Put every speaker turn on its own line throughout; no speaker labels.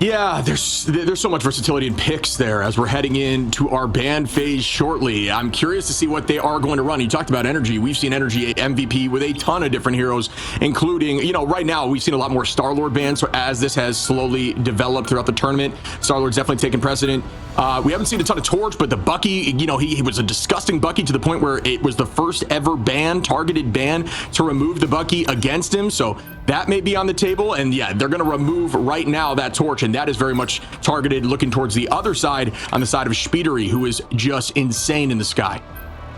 Yeah, there's so much versatility in picks there as we're heading into our ban phase shortly. I'm curious to see what they are going to run. You talked about Energy. We've seen Energy MVP with a ton of different heroes, including, right now we've seen a lot more Star-Lord bans as this has slowly developed throughout the tournament. Star-Lord's definitely taken precedent. We haven't seen a ton of Torch, but the Bucky, he was a disgusting Bucky to the point where it was the first ever targeted ban to remove the Bucky against him. So that may be on the table. And yeah, they're going to remove right now that Torch. And that is very much targeted looking towards the other side, on the side of Speedery, who is just insane in the sky.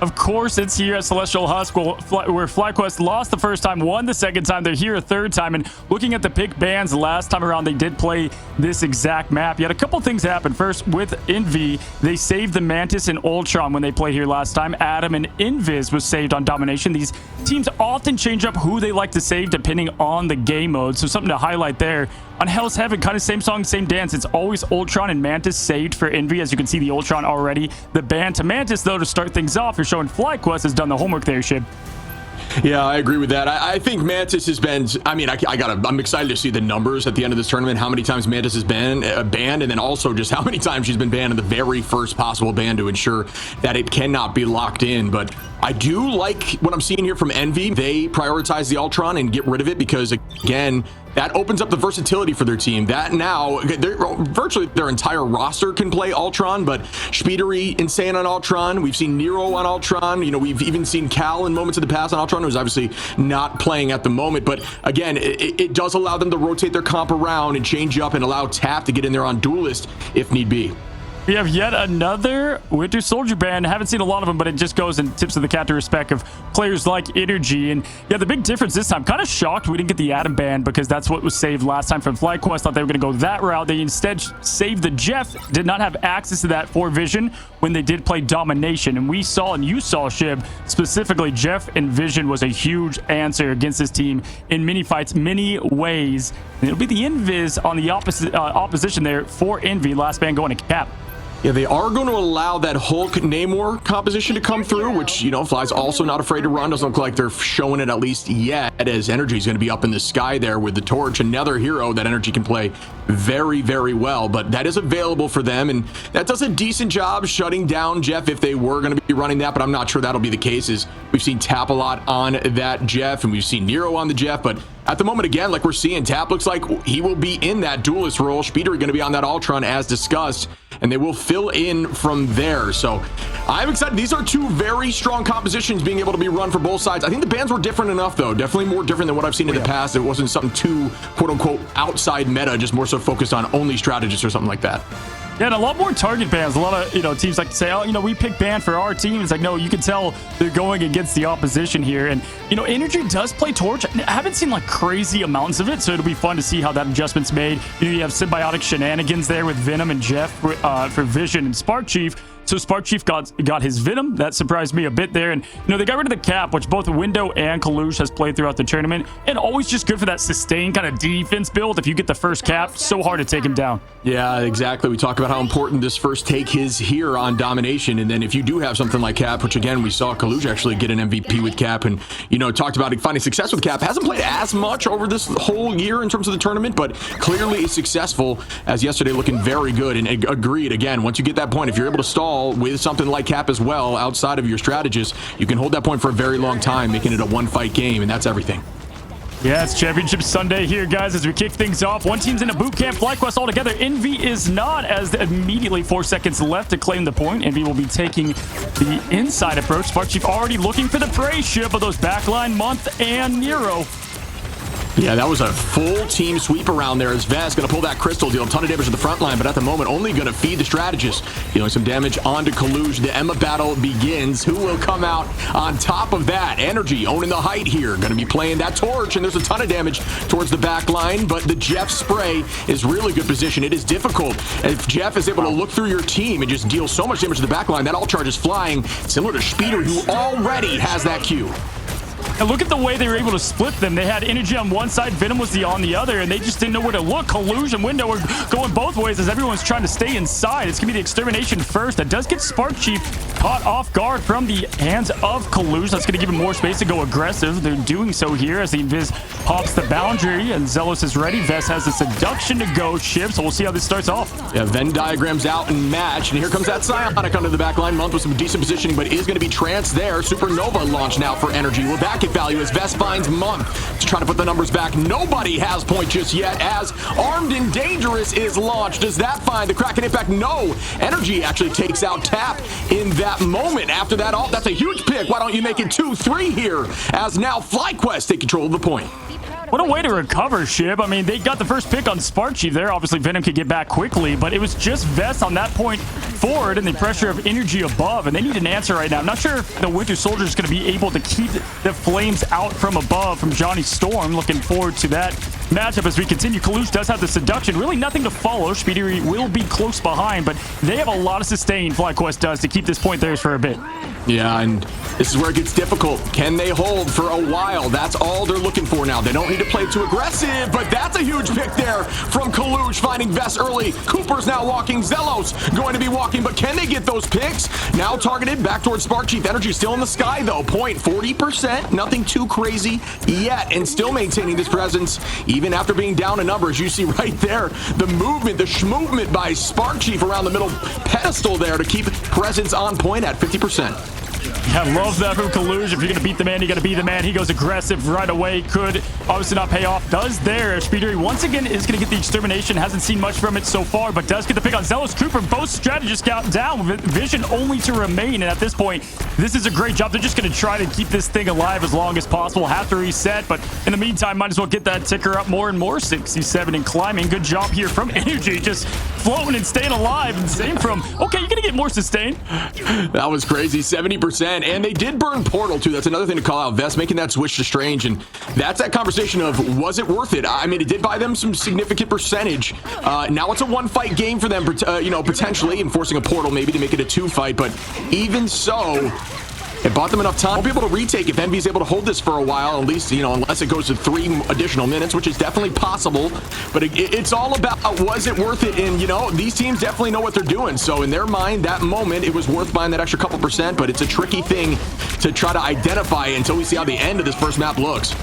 Of course, it's here at Celestial Husk where FlyQuest lost the first time, won the second time. They're here a third time. And looking at the pick bans last time around, they did play this exact map. You had a couple things happen. First, with Envy, they saved the Mantis and Ultron when they played here last time. Adam and Invis was saved on Domination. These teams often change up who they like to save depending on the game mode. So something to highlight there. On Hell's Heaven, kind of same song, same dance. It's always Ultron and Mantis saved for Envy. As you can see, the Ultron already. The ban to Mantis, though, to start things off, you're showing FlyQuest has done the homework there, Shib.
Yeah, I agree with that. I think Mantis has been, I'm excited to see the numbers at the end of this tournament, how many times Mantis has been banned, and then also just how many times she's been banned in the very first possible ban to ensure that it cannot be locked in. But I do like what I'm seeing here from Envy. They prioritize the Ultron and get rid of it because, again, that opens up the versatility for their team. That now, virtually their entire roster can play Ultron, but Speedery, insane on Ultron. We've seen Nero on Ultron. We've even seen Cal in moments of the past on Ultron, who's obviously not playing at the moment. But again, it does allow them to rotate their comp around and change up and allow Tap to get in there on Duelist if need be.
We have yet another Winter Soldier ban. Haven't seen a lot of them, but it just goes in tips of the cap to respect of players like Energy. And yeah, the big difference this time, kind of shocked we didn't get the Adam ban because that's what was saved last time from FlyQuest. Thought they were going to go that route. They instead saved the Jeff. Did not have access to that for Vision when they did play Domination. And we saw, and you saw, Shib, specifically Jeff and Vision was a huge answer against this team in many fights, many ways. And it'll be the Invis on the opposition there for Envy. Last ban going to cap.
Yeah, they are going to allow that Hulk Namor composition to come through, which, Fly's also not afraid to run. Doesn't look like they're showing it at least yet, as Energy's going to be up in the sky there with the Torch, another hero that Energy can play very, very well. But that is available for them, and that does a decent job shutting down Jeff if they were going to be running that, but I'm not sure that'll be the case, as we've seen Tap a lot on that Jeff, and we've seen Nero on the Jeff, but at the moment, again, like we're seeing, Tap looks like he will be in that Duelist role. Speedery going to be on that Ultron as discussed, and they will fill in from there. So I'm excited. These are two very strong compositions being able to be run for both sides. I think the bans were different enough, though. Definitely more different than what I've seen in the past. It wasn't something too, quote-unquote, outside meta, just more so focused on only strategists or something like that.
Yeah, and a lot more target bans. A lot of, teams like to say, oh, we pick ban for our team. It's like, no, you can tell they're going against the opposition here. And, Energy does play Torch. I haven't seen, crazy amounts of it, so it'll be fun to see how that adjustment's made. You have symbiotic shenanigans there with Venom and Jeff for Vision and Spark Chief. So Spark Chief got his Venom. That surprised me a bit there. And, they got rid of the cap, which both Window and Kalush has played throughout the tournament. And always just good for that sustained kind of defense build. If you get the first cap, so hard to take him down.
Yeah, exactly. We talk about how important this first take is here on Domination. And then if you do have something like Cap, which again, we saw Kalush actually get an MVP with Cap and, talked about finding success with Cap. Hasn't played as much over this whole year in terms of the tournament, but clearly is successful, as yesterday looking very good. And agreed, again, once you get that point, if you're able to stall with something like Cap as well, outside of your strategist, you can hold that point for a very long time, making it a one-fight game, and that's everything.
Yeah, it's Championship Sunday here, guys, as we kick things off. One team's in a boot camp, FlyQuest all together. Envy is not, as immediately 4 seconds left to claim the point. Envy will be taking the inside approach. Spark Chief already looking for the prey ship of those backline, Month and Nero.
Yeah, that was a full team sweep around there as Vaz going to pull that crystal, deal a ton of damage to the front line, but at the moment only going to feed the strategist, dealing some damage onto Kalush. The Emma battle begins. Who will come out on top of that? Energy owning the height here, going to be playing that Torch, and there's a ton of damage towards the back line, but the Jeff spray is really good position. It is difficult if Jeff is able to look through your team and just deal so much damage to the back line. That all charge is flying, similar to Speedery, who already has that Q.
And look at the way they were able to split them. They had Energy on one side, Venom was on the other, and they just didn't know where to look. Collusion Window were going both ways as everyone's trying to stay inside. It's going to be the Extermination first. That does get Spark Chief caught off guard from the hands of Collusion. That's going to give him more space to go aggressive. They're doing so here as the Invis pops the boundary, and Zealous is ready. Vest has the Seduction to go, Ship, so we'll see how this starts off.
Yeah, Venn diagrams out and match, and here comes that Psionic under the back line. Month with some decent positioning, but is going to be Trance there. Supernova launch now for Energy. Will that get value as Vest finds Month to try to put the numbers back? Nobody has point just yet as Armed and Dangerous is launched. Does that find the Kraken impact? No. Energy actually takes out Tap in that moment. After that, that's a huge pick. Why don't you make it 2-3 here as now FlyQuest take control of the point?
What a way to recover, Shib. I mean, they got the first pick on Spark Chief there. Obviously, Venom could get back quickly, but it was just Vest on that point forward and the pressure of Energy above, and they need an answer right now. I'm not sure if the Winter Soldier is going to be able to keep the flames out from above from Johnny Storm. Looking forward to that matchup as we continue. Kalush does have the Seduction. Really nothing to follow. Speedy will be close behind, but they have a lot of sustain, FlyQuest does, to keep this point theirs for a bit.
Yeah, and this is where it gets difficult. Can they hold for a while? That's all they're looking for now. They don't need to play too aggressive, but that's a huge pick there from Kalush, finding Vest early. Cooper's now walking. Zelos going to be walking, but can they get those picks? Now targeted back towards Spark Chief. Energy still in the sky, though. Point 40%. Nothing too crazy yet, and still maintaining this presence, even after being down a number. As you see right there, the movement, the schmovement by Spark Chief around the middle pedestal there to keep presence on point at 50%.
Yeah, love that from Kalush. If you're going to beat the man, you got to be the man. He goes aggressive right away. Could obviously not pay off. Does there. Speedery once again is going to get the Extermination. Hasn't seen much from it so far, but does get the pick on Zealous. Cooper, both strategists count down. Vision only to remain, and at this point, this is a great job. They're just going to try to keep this thing alive as long as possible. Have to reset, but in the meantime, might as well get that ticker up more and more. 67 and climbing. Good job here from Energy. Just floating and staying alive. And same from, okay, you're going to get more sustain.
That was crazy. 70%. And they did burn Portal, too. That's another thing to call out. Vest making that switch to Strange. And that's that conversation of, was it worth it? I mean, it did buy them some significant percentage. Now it's a one-fight game for them, potentially, and forcing a Portal maybe to make it a two-fight. But even so, it bought them enough time. Won't be able to retake if Envy's able to hold this for a while, at least, unless it goes to 3 additional minutes, which is definitely possible. But it's all about, was it worth it? And, these teams definitely know what they're doing. So in their mind, that moment, it was worth buying that extra couple percent, but it's a tricky thing to try to identify until we see how the end of this first map looks.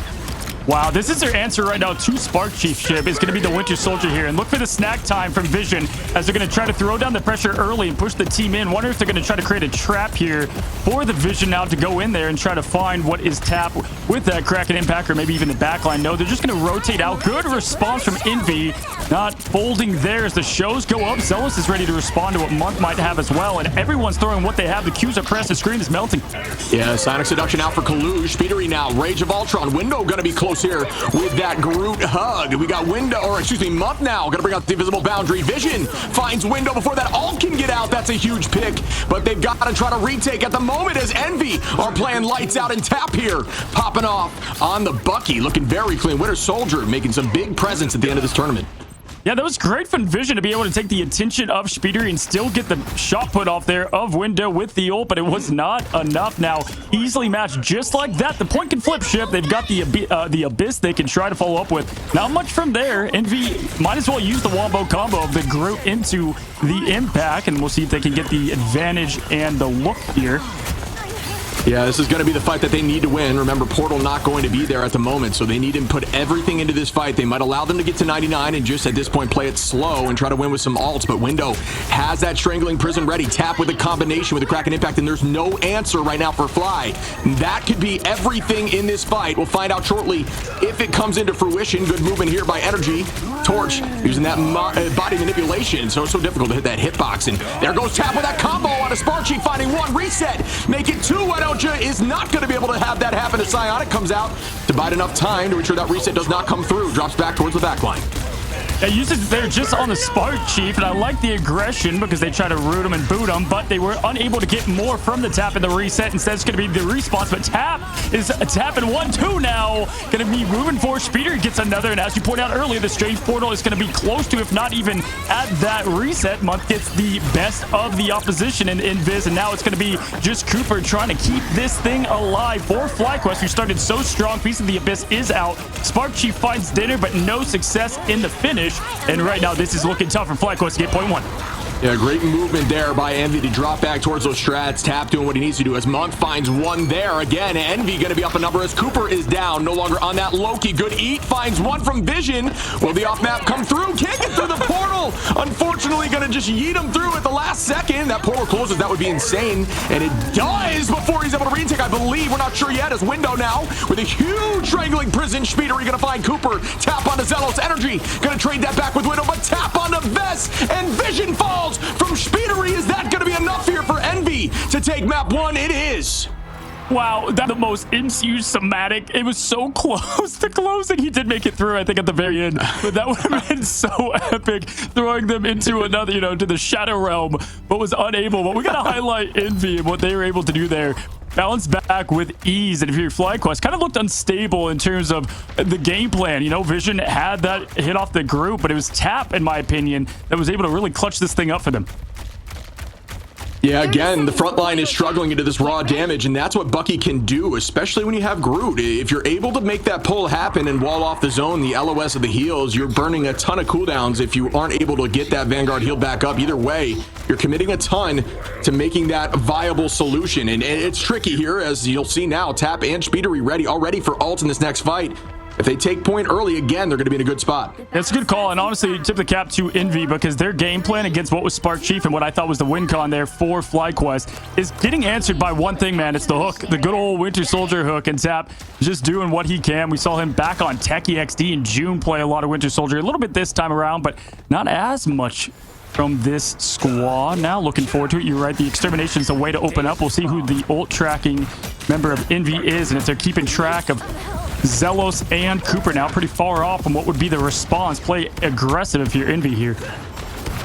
Wow, this is their answer right now to Spark Chief. Ship is going to be the Winter Soldier here. And look for the snack time from Vision as they're going to try to throw down the pressure early and push the team in. Wonder if they're going to try to create a trap here for the Vision now to go in there and try to find what is Tap with that Kraken impact, or maybe even the backline. No, they're just going to rotate out. Good response from Envy. Not folding there as the shows go up. Zealous is ready to respond to what Monk might have as well. And everyone's throwing what they have. The Qs across the screen is melting.
Yeah, Sonic Seduction out for Kalush. Speedery now. Rage of Ultron. Window going to be close here with that Groot hug. We got Month now. Going to bring out the invisible boundary. Vision finds Window before that all can get out. That's a huge pick, but they've got to try to retake at the moment as Envy are playing lights out and Tap here. Popping off on the Bucky. Looking very clean. Winter Soldier making some big presence at the end of this tournament.
Yeah, that was great from Vision to be able to take the attention of Speedery and still get the shot put off there of Window with the ult, but it was not enough. Now, easily matched just like that. The point can flip Ship. They've got the Abyss they can try to follow up with. Not much from there. Envy might as well use the Wombo combo of the Groot into the impact, and we'll see if they can get the advantage and the look here.
Yeah, this is going to be the fight that they need to win. Remember, Portal not going to be there at the moment, so they need to put everything into this fight. They might allow them to get to 99 and just at this point play it slow and try to win with some ults, but Window has that Strangling Prison ready. Tap with a combination with a Kraken impact, and there's no answer right now for Fly. That could be everything in this fight. We'll find out shortly if it comes into fruition. Good movement here by Energy. Torch using that body manipulation. So difficult to hit that hitbox, and there goes Tap with that combo on a Spark Chief, finding 1. Reset. Make it 2. Why don't you? Is not going to be able to have that happen as Psionic comes out to bide enough time to ensure that reset does not come through. Drops back towards the back line.
They used it there just on the Spark Chief, and I like the aggression because they try to root him and boot him, but they were unable to get more from the tap in the reset. Instead, it's going to be the response, but Tap is tapping 1-2 now. Going to be moving forward. Speeder gets another, and as you pointed out earlier, the Strange Portal is going to be close to, if not even at that reset. Month gets the best of the opposition in Viz, and now it's going to be just Cooper trying to keep this thing alive for FlyQuest, who started so strong. Piece of the Abyss is out. Spark Chief finds dinner, but no success in the finish. And right now, this is looking tough for FlyQuest to get point 1.
Yeah, great movement there by Envy to drop back towards those strats. Tap doing what he needs to do as Monk finds one there. Again, Envy going to be up a number as Cooper is down. No longer on that Loki. Good eat. Finds one from Vision. Will the off map come through? Can't get through the portal. Unfortunately, going to just yeet him through at the last second. That portal closes. That would be insane. And it does before he's able to retake, I believe. We're not sure yet. His window now with a huge strangling prison. Speedery going to find Cooper. Tap onto Zelos. Energy going to trade that back with Window, but tap onto Vess. And Vision falls from Speedery. Is that going to be enough here for Envy to take map 1? It is.
Wow, that's the most MCU somatic. It was so close to closing. He did make it through, I think, at the very end. But that would have been so epic, throwing them into another, to the Shadow Realm, but was unable. But we got to highlight Envy and what they were able to do there. Bounce back with ease. And if you're FlyQuest, kind of looked unstable in terms of the game plan. Vision had that hit off the group, but it was Tap, in my opinion, that was able to really clutch this thing up for them.
Yeah, again, the front line is struggling into this raw damage, and that's what Bucky can do, especially when you have Groot. If you're able to make that pull happen and wall off the zone, the LOS of the heals, you're burning a ton of cooldowns if you aren't able to get that Vanguard heal back up. Either way, you're committing a ton to making that a viable solution, and it's tricky here, as you'll see now. Tap and Speedery already for ult in this next fight. If they take point early again, they're going to be in a good spot.
That's a good call, and honestly, tip the cap to Envy, because their game plan against what was Spark Chief and what I thought was the win con there for FlyQuest is getting answered by one thing, man. It's the hook, the good old Winter Soldier hook, and Tap just doing what he can. We saw him back on Techie XD in June play a lot of Winter Soldier, a little bit this time around, but not as much from this squad. Now looking forward to it. You're right, the extermination is the way to open up. We'll see who the ult tracking member of Envy is, and if they're keeping track of Zelos and Cooper now, pretty far off from what would be the response. Play aggressive if you're Envy here.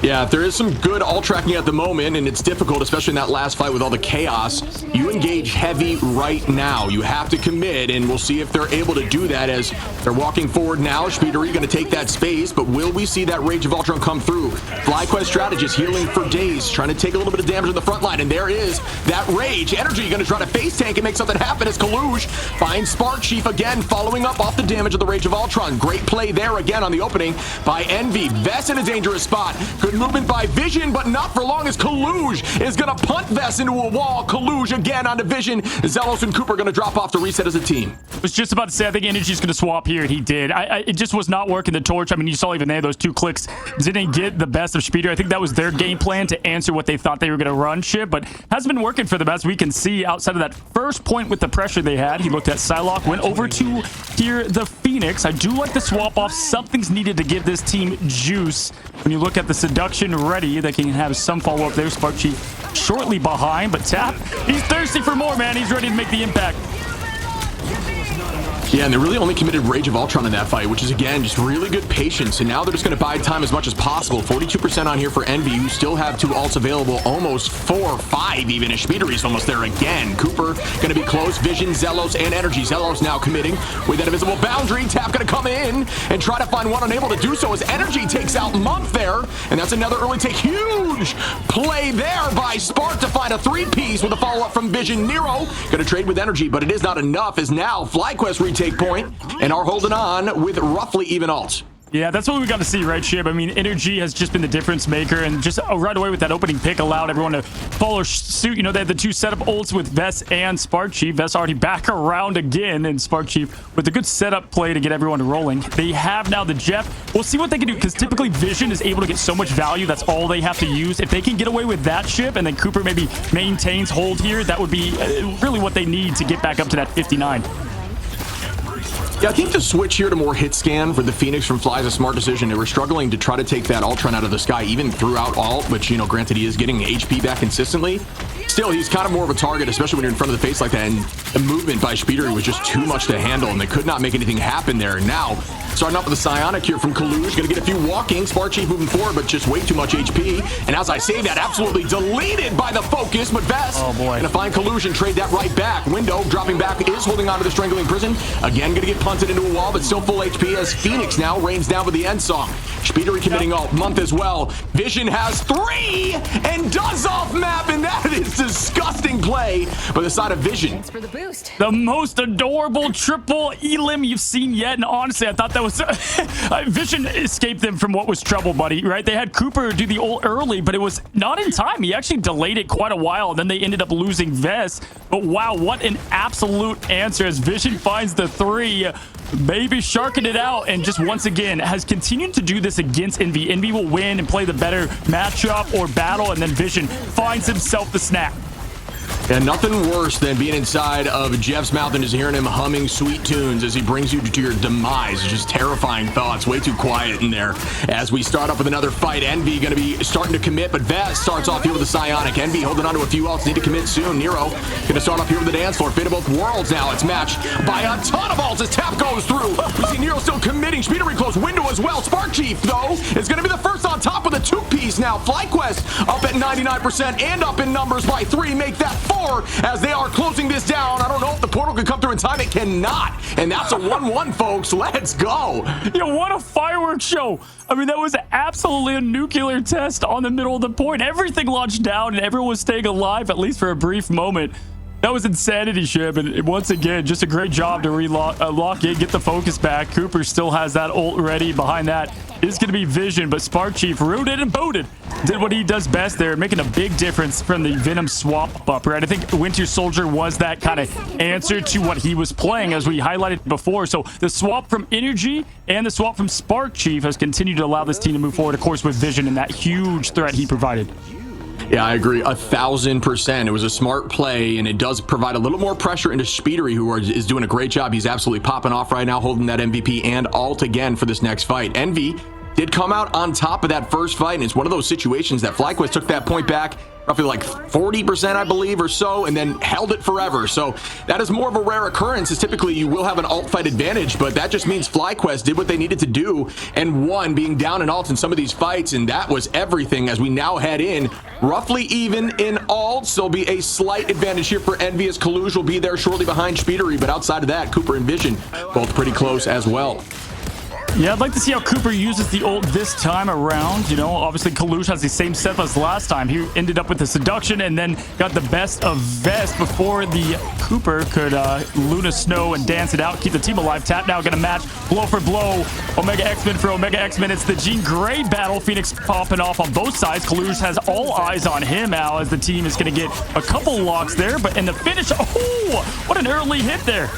Yeah, there is some good ult tracking at the moment, and it's difficult, especially in that last fight with all the chaos. You engage heavy right now. You have to commit, and we'll see if they're able to do that as they're walking forward now. Speedery going to take that space, but will we see that Rage of Ultron come through? FlyQuest strategist healing for days, trying to take a little bit of damage on the front line, and there is that Rage. Energy going to try to face tank and make something happen as Kaluj finds Spark Chief again, following up off the damage of the Rage of Ultron. Great play there again on the opening by Envy. Vess in a dangerous spot. Good movement by Vision, but not for long as Kaluj is going to punt Vess into a wall. Kaluj again onto Vision. Zelos and Cooper going to drop off to reset as a team.
I was just about to say, I think Energy's going to swap here, and he did. It just was not working the torch. I mean, you saw even there, those 2 clicks didn't get the best of Speeder. I think that was their game plan to answer what they thought they were going to run ship, but has been working for them, as we can see outside of that first point with the pressure they had. He looked at Psylocke, went over to here the Phoenix. I do like the swap off. Something's needed to give this team juice. When you look at the Seduction ready, they can have some follow-up there. Spark Chief shortly behind, but Tap, he's thirsty for more, man. He's ready to make the impact.
Yeah, and they really only committed Rage of Ultron in that fight, which is, again, just really good patience. And now they're just going to bide time as much as possible. 42% on here for Envy, who still have 2 ults available, almost 4 or 5 even, as Speedery's almost there again. Cooper going to be close. Vision, Zelos, and Energy. Zelos now committing with that invisible boundary. Tap going to come in and try to find one, unable to do so as Energy takes out Monk there. And that's another early take. Huge play there by Spark to find a 3-piece with a follow-up from Vision. Nero going to trade with Energy, but it is not enough, as now FlyQuest retake point and are holding on with roughly even ults.
Yeah, that's what we got to see, right, Shib? I mean, Energy has just been the difference maker, and just right away with that opening pick allowed everyone to follow suit. They had the 2 setup ults with Vess and Spark Chief. Vess already back around again, and Spark Chief with a good setup play to get everyone rolling. They have now the Jeff. We'll see what they can do, because typically Vision is able to get so much value. That's all they have to use. If they can get away with that ship, and then Cooper maybe maintains hold here, that would be really what they need to get back up to that 59.
Yeah, I think the switch here to more hit scan for the Phoenix from Fly is a smart decision. They were struggling to try to take that Ultron out of the sky, even throughout ult, which, granted, he is getting HP back consistently. Still, he's kind of more of a target, especially when you're in front of the face like that, and the movement by Speedery was just too much to handle, and they could not make anything happen there. Now, Starting off with a Psionic here from Kalush. Gonna get a few walking. Spark Chief moving forward, but just way too much HP. And as I say that, absolutely deleted by the focus. But Vest gonna find Kalush and trade that right back. Window dropping back, is holding on to the Strangling Prison. Again, gonna get punted into a wall, but still full HP as Phoenix now rains down with the end song. Speedery committing ult. Month as well. Vision has 3 and does off map, and that is disgusting play by the side of Vision.
Thanks for the boost.
The most adorable triple elim you've seen yet, and honestly, I thought that was Vision escaped them from what was trouble, buddy. Right? They had Cooper do the ult early, but it was not in time. He actually delayed it quite a while, and then they ended up losing Vest. But wow, what an absolute answer as Vision finds the 3. Maybe sharking it out, and just once again has continued to do this against Envy. Envy will win and play the better matchup or battle, and then Vision finds himself the snap.
And nothing worse than being inside of Jeff's mouth and just hearing him humming sweet tunes as he brings you to your demise. Just terrifying thoughts. Way too quiet in there. As we start up with another fight, Envy going to be starting to commit, but Vest starts off here with a Psionic. Envy holding on to a few ults. Need to commit soon. Nero going to start off here with the dance floor. Fate of both worlds now. It's matched by a ton of ults as tap goes through. We see Nero still committing. Speedery close window as well. Spark Chief, though, is going to be the first on top of the 2-piece now. FlyQuest up at 99% and up in numbers by 3. Make that 4 as they are closing this down. I don't know if the portal can come through in time. It cannot. And that's a 1-1, folks. Let's go.
Yo, what a fireworks show. I mean, that was absolutely a nuclear test on the middle of the point. Everything launched down and everyone was staying alive, at least for a brief moment. That was insanity, Shib. And once again, just a great job to lock in, get the focus back. Cooper still has that ult ready. Behind that is going to be Vision, but Spark Chief rooted and booted. Did what he does best there, making a big difference from the Venom swap up, right? I think Winter Soldier was that kind of answer to what he was playing, as we highlighted before. So the swap from Energy and the swap from Spark Chief has continued to allow this team to move forward, of course, with Vision and that huge threat he provided.
Yeah, I agree 1,000%. It was a smart play, and it does provide a little more pressure into Speedery, who is doing a great job. He's absolutely popping off right now, holding that MVP and ult again for this next fight. Envy did come out on top of that first fight, and it's one of those situations that FlyQuest took that point back roughly like 40%, I believe, or so, and then held it forever. So that is more of a rare occurrence, as typically you will have an alt fight advantage, but that just means FlyQuest did what they needed to do and won, being down in alt in some of these fights, and that was everything. As we now head in roughly even in alts, there'll be a slight advantage here for Envy, as Kalush will be there shortly behind Speedery, but outside of that, Cooper and Vision both pretty close as well.
Yeah, I'd like to see how Cooper uses the ult this time around. You know, obviously Kalush has the same set as last time. He ended up with the seduction and then got the best of Vest before the Cooper could Luna Snow and dance it out, keep the team alive. Tap now gonna match blow for blow. Omega X-Men for Omega X-Men. It's the Jean Grey battle. Phoenix popping off on both sides. Kalush has all eyes on him now, as the team is gonna get a couple locks there, but in the finish, oh, what an early hit there.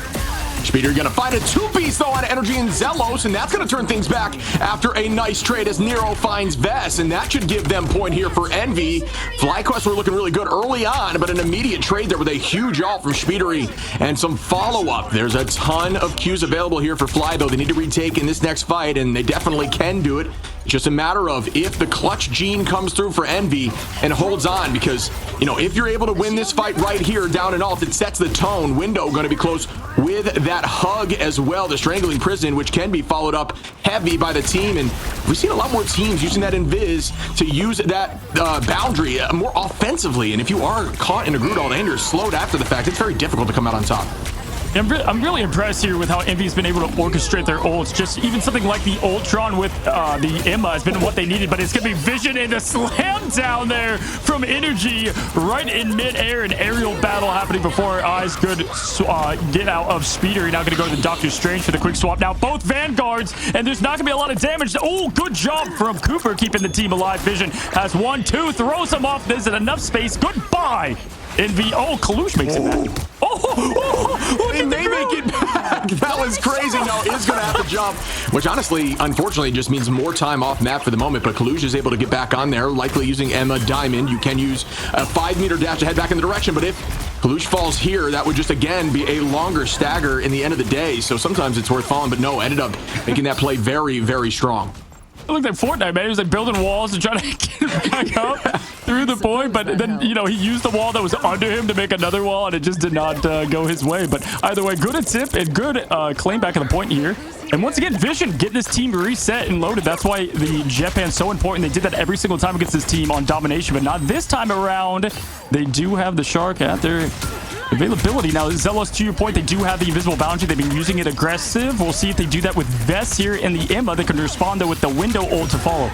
Speeder gonna find a 2-piece though on Energy and Zelos, and that's gonna turn things back after a nice trade as Nero finds Vest, and that should give them point here for Envy. FlyQuest were looking really good early on, but an immediate trade there with a huge ult from Speedery and some follow-up. There's a ton of Qs available here for Fly, though they need to retake in this next fight, and they definitely can do it. It's just a matter of if the clutch gene comes through for Envy and holds on, because, you know, if you're able to win this fight right here down in alt, it sets the tone. Window going to be close with that hug as well, the Strangling Prison, which can be followed up heavy by the team. And we've seen a lot more teams using that invis to use that boundary more offensively. And if you are caught in a Groot ult and you're slowed after the fact, it's very difficult to come out on top.
I'm really impressed here with how Envy's been able to orchestrate their ults. Just even something like the Ultron with the Emma has been what they needed, but it's going to be Vision and a slam down there from Energy right in midair. An aerial battle happening before our eyes could get out of Speedery. Now going to go to the Doctor Strange for the quick swap. Now both Vanguards, and there's not going to be a lot of damage. Oh, good job from Cooper keeping the team alive. Vision has 1, 2, throws him off. There's enough space. Goodbye. Envy. Oh, Kalush makes it back.
They may make it back. That was crazy. No, is going to have to jump, which honestly, unfortunately, just means more time off map for the moment. But Kalush is able to get back on there, likely using Emma Diamond. You can use a 5-meter dash to head back in the direction, but if Kalush falls here, that would just again be a longer stagger in the end of the day. So sometimes it's worth falling, but no, ended up making that play very, very strong.
It looked like Fortnite, man. He was like building walls and trying to get back up through the point. But then, you know, he used the wall that was under him to make another wall, and it just did not go his way. But either way, good attempt and good claim back of the point here. And once again, Vision getting this team reset and loaded. That's why the Jetpan's so important. They did that every single time against this team on domination, but not this time around. They do have the Shark at their availability. Now, Zealous, to your point, they do have the invisible boundary. They've been using it aggressive. We'll see if they do that with Vest here in the Emma. They can respond, though, with the window ult to follow.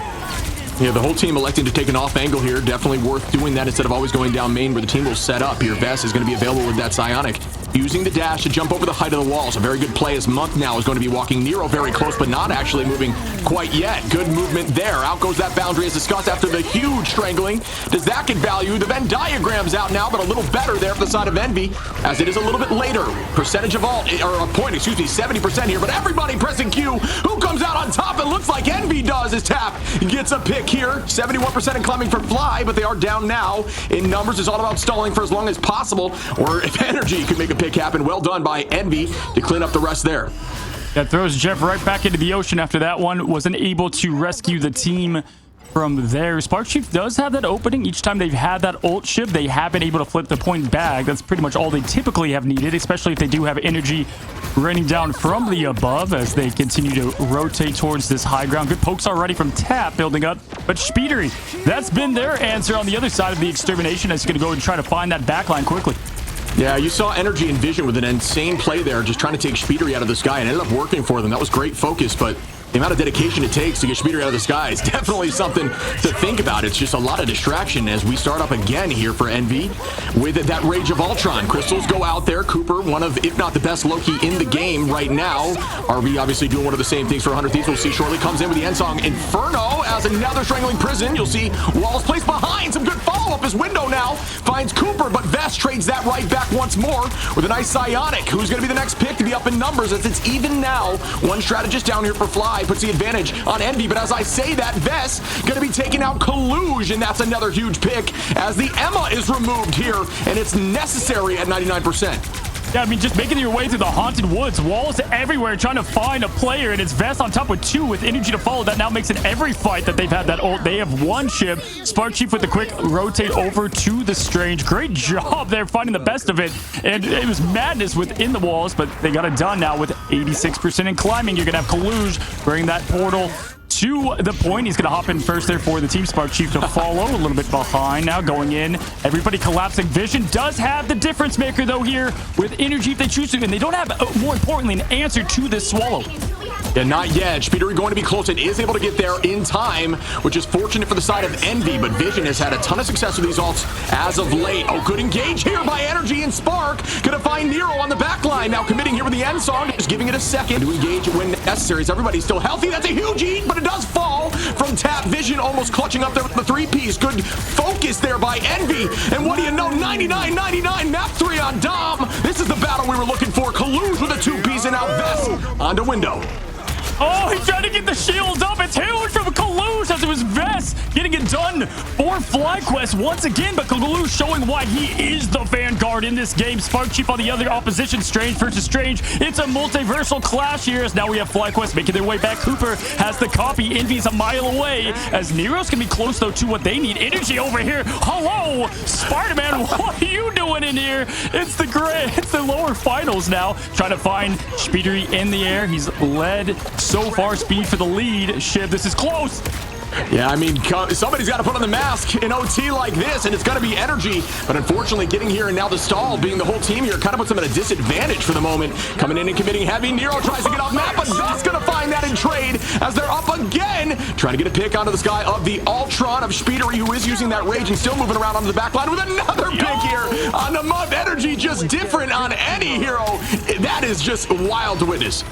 Yeah, the whole team electing to take an off angle here. Definitely worth doing that instead of always going down main where the team will set up. Your Vest is going to be available with that Psionic. Using the dash to jump over the height of the walls. A very good play as Monk now is going to be walking Nero very close, but not actually moving quite yet. Good movement there. Out goes that boundary as discussed after the huge strangling. Does that get value? The Venn diagram's out now, but a little better there for the side of Envy, as it is a little bit later. Percentage of all, or a point, excuse me, 70% here, but everybody pressing Q. Who comes out on top? It looks like Envy does. His tap gets a pick here. 71% and climbing for Fly, but they are down now in numbers. It's all about stalling for as long as possible, or if Energy could make a pick happen. Well done by Envy to clean up the rest there.
That throws Jeff right back into the ocean after that one. Wasn't able to rescue the team from there. Spark Chief does have that opening. Each time they've had that ult ship, they have been able to flip the point back. That's pretty much all they typically have needed, especially if they do have energy raining down from the above as they continue to rotate towards this high ground. Good pokes already from Tap building up, but Speedery, that's been their answer on the other side of the extermination. It's going to go and try to find that backline quickly.
Yeah, you saw Energy and Vision with an insane play there, just trying to take Speedery out of the sky, and ended up working for them. That was great focus, but the amount of dedication it takes to get Speedery out of the sky is definitely something to think about. It's just a lot of distraction as we start up again here for Envy with that Rage of Ultron. Crystals go out there. Cooper, one of, if not the best Loki in the game right now. RV obviously doing one of the same things for 100 Thieves. We'll see shortly. Comes in with the end song Inferno as another strangling prison. You'll see walls placed behind. Some good follow-up. His window now finds Cooper, but Vest trades that right back once more with a nice Psionic, who's going to be the next pick to be up in numbers as it's even now. One strategist down here for Fly puts the advantage on Envy, but as I say that, Vest going to be taking out Colluge, and that's another huge pick as the Emma is removed here, and it's necessary at 99%.
Yeah, I mean, just making your way through the haunted woods, walls everywhere, trying to find a player, and it's Vest on top with 2 with energy to follow. That now makes it every fight that they've had that ult. They have one ship. Spark Chief with the quick rotate over to the Strange. Great job there finding the best of it, and it was madness within the walls, but they got it done now with 86% in climbing. You're going to have Colluge bring that portal to the point. He's going to hop in first there for the team. Spark Chief to follow. A little bit behind now, going in. Everybody collapsing. Vision does have the difference maker, though, here with energy if they choose to. And they don't have, more importantly, an answer to this swallow.
Yeah, not yet. Speedery going to be close and is able to get there in time, which is fortunate for the side of Envy, but Vision has had a ton of success with these ults as of late. Oh, good engage here by Energy and Spark. Gonna find Nero on the back line. Now committing here with the end song, just giving it a second to engage when necessary. Everybody's still healthy. That's a huge eat, but it does fall from Tap. Vision almost clutching up there with the 3-piece. Good focus there by Envy. And what do you know? 99-99, map 3 on Dom. This is the battle we were looking for. Colluge with a 2-piece and out Vest onto window.
Oh, he tried to get the shield up. It's huge from Colluge as it was Vest getting it done for FlyQuest once again. But Colluge showing why he is the vanguard in this game. Spark Chief on the other opposition. Strange versus Strange. It's a multiversal clash here as now we have FlyQuest making their way back. Cooper has the copy. Envy's a mile away as Nero's going to be close, though, to what they need. Energy over here. Hello, Spider-Man. What are you doing in here? It's the lower finals now. Trying to find Speedery in the air. He's led so far. Speed for the lead. Shit, this is close.
Yeah, I mean, somebody's got to put on the mask in OT like this, and it's going to be Energy. But unfortunately, getting here and now the stall being the whole team here kind of puts them at a disadvantage for the moment. Coming in and committing heavy. Nero tries to get off map, but Vest's going to find that in trade as they're up again. Trying to get a pick onto the sky of the Ultron of Speedery, who is using that rage and still moving around onto the back line with another pick here on the mud. Energy just different on any hero. That is just wild to witness.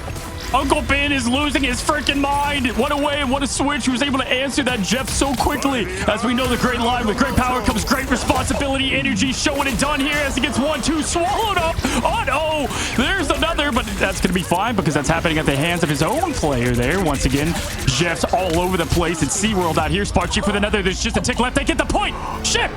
Uncle Ben is losing his freaking mind. What a way and what a switch. He was able to answer that Jeff so quickly. As we know, the great line, with great power comes great responsibility. Energy showing it done here as he gets 1-2 swallowed up. Oh no, there's another, but that's going to be fine because that's happening at the hands of his own player there. Once again, Jeff's all over the place. It's SeaWorld out here. Spark Chief with another. There's just a tick left. They get the point. Shit.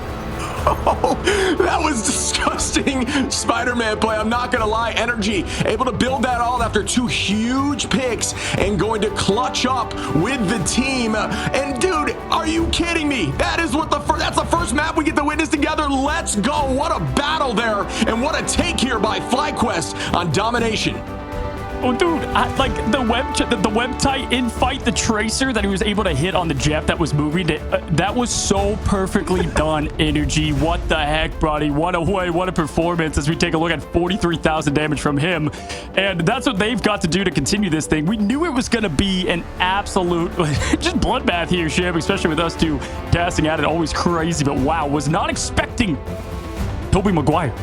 That was disgusting Spider-Man play. I'm not gonna lie. Energy able to build that all after 2 huge picks and going to clutch up with the team. And dude, are you kidding me? That is what that's the first map we get to witness together. Let's go. What a battle there, and what a take here by FlyQuest on domination.
Oh, dude, like the web tight in fight, the tracer that he was able to hit on the jet that was moving, that was so perfectly done. Energy, what the heck, buddy? What a way, what a performance as we take a look at 43,000 damage from him. And that's what they've got to do to continue this thing. We knew it was going to be an absolute just bloodbath here, Shib, especially with us two casting at it. Always crazy, but wow, was not expecting Tobey Maguire.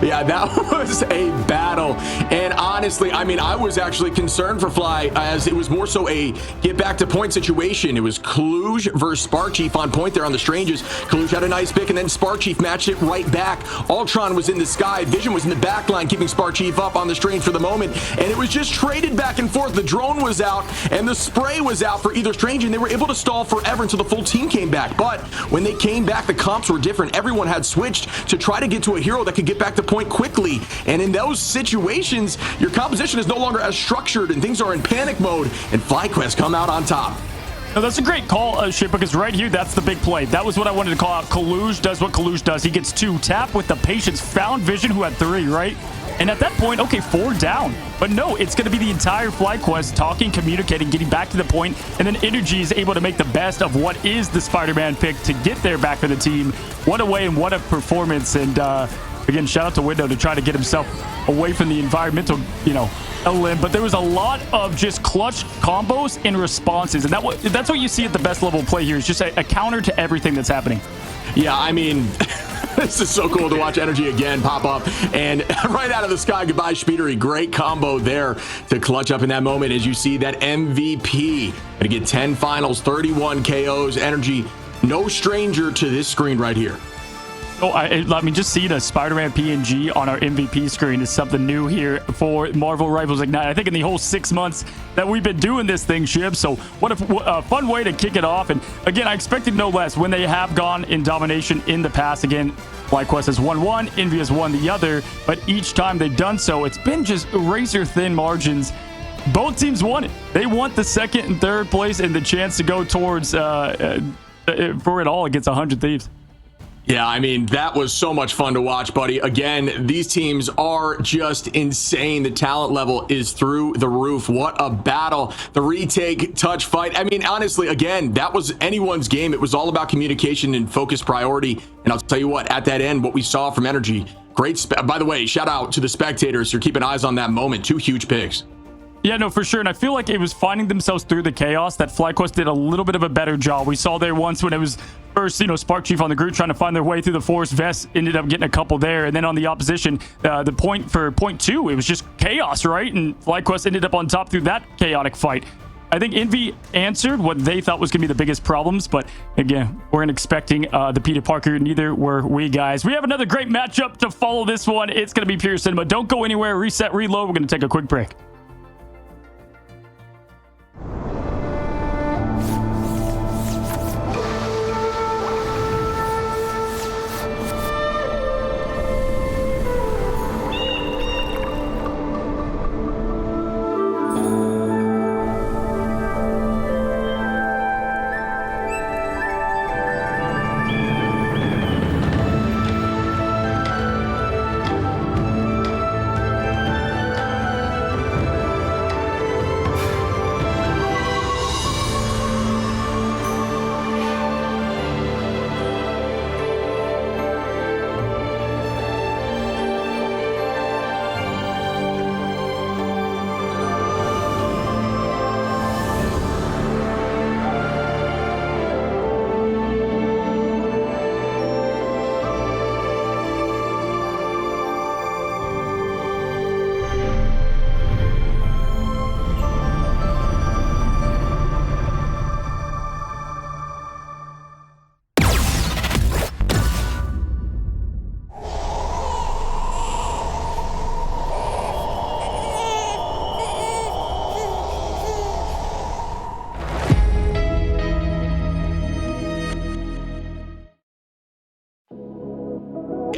Yeah, that was a battle. And honestly, I mean, I was actually concerned for Fly, as it was more so a get back to point situation. It was Kaluj versus Sparkchief on point there on the Stranges. Kaluj had a nice pick, and then Sparkchief matched it right back. Ultron was in the sky. Vision was in the back line, keeping Sparkchief up on the Strange for the moment. And it was just traded back and forth. The drone was out, and the spray was out for either Strange, and they were able to stall forever until the full team came back. But when they came back, the comps were different. Everyone had switched to try to get to a hero that could get back to point quickly. And in those situations, your composition is no longer as structured, and things are in panic mode, and FlyQuest come out on top.
No, that's a great call, Ship, because right here, that's the big play. That was what I wanted to call out. Kaluj does what Kaluj does. He gets 2. Tap with the patience. Found Vision, who had 3, right? And at that point, okay, 4 down. But no, it's going to be the entire FlyQuest talking, communicating, getting back to the point, and then Energy is able to make the best of what is the Spider-Man pick to get there back for the team. What a way and what a performance. And again, shout out to Window to try to get himself away from the environmental, element. But there was a lot of just clutch combos and responses. And that's what you see at the best level of play here, is just a counter to everything that's happening.
Yeah, I mean... This is so cool to watch Energy again pop up, and right out of the sky, goodbye Speedery. Great combo there to clutch up in that moment as you see that MVP to get 10 finals, 31 KOs. Energy, no stranger to this screen right here.
Oh, I mean, just seeing a Spider-Man PNG on our MVP screen is something new here for Marvel Rivals Ignite. I think in the whole 6 months that we've been doing this thing, Shib. So what a fun way to kick it off. And again, I expected no less when they have gone in domination in the past. Again, FlyQuest has won one, Envy has won the other, but each time they've done so, it's been just razor thin margins. Both teams won it. They want the 2nd and 3rd place and the chance to go towards for it all against 100 Thieves.
Yeah, I mean, that was so much fun to watch, buddy. Again, these teams are just insane. The talent level is through the roof. What a battle. The retake, touch fight. I mean, honestly, again, that was anyone's game. It was all about communication and focus priority. And I'll tell you what, at that end, what we saw from Energy, great. By the way, shout out to the spectators. You're keeping eyes on that moment. 2 huge picks.
Yeah, no, for sure. And I feel like it was finding themselves through the chaos that FlyQuest did a little bit of a better job. We saw there once when it was first, Sparkchief on the group trying to find their way through the forest. Vest ended up getting a couple there. And then on the opposition, the point for point 2, it was just chaos, right? And FlyQuest ended up on top through that chaotic fight. I think Envy answered what they thought was going to be the biggest problems. But again, weren't expecting the Peter Parker. Neither were we, guys. We have another great matchup to follow this one. It's going to be pure cinema. Don't go anywhere. Reset, reload. We're going to take a quick break.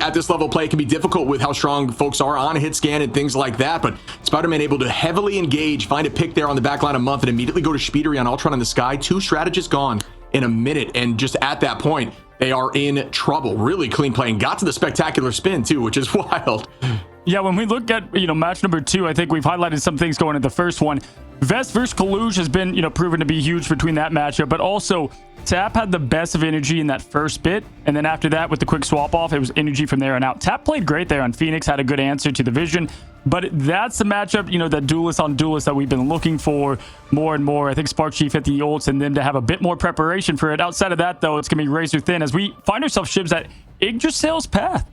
at this level of play, it can be difficult with how strong folks are on a hit scan and things like that, but Spider-Man able to heavily engage, find a pick there on the back line of Month, and immediately go to Speedery on Ultron in the sky. 2 strategists gone in a minute, and just at that point, they are in trouble. Really clean play, and got to the spectacular spin too, which is wild.
Yeah, when we look at, match number 2, I think we've highlighted some things going into the first one. Vest versus Kaluge has been, proven to be huge between that matchup, but also Tap had the best of energy in that first bit, and then after that, with the quick swap off, it was energy from there on out. Tap played great there on Phoenix, had a good answer to the vision, but that's the matchup, that duelist on duelist that we've been looking for more and more. I think Spark Chief hit the ults and them to have a bit more preparation for it. Outside of that, though, it's going to be razor thin as we find ourselves shibs at Yggdrasil's path.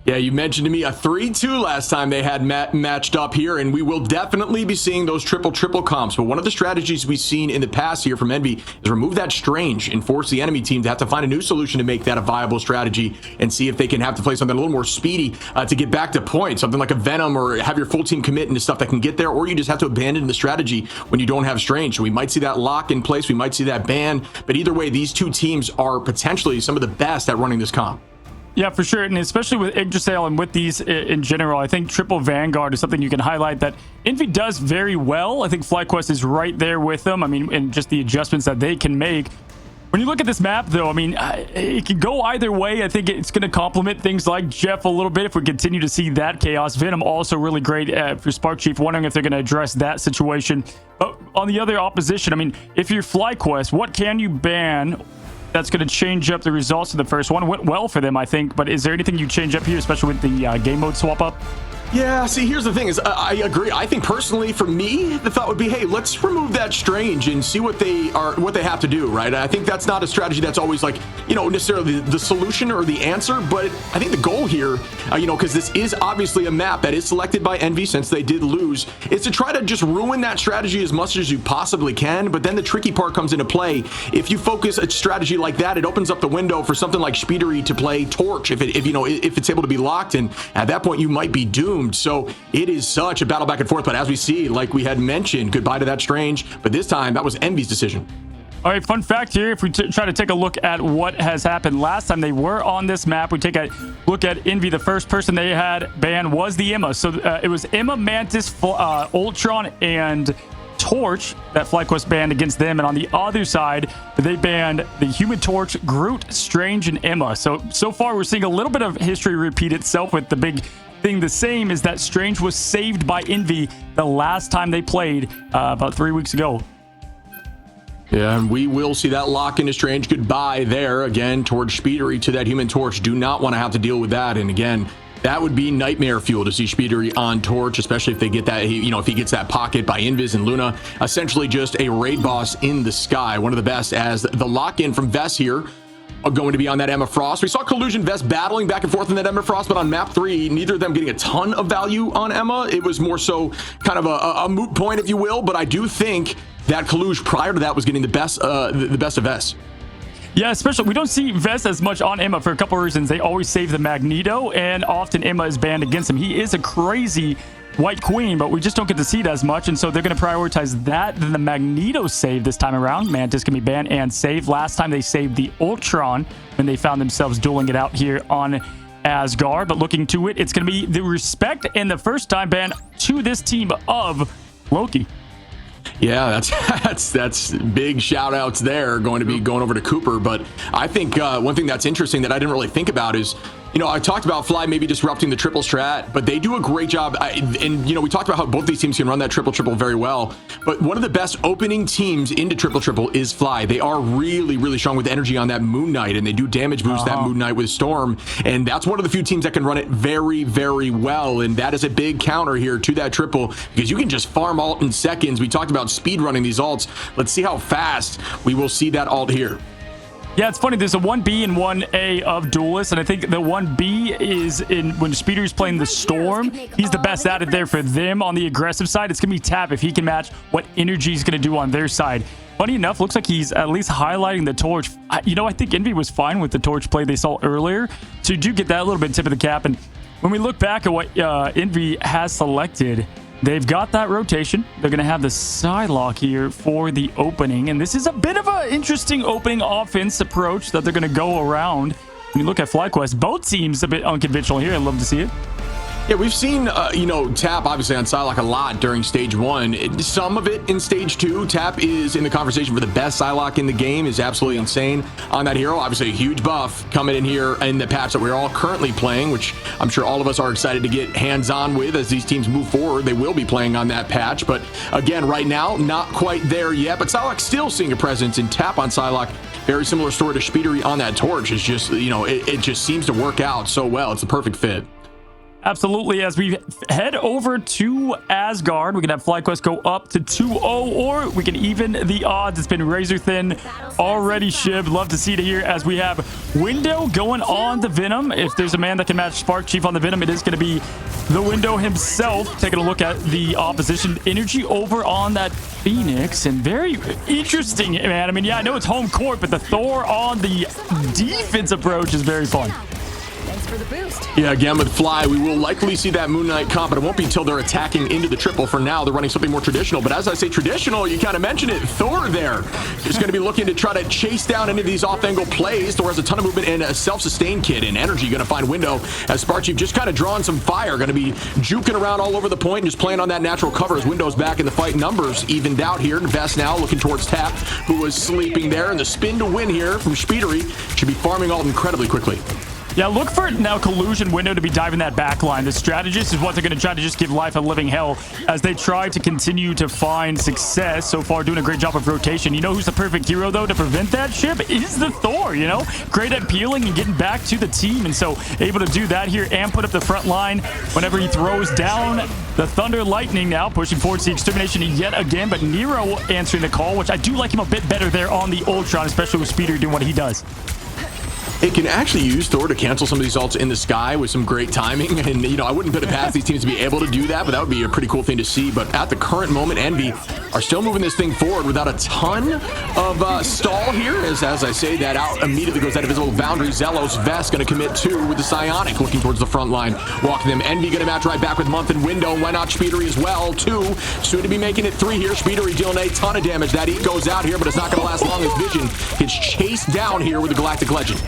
Yeah, you mentioned to me a 3-2 last time they had matched up here, and we will definitely be seeing those triple comps. But one of the strategies we've seen in the past here from Envy is remove that Strange and force the enemy team to have to find a new solution to make that a viable strategy and see if they can have to play something a little more speedy to get back to point, something like a Venom, or have your full team commit into stuff that can get there, or you just have to abandon the strategy when you don't have Strange. So we might see that lock in place, we might see that ban, but either way, these two teams are potentially some of the best at running this comp.
Yeah, for sure. And especially with Yggdrasil and with these in general, I think triple Vanguard is something you can highlight that Envy does very well. I think FlyQuest is right there with them. I mean, and just the adjustments that they can make. When you look at this map, though, I mean, it can go either way. I think it's going to complement things like Jeff a little bit if we continue to see that chaos. Venom also really great for Spark Chief. Wondering if they're going to address that situation. But on the other opposition, I mean, if you're FlyQuest, what can you ban that's going to change up the results of the first one? Went well for them, I think, but is there anything you change up here, especially with the game mode swap up?
Yeah, see, here's the thing is, I agree. I think personally, for me, the thought would be, hey, let's remove that Strange and see what they have to do, right? I think that's not a strategy that's always like, necessarily the solution or the answer, but I think the goal here, because this is obviously a map that is selected by Envy since they did lose, is to try to just ruin that strategy as much as you possibly can. But then the tricky part comes into play. If you focus a strategy like that, it opens up the window for something like Speedery to play Torch if it's able to be locked, and at that point you might be doomed. So it is such a battle back and forth, but as we see, like we had mentioned, goodbye to that Strange, but this time that was Envy's decision.
All right, fun fact here, if we try to take a look at what has happened last time they were on this map, we take a look at Envy. The first person they had banned was the Emma. So it was Emma, Mantis, Ultron, and Torch that FlyQuest banned against them. And on the other side, they banned the Human Torch, Groot, Strange, and Emma. So far, we're seeing a little bit of history repeat itself, with the big thing the same is that Strange was saved by Envy the last time they played about 3 weeks ago.
Yeah, and we will see that lock into Strange goodbye there again towards Speedery to that Human Torch. Do not want to have to deal with that. And again, that would be nightmare fuel to see Speedery on Torch, especially if they get that, if he gets that pocket by Invis and Luna. Essentially just a raid boss in the sky. One of the best, as the lock-in from Vess here are going to be on that Emma Frost. We saw Collusion Vest battling back and forth in that Emma Frost, but on map 3, neither of them getting a ton of value on Emma. It was more so kind of a moot point, if you will, but I do think that Colluge prior to that was getting the best of Vess.
Yeah, especially we don't see Vest as much on Emma for a couple of reasons. They always save the Magneto, and often Emma is banned against him. He is a crazy White Queen, but we just don't get to see it as much, and so they're going to prioritize that than the Magneto save this time around. Mantis can be banned and saved. Last time they saved the Ultron when they found themselves dueling it out here on Asgard, but looking to it, it's going to be the respect and the first time ban to this team of Loki.
Yeah, that's big shout outs there going to be going over to Cooper. But I think one thing that's interesting that I didn't really think about is, I talked about Fly maybe disrupting the triple strat, but they do a great job. And we talked about how both these teams can run that triple very well. But one of the best opening teams into triple is Fly. They are really, really strong with energy on that Moon Knight, and they do damage boost that Moon Knight with Storm. And that's one of the few teams that can run it very, very well. And that is a big counter here to that triple, because you can just farm ult in seconds. We talked about speed running these ults. Let's see how fast we will see that ult here.
Yeah, it's funny. There's a 1B and 1A of Duelist, and I think the 1B is when Speeder's playing the Storm. He's the best at it there for them. On the aggressive side, it's going to be Tap if he can match what energy he's going to do on their side. Funny enough, looks like he's at least highlighting the Torch. I think Envy was fine with the Torch play they saw earlier, so you do get that little bit tip of the cap. And when we look back at what Envy has selected, they've got that rotation. They're going to have the Psylocke here for the opening. And this is a bit of an interesting opening offense approach that they're going to go around. When you look at FlyQuest, both teams a bit unconventional here. I'd love to see it.
Yeah, we've seen, Tap obviously on Psylocke a lot during stage 1. Some of it in stage 2. Tap is in the conversation for the best Psylocke in the game, is absolutely insane on that hero. Obviously, a huge buff coming in here in the patch that we're all currently playing, which I'm sure all of us are excited to get hands-on with as these teams move forward. They will be playing on that patch, but again, right now, not quite there yet. But Psylocke still seeing a presence in Tap on Psylocke. Very similar story to Speedery on that torch. It's just, it just seems to work out so well. It's the perfect fit.
Absolutely. As we head over to Asgard, we can have FlyQuest go up to 2-0, or we can even the odds. It's been razor thin already, Shib. Love to see it here as we have Window going on the Venom. If there's a man that can match Spark Chief on the Venom, it is going to be the Window himself. Taking a look at the opposition. Energy over on that Phoenix, and very interesting, man. I mean, yeah, I know it's home court, but the Thor on the defense approach is very fun.
Thanks for the boost.
Yeah, again with Fly, we will likely see that Moon Knight comp, but it won't be until they're attacking into the triple. For now, they're running something more traditional. But as I say traditional, you kind of mentioned it. Thor there is going to be looking to try to chase down any of these off-angle plays. Thor has a ton of movement and a self-sustain kit, and Energy going to find Window as Spark Chief just kind of drawing some fire. Going to be juking around all over the point and just playing on that natural cover as Window's back in the fight. Numbers evened out here. Vest now looking towards Tap, who was sleeping there. And the spin to win here from Speedery should be farming all incredibly quickly.
Yeah, look for now Collusion Window to be diving that back line. The strategist is what they're going to try to just give life a living hell as they try to continue to find success. So far, doing a great job of rotation. You know who's the perfect hero, though, to prevent that ship? Is the Thor, Great at peeling and getting back to the team. And so able to do that here and put up the front line whenever he throws down the Thunder Lightning now, pushing forward to the Extermination yet again. But Nero answering the call, which I do like him a bit better there on the Ultron, especially with Speeder doing what he does.
It can actually use Thor to cancel some of these ults in the sky with some great timing. And, I wouldn't put it past these teams to be able to do that, but that would be a pretty cool thing to see. But at the current moment, Envy are still moving this thing forward without a ton of stall here. As I say that out, immediately goes that invisible boundary. Zelos, Vest going to commit 2 with the Psionic looking towards the front line. Walking them. Envy going to match right back with Month and Window. Why not Speedery as well? 2. Soon to be making it 3 here. Speedery dealing a ton of damage. That E goes out here, but it's not going to last long as Vision gets chased down here with the Galactic Legend.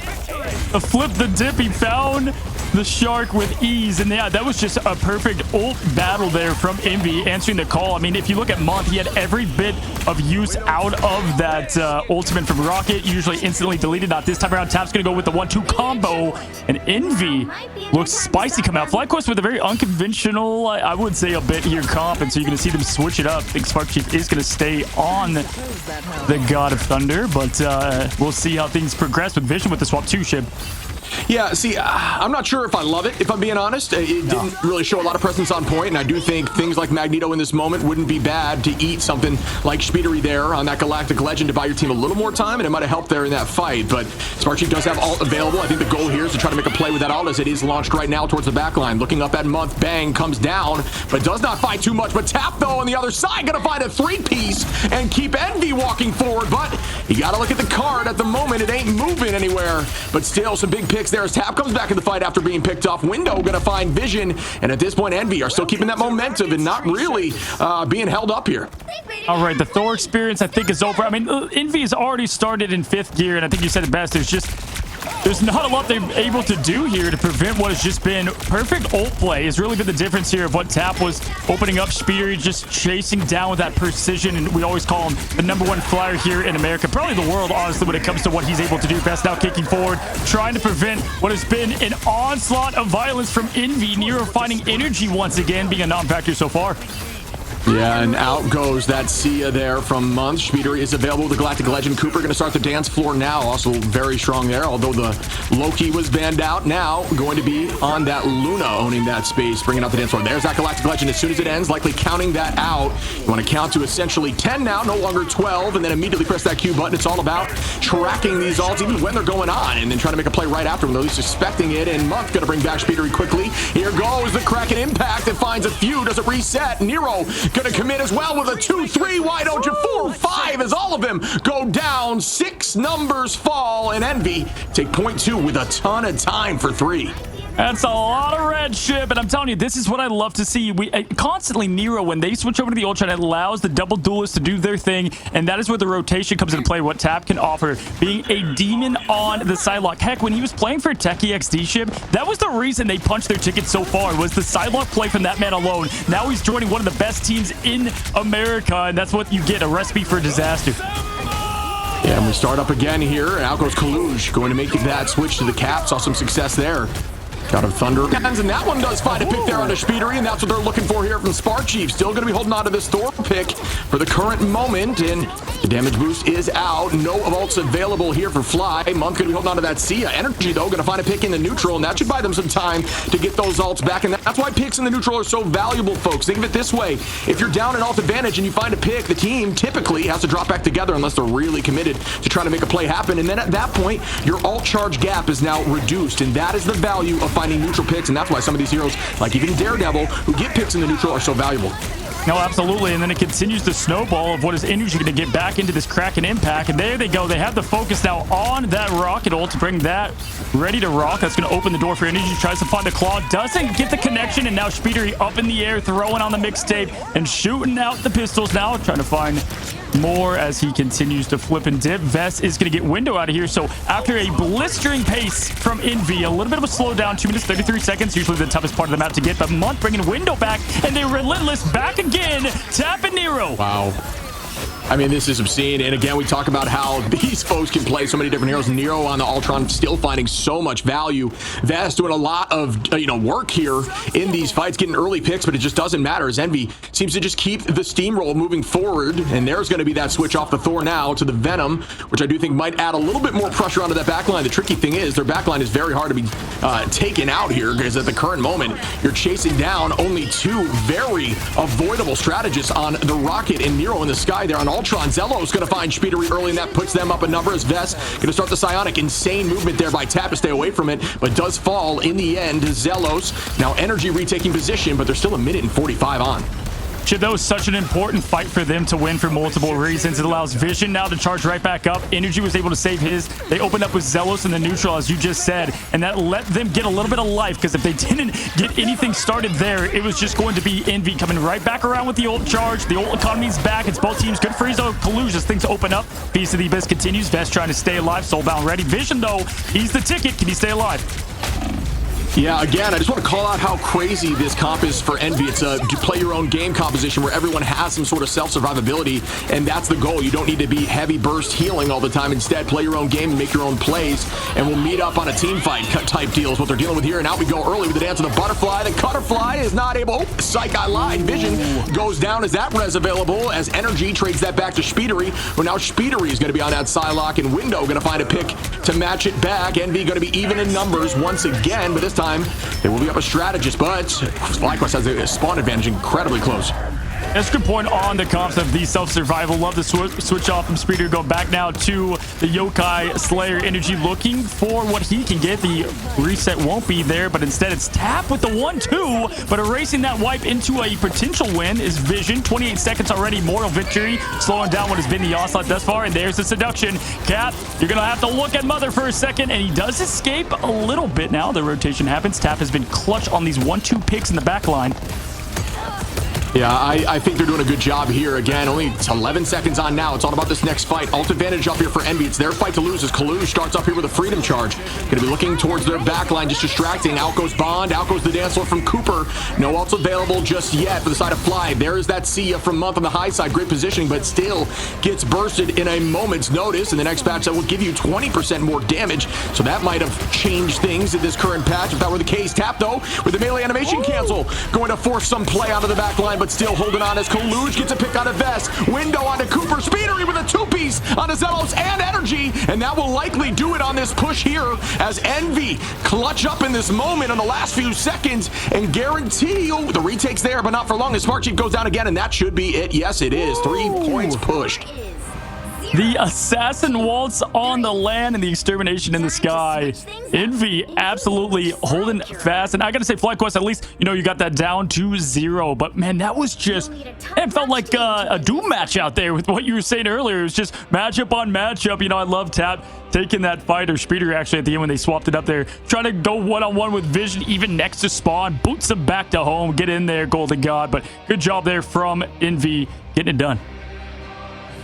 The flip, the dip, he found the shark with ease, and yeah, that was just a perfect ult battle there from Envy answering the call. I mean, if you look at Month, he had every bit of use out of that ultimate from Rocket, usually instantly deleted. Not this time around. Tap's gonna go with the 1-2 combo, and Envy looks spicy coming out. FlyQuest with a very unconventional, I would say, a bit here comp, and so you're gonna see them switch it up. I think Spark Chief is gonna stay on the God of Thunder, but we'll see how things progress with Vision with the swap 2 ship.
Yeah, see, I'm not sure if I love it, if I'm being honest. It didn't really show a lot of presence on point, and I do think things like Magneto in this moment wouldn't be bad to eat something like Speedery there on that Galactic Legend to buy your team a little more time, and it might have helped there in that fight. But Spark Chief does have ult available. I think the goal here is to try to make a play with that ult as it is launched right now towards the back line. Looking up at Month, bang, comes down, but does not fight too much. But Tap, though, on the other side, gonna find a 3-piece and keep Envy walking forward. But you gotta look at the card at the moment. It ain't moving anywhere, but still some big picks there as Tap comes back in the fight after being picked off. Window gonna find Vision, and at this point Envy are still keeping that momentum and not really being held up here.
All right, the Thor experience I think is over. I mean, Envy has already started in 5th gear, and I think you said it best. There's not a lot they're able to do here to prevent what has just been perfect ult play. Has really been the difference here of what Tap was opening up. Speeder just chasing down with that precision, and we always call him the #1 flyer here in America, probably the world, honestly, when it comes to what he's able to do. Best now kicking forward, trying to prevent what has been an onslaught of violence from Envy. Nero finding energy once again, being a non-factor so far.
Yeah, and out goes that Sia there from Month. Speeder is available with the Galactic Legend. Cooper going to start the dance floor now. Also very strong there, although the Loki was banned out. Now going to be on that Luna, owning that space, bringing out the dance floor. There's that Galactic Legend as soon as it ends, likely counting that out. You want to count to essentially 10 now, no longer 12, and then immediately press that Q button. It's all about tracking these ults, even when they're going on, and then trying to make a play right after them, though he's expecting it. And Month going to bring back Speedery quickly. Here goes the Kraken Impact. It finds a few. Does it reset? Nero gonna commit as well with a 2-3. Why don't you 4-5 as all of them go down? 6 numbers fall, and Envy take point 2 with a ton of time for 3.
That's a lot of red ship, and I'm telling you, this is what I love to see. We constantly Nero, when they switch over to the Ultron, it allows the double duelists to do their thing, and that is where the rotation comes into play, what Tap can offer, being a demon on the Psylocke. Heck, when he was playing for Techie XD ship, that was the reason they punched their ticket so far, was the Psylocke play from that man alone. Now he's joining one of the best teams in America, and that's what you get, a recipe for disaster.
Yeah, and we start up again here, and out goes Kaluj, going to make that switch to the cap. Saw some success there. Got a Thunder. And that one does find a pick there on the Speedery, and that's what they're looking for here from Spark Chief. Still going to be holding on to this Thor pick for the current moment, and the damage boost is out. No vaults available here for Fly. Monk going to be holding on to that Sia. Energy, though, going to find a pick in the neutral, and that should buy them some time to get those ults back, and that's why picks in the neutral are so valuable, folks. Think of it this way. If you're down an ult advantage and you find a pick, the team typically has to drop back together unless they're really committed to trying to make a play happen, and then at that point, your ult charge gap is now reduced, and that is the value of finding neutral picks, and that's why some of these heroes, like even Daredevil, who get picks in the neutral, are so valuable.
No, absolutely, and then it continues to snowball of what is Energy going to get back into this Kraken impact, and there they go. They have the focus now on that rocket ult to bring that ready to rock. That's going to open the door for Energy. Tries to find the claw, doesn't get the connection, and now Speedery up in the air, throwing on the mixtape and shooting out the pistols now, trying to find more as he continues to flip and dip. Vest is going to get window out of here. So after a blistering pace from Envy, a little bit of a slowdown, 2 minutes 33 seconds, usually the toughest part of the map to get, but Month bringing window back, and they're relentless back again. Tap and Nero.
Wow. I mean, this is obscene. And again, we talk about how these folks can play so many different heroes. Nero on the Ultron still finding so much value. Vest doing a lot of work here in these fights, getting early picks, but it just doesn't matter as Envy seems to just keep the steamroll moving forward. And there's going to be that switch off the Thor now to the Venom, which I do think might add a little bit more pressure onto that backline. The tricky thing is their backline is very hard to be taken out here, because at the current moment, you're chasing down only 2 very avoidable strategists on the Rocket and Nero in the sky there on Ultron. Zelos going to find Speedery early, and that puts them up a number as Vest going to start the Psionic. Insane movement there by Tap to stay away from it, but does fall in the end. Zelos now Energy retaking position, but they're still 1 minute and 45 on.
That was such an important fight for them to win for multiple reasons. It allows Vision now to charge right back up. Energy was able to save his. They opened up with Zelos in the neutral, as you just said, and that let them get a little bit of life, because if they didn't get anything started there, it was just going to be Envy coming right back around with the ult charge. The ult economy's back. It's both teams. Good freeze, though. Kaluj as things open up. Beast of the Abyss continues. Vest trying to stay alive. Soulbound ready. Vision, though, he's the ticket. Can he stay alive?
Yeah, again, I just want to call out how crazy this comp is for Envy. It's a play your own game composition where everyone has some sort of self-survivability, and that's the goal. You don't need to be heavy burst healing all the time. Instead, play your own game and make your own plays, and we'll meet up on a team fight type deal is what they're dealing with here. And out we go early with the dance of the Butterfly. The Cutterfly is not able. Oh, psych, I lied. Vision goes down as that res available, as Energy trades that back to Speedery. Well, now Speedery is going to be on that Psylocke, and Window going to find a pick to match it back. Envy going to be even in numbers once again, but this time they will be up a strategist, but FlyQuest has a spawn advantage incredibly close.
That's a good point on the comps of the self-survival. Love the switch off from Speeder. Go back now to the Yokai Slayer. Energy looking for what he can get. The reset won't be there, but instead it's Tap with the 1-2, but erasing that wipe into a potential win is Vision. 28 seconds already. Mortal victory, slowing down what has been the onslaught thus far, and there's the seduction. Cap, you're going to have to look at Mother for a second, and he does escape a little bit now. The rotation happens. Tap has been clutch on these 1-2 picks in the back line.
Yeah, I think they're doing a good job here. Again, only 11 seconds on now. It's all about this next fight. Ult advantage up here for Envy. It's their fight to lose as Kaluj starts up here with a freedom charge. Going to be looking towards their backline, just distracting. Out goes Bond. Out goes the dance floor from Cooper. No ults available just yet for the side of Fly. There is that Sia from Month on the high side. Great positioning, but still gets bursted in a moment's notice. And the next patch that will give you 20% more damage. So that might have changed things in this current patch if that were the case. Tap, though, with the melee animation cancel. Going to force some play onto the backline, but still holding on as Kaluj gets a pick out of Vest. Window onto Cooper. Speedery with a 2-piece onto Zelos and Energy, and that will likely do it on this push here as Envy clutch up in this moment on the last few seconds and guarantee the retake's there, but not for long as Spark Chief goes down again, and that should be it. Yes, it is. 3 points pushed.
The assassin waltz on the land and the extermination in the sky. Envy absolutely holding fast. And I gotta say, FlyQuest, at least, you know, you got that down to 0. But man, that was just, it felt like a Doom match out there with what you were saying earlier. It was just matchup on matchup. You know, I love Tap taking that fight, or Speeder actually at the end when they swapped it up there, trying to go one-on-one with Vision even next to Spawn, boots him back to home. Get in there, Golden God. But good job there from Envy getting it done.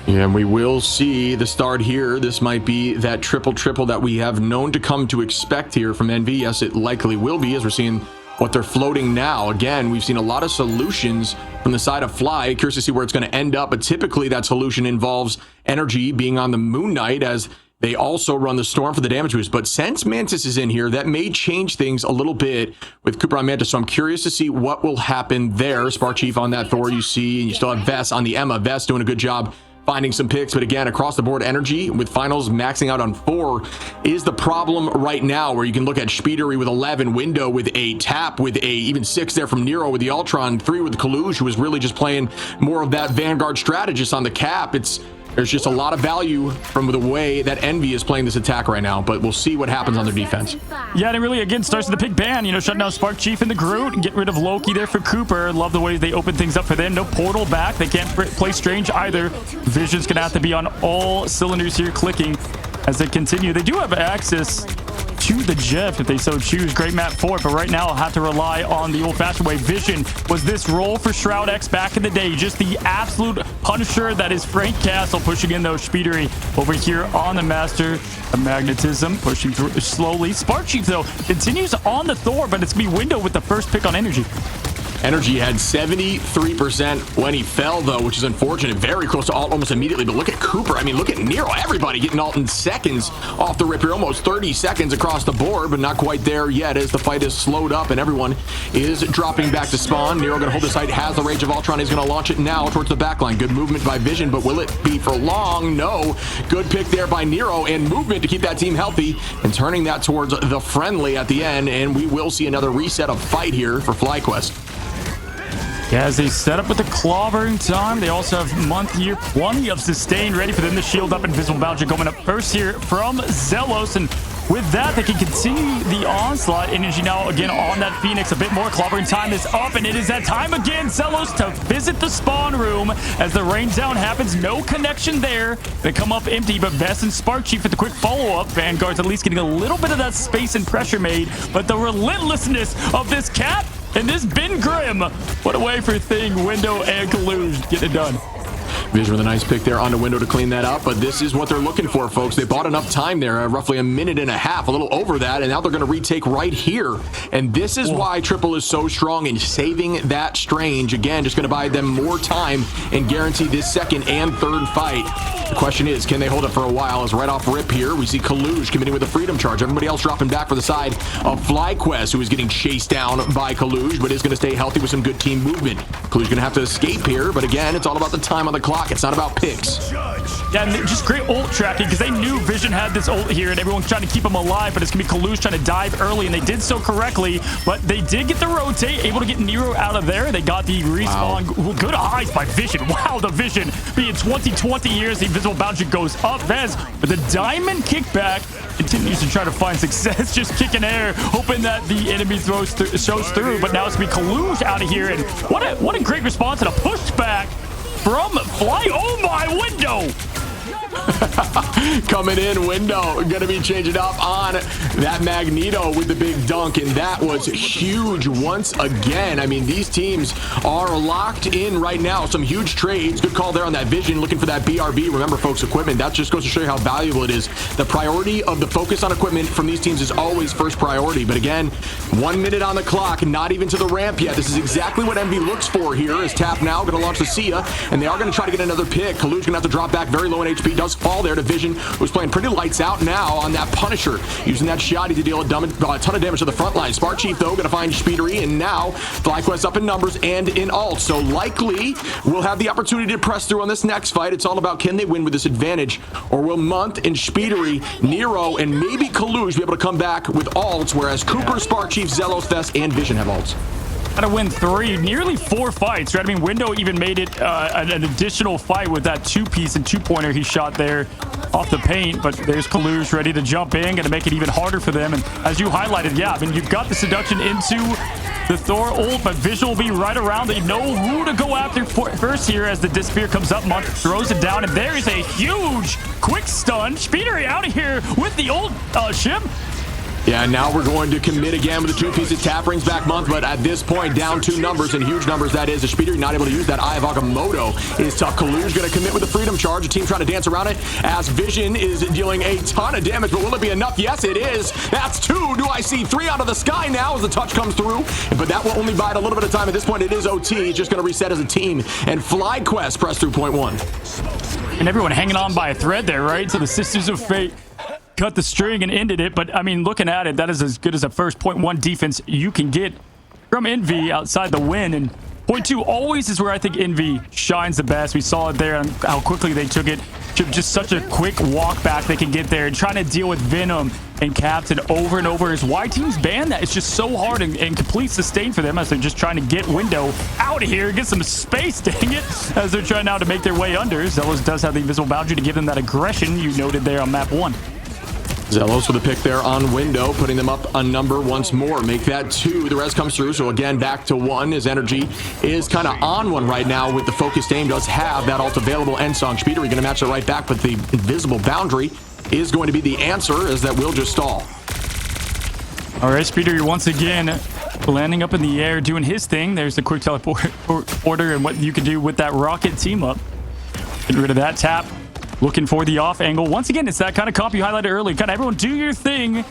Yeah, and we will see the start here. This might be that triple that we have known to come to expect here from Envy. Yes, it likely will be, as we're seeing what they're floating now. Again, we've seen a lot of solutions from the side of Fly. Curious to see where it's going to end up, but typically that solution involves Energy being on the Moon Knight, as they also run the Storm for the damage boost. But since Mantis is in here, that may change things a little bit with Cooper on Mantis. So I'm curious to see what will happen there. Spark Chief on that Thor, you see, and you still have Vess on the Emma. Vess doing a good job finding some picks, but again, across the board, Energy with finals maxing out on 4 is the problem right now, where you can look at Speedery with 11, Window with 8, Tap with 8, even 6 there from Nero with the Ultron, 3 with Kaluge, who was really just playing more of that Vanguard strategist on the cap. There's just a lot of value from the way that Envy is playing this attack right now, but we'll see what happens on their defense.
Yeah, and it really, again, starts with the pick ban, you know, shutting down Spark Chief and the Groot and get rid of Loki there for Cooper. Love the way they open things up for them. No portal back. They can't play Strange either. Vision's going to have to be on all cylinders here, clicking as they continue. They do have access to the Jeff if they so choose. Great map for it, but right now I'll have to rely on the old-fashioned way. Vision was this role for Shroud X back in the day. Just the absolute punisher that is Frank Castle, pushing in those Speedery over here on the Master of Magnetism, pushing through slowly. Spark Chief, though, continues on the Thor, but it's going to be Window with the first pick on Energy.
Energy had 73% when he fell, though, which is unfortunate. Very close to ult almost immediately. But look at Cooper. I mean, look at Nero. Everybody getting ult in seconds off the rip here. Almost 30 seconds across the board, but not quite there yet as the fight is slowed up and everyone is dropping back to spawn. Nero going to hold the site, has the Rage of Ultron. He's going to launch it now towards the backline. Good movement by Vision, but will it be for long? No. Good pick there by Nero, and movement to keep that team healthy and turning that towards the friendly at the end. And we will see another reset of fight here for FlyQuest.
Yeah, as they set up with the clobbering time, they also have month here, plenty of sustain ready for them to shield up. Invisible Bouncer coming up first here from Zelos, and with that, they can continue the onslaught. Energy now again on that Phoenix. A bit more clobbering time is up, and it is that time again, Zelos, to visit the spawn room as the rain down happens. No connection there. They come up empty, but Vess and Spark Chief with the quick follow-up. Vanguard's at least getting a little bit of that space and pressure made, but the relentlessness of this Cap and this Ben Grimm, what a way for Thing, Window, and Kaluge get it done.
Vision with a nice pick there on the Window to clean that up, but this is what they're looking for, folks. They bought enough time there, roughly a minute and a half, a little over that, and now they're going to retake right here. And this is why Triple is so strong in saving that Strange. Again, just going to buy them more time and guarantee this second and third fight. The question is, can they hold it for a while? As right off rip here, we see Kaluge committing with a Freedom Charge. Everybody else dropping back for the side of FlyQuest, who is getting chased down by Kaluge, but is going to stay healthy with some good team movement. Kaluge going to have to escape here, but again, it's all about the time on the clock. It's not about picks.
Yeah, and just great ult tracking, because they knew Vision had this ult here and everyone's trying to keep him alive, but it's going to be Kaluge trying to dive early, and they did so correctly, but they did get the rotate, able to get Nero out of there. They got the respawn. Wow. Good eyes by Vision. Wow, the Vision being 20 years. The Invisible Bouncer goes up. Vez with the diamond kickback continues to try to find success, just kicking air, hoping that the enemy shows through, but now it's going to be Kaluge out of here, and what a great response and a pushback from Fly. Oh my, Window!
Coming in, Window gonna be changing up on that Magneto with the big dunk, and that was huge once again. I mean, these teams are locked in right now. Some huge trades. Good call there on that Vision, looking for that BRB. Remember, folks, equipment, that just goes to show you how valuable it is. The priority of the focus on equipment from these teams is always first priority. But again, 1 minute on the clock, not even to the ramp yet. This is exactly what Envy looks for here, as Tap now gonna launch the Sia, and they are gonna try to get another pick. Kaluge gonna have to drop back very low in HP. Does fall there to Vision, who's playing pretty lights out now on that Punisher, using that Shoddy to deal a ton of damage to the front line. Spark Chief, though, going to find Speedery, and now FlyQuest up in numbers and in ult. So likely we'll have the opportunity to press through on this next fight. It's all about, can they win with this advantage, or will Month and Speedery, Nero, and maybe Kaluge be able to come back with ults, whereas Cooper, Spark Chief, Zelos, Vess, and Vision have ults.
Got to win 3, nearly 4 fights, right? I mean, Window even made it an additional fight with that 2-piece and 2-pointer he shot there off the paint. But there's Kalush ready to jump in, going to make it even harder for them. And as you highlighted, yeah, I mean, you've got the seduction into the Thor ult, but Vision will be right around. They know who to go after first here as the Disappear comes up. Month throws it down, and there is a huge quick stun. Speedery out of here with the ult, Shib.
Yeah, now we're going to commit again with the 2-piece of tap, brings back Month, but at this point, down 2 numbers, and huge numbers that is. The Speedery not able to use that Eye of Agamotto is tough. Kalush going to commit with the Freedom Charge. The team trying to dance around it as Vision is dealing a ton of damage, but will it be enough? Yes, it is. That's 2. Do I see 3 out of the sky now as the touch comes through? But that will only bide a little bit of time. At this point, it is OT. It's just going to reset as a team, and FlyQuest press through point 1.
And everyone hanging on by a thread there, right? So the Sisters of Fate cut the string and ended it. But I mean, looking at it, that is as good as a first point 1 defense you can get from Envy outside the win. And point 2 always is where I think Envy shines the best. We saw it there and how quickly they took it. Just such a quick walk back they can get there, and trying to deal with Venom and Captain over and over. As Y teams ban that, it's just so hard and complete sustain for them as they're just trying to get Window out of here, get some space, dang it, as they're trying now to make their way under. Zelos does have the invisible boundary to give them that aggression you noted there on map 1.
Zelos with a pick there on Window, putting them up a number once more. Make that 2. The res comes through, so again, back to 1. His energy is kind of on 1 right now with the focused aim. Does have that ult available. Endsong Speedery going to match it right back, but the invisible boundary is going to be the answer, as that will just stall.
All right, Speedery once again landing up in the air, doing his thing. There's the quick teleporter and what you can do with that rocket team up. Get rid of that tap. Looking for the off angle. Once again, it's that kind of comp you highlighted early. Kind of everyone do your thing.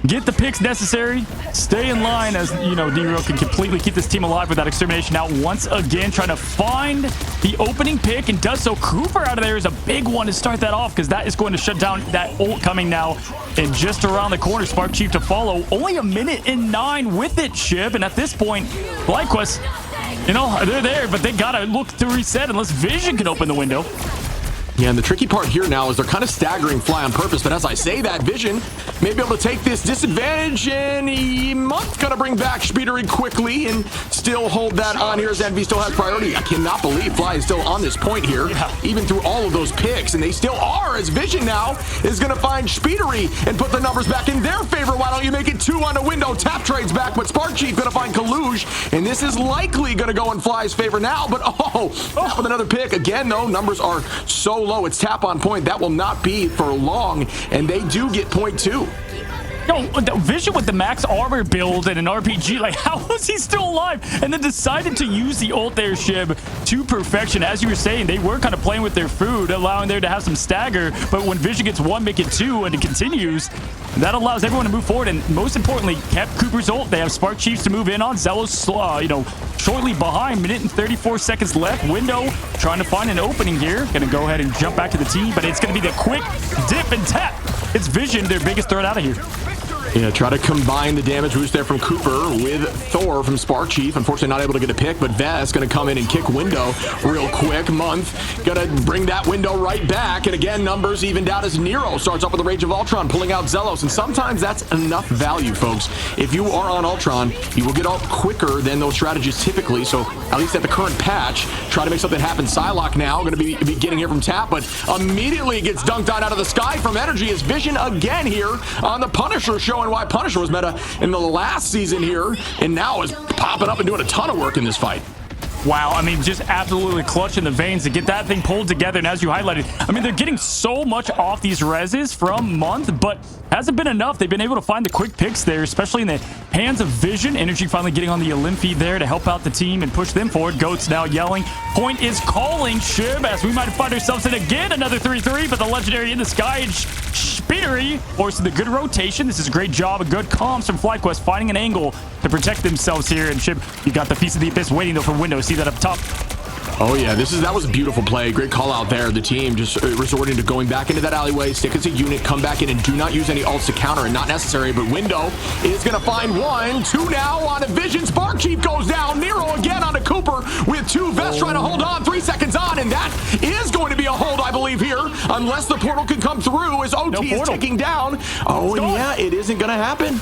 Get the picks necessary. Stay in line as, you know, D-Row can completely keep this team alive with that extermination. Now, once again, trying to find the opening pick and does so. Cooper out of there is a big one to start that off, because that is going to shut down that ult coming now. And just around the corner, Spark Chief to follow. Only 1:09 with it, Shib. And at this point, FlyQuest, you know, they're there, but they got to look to reset unless Vision can open the window.
Yeah, and the tricky part here now is they're kind of staggering Fly on purpose, but as I say that, Vision may be able to take this disadvantage, and Month's gonna bring back Speedery quickly and still hold that on here as Envy still has priority. I cannot believe Fly is still on this point here, even through all of those picks, and they still are, as Vision now is gonna find Speedery and put the numbers back in their favor. Why don't you make it 2 on a Window? Tap trades back, but Spark Chief gonna find Kalush, and this is likely gonna go in Fly's favor now, but with another pick. Again, though, numbers are so low. It's tap on point. That will not be for long, and they do get point 2.
No, Vision with the max armor build and an RPG, like, how was he still alive? And then decided to use the ult there, Shib, to perfection. As you were saying, they were kind of playing with their food, allowing there to have some stagger, but when Vision gets 1, make it 2, and it continues, that allows everyone to move forward, and most importantly, kept Cooper's ult. They have Spark Chiefs to move in on. Zelos, you know, shortly behind, 1:34 left. Window trying to find an opening here. Gonna go ahead and jump back to the team, but it's gonna be the quick dip and tap. It's Vision, their biggest threat out of here.
Yeah, try to combine the damage boost there from Cooper with Thor from Spark Chief. Unfortunately, not able to get a pick, but Vest going to come in and kick Window real quick. Month going to bring that Window right back. And again, numbers evened out as Nero starts off with the Rage of Ultron, pulling out Zelos. And sometimes that's enough value, folks. If you are on Ultron, you will get out quicker than those strategies typically. So at least at the current patch, try to make something happen. Psylocke now going to be getting here from Tap, but immediately gets dunked on out of the sky from Energy as Vision again here on the Punisher, showing why Punisher was meta in the last season here, and now is popping up and doing a ton of work in this fight.
Wow, I mean, just absolutely clutching the veins to get that thing pulled together. And as you highlighted, I mean, they're getting so much off these reses from Month, but hasn't been enough. They've been able to find the quick picks there, especially in the hands of Vision. Energy finally getting on the Olympi there to help out the team and push them forward. Goats now yelling. Point is calling, Shib, as we might find ourselves in again another 3-3, but the legendary in the sky and Speedery forcing the good rotation. This is a great job, a good comms from FlyQuest, finding an angle to protect themselves here. And Shib, you got the Feast of the Abyss waiting though for Windows. See that up top.
Oh yeah, that was a beautiful play. Great call out there. The team just resorting to going back into that alleyway, stick as a unit, come back in and do not use any ults to counter, and not necessary, but Window is going to find 1, 2 now on a Vision. Spark Chief goes down. Nero again on a Cooper with 2. Vest trying to hold on, 3 seconds on, and that is going to be a hold, I believe, here, unless the portal can come through as OT is ticking down. Oh, and yeah, it isn't going to happen.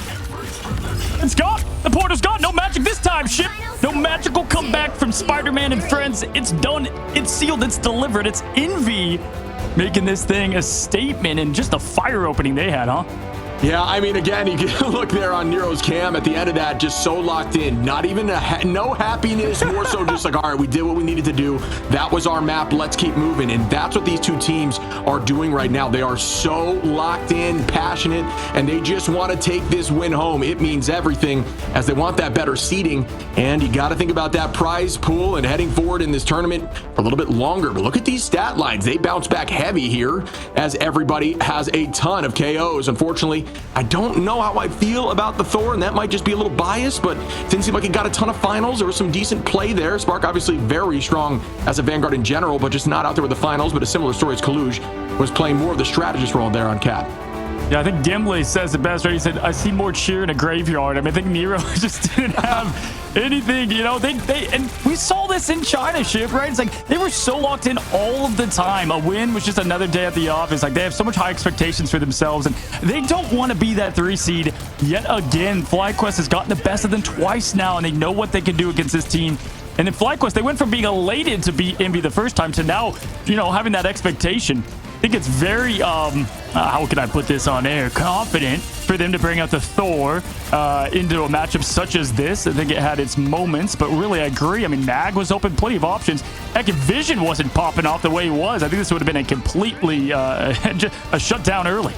It's gone. The portal's gone. No magic this time, ship. No magical comeback from Spider-Man and friends. It's done. It's sealed. It's delivered. It's Envy making this thing a statement and just a fire opening they had, huh?
Yeah, I mean, again, you can look there on Nero's cam at the end of that, just so locked in. Not even no happiness, more so just like, all right, we did what we needed to do. That was our map. Let's keep moving. And that's what these two teams are doing right now. They are so locked in, passionate, and they just want to take this win home. It means everything as they want that better seeding. And you got to think about that prize pool and heading forward in this tournament for a little bit longer. But look at these stat lines. They bounce back heavy here as everybody has a ton of KOs. Unfortunately, I don't know how I feel about the Thor, and that might just be a little biased, but it didn't seem like he got a ton of finals. There was some decent play there. Spark obviously very strong as a Vanguard in general, but just not out there with the finals. But a similar story as Kaluj was playing more of the strategist role there on Cap.
Yeah, I think Gimli says it best, right? He said, I see more cheer in a graveyard. I mean, I think Nero just didn't have anything, you know. And we saw this in China, ship, right? It's like they were so locked in all of the time. A win was just another day at the office. Like, they have so much high expectations for themselves, and they don't want to be that 3 seed yet again. FlyQuest has gotten the best of them twice now, and they know what they can do against this team. And in FlyQuest, they went from being elated to beat Envy the first time to now, you know, having that expectation. I think it's very, how can I put this on air? Confident for them to bring out the Thor into a matchup such as this. I think it had its moments, but really I agree. I mean, Mag was open, plenty of options. Heck, if Vision wasn't popping off the way he was, I think this would have been a completely a shutdown early.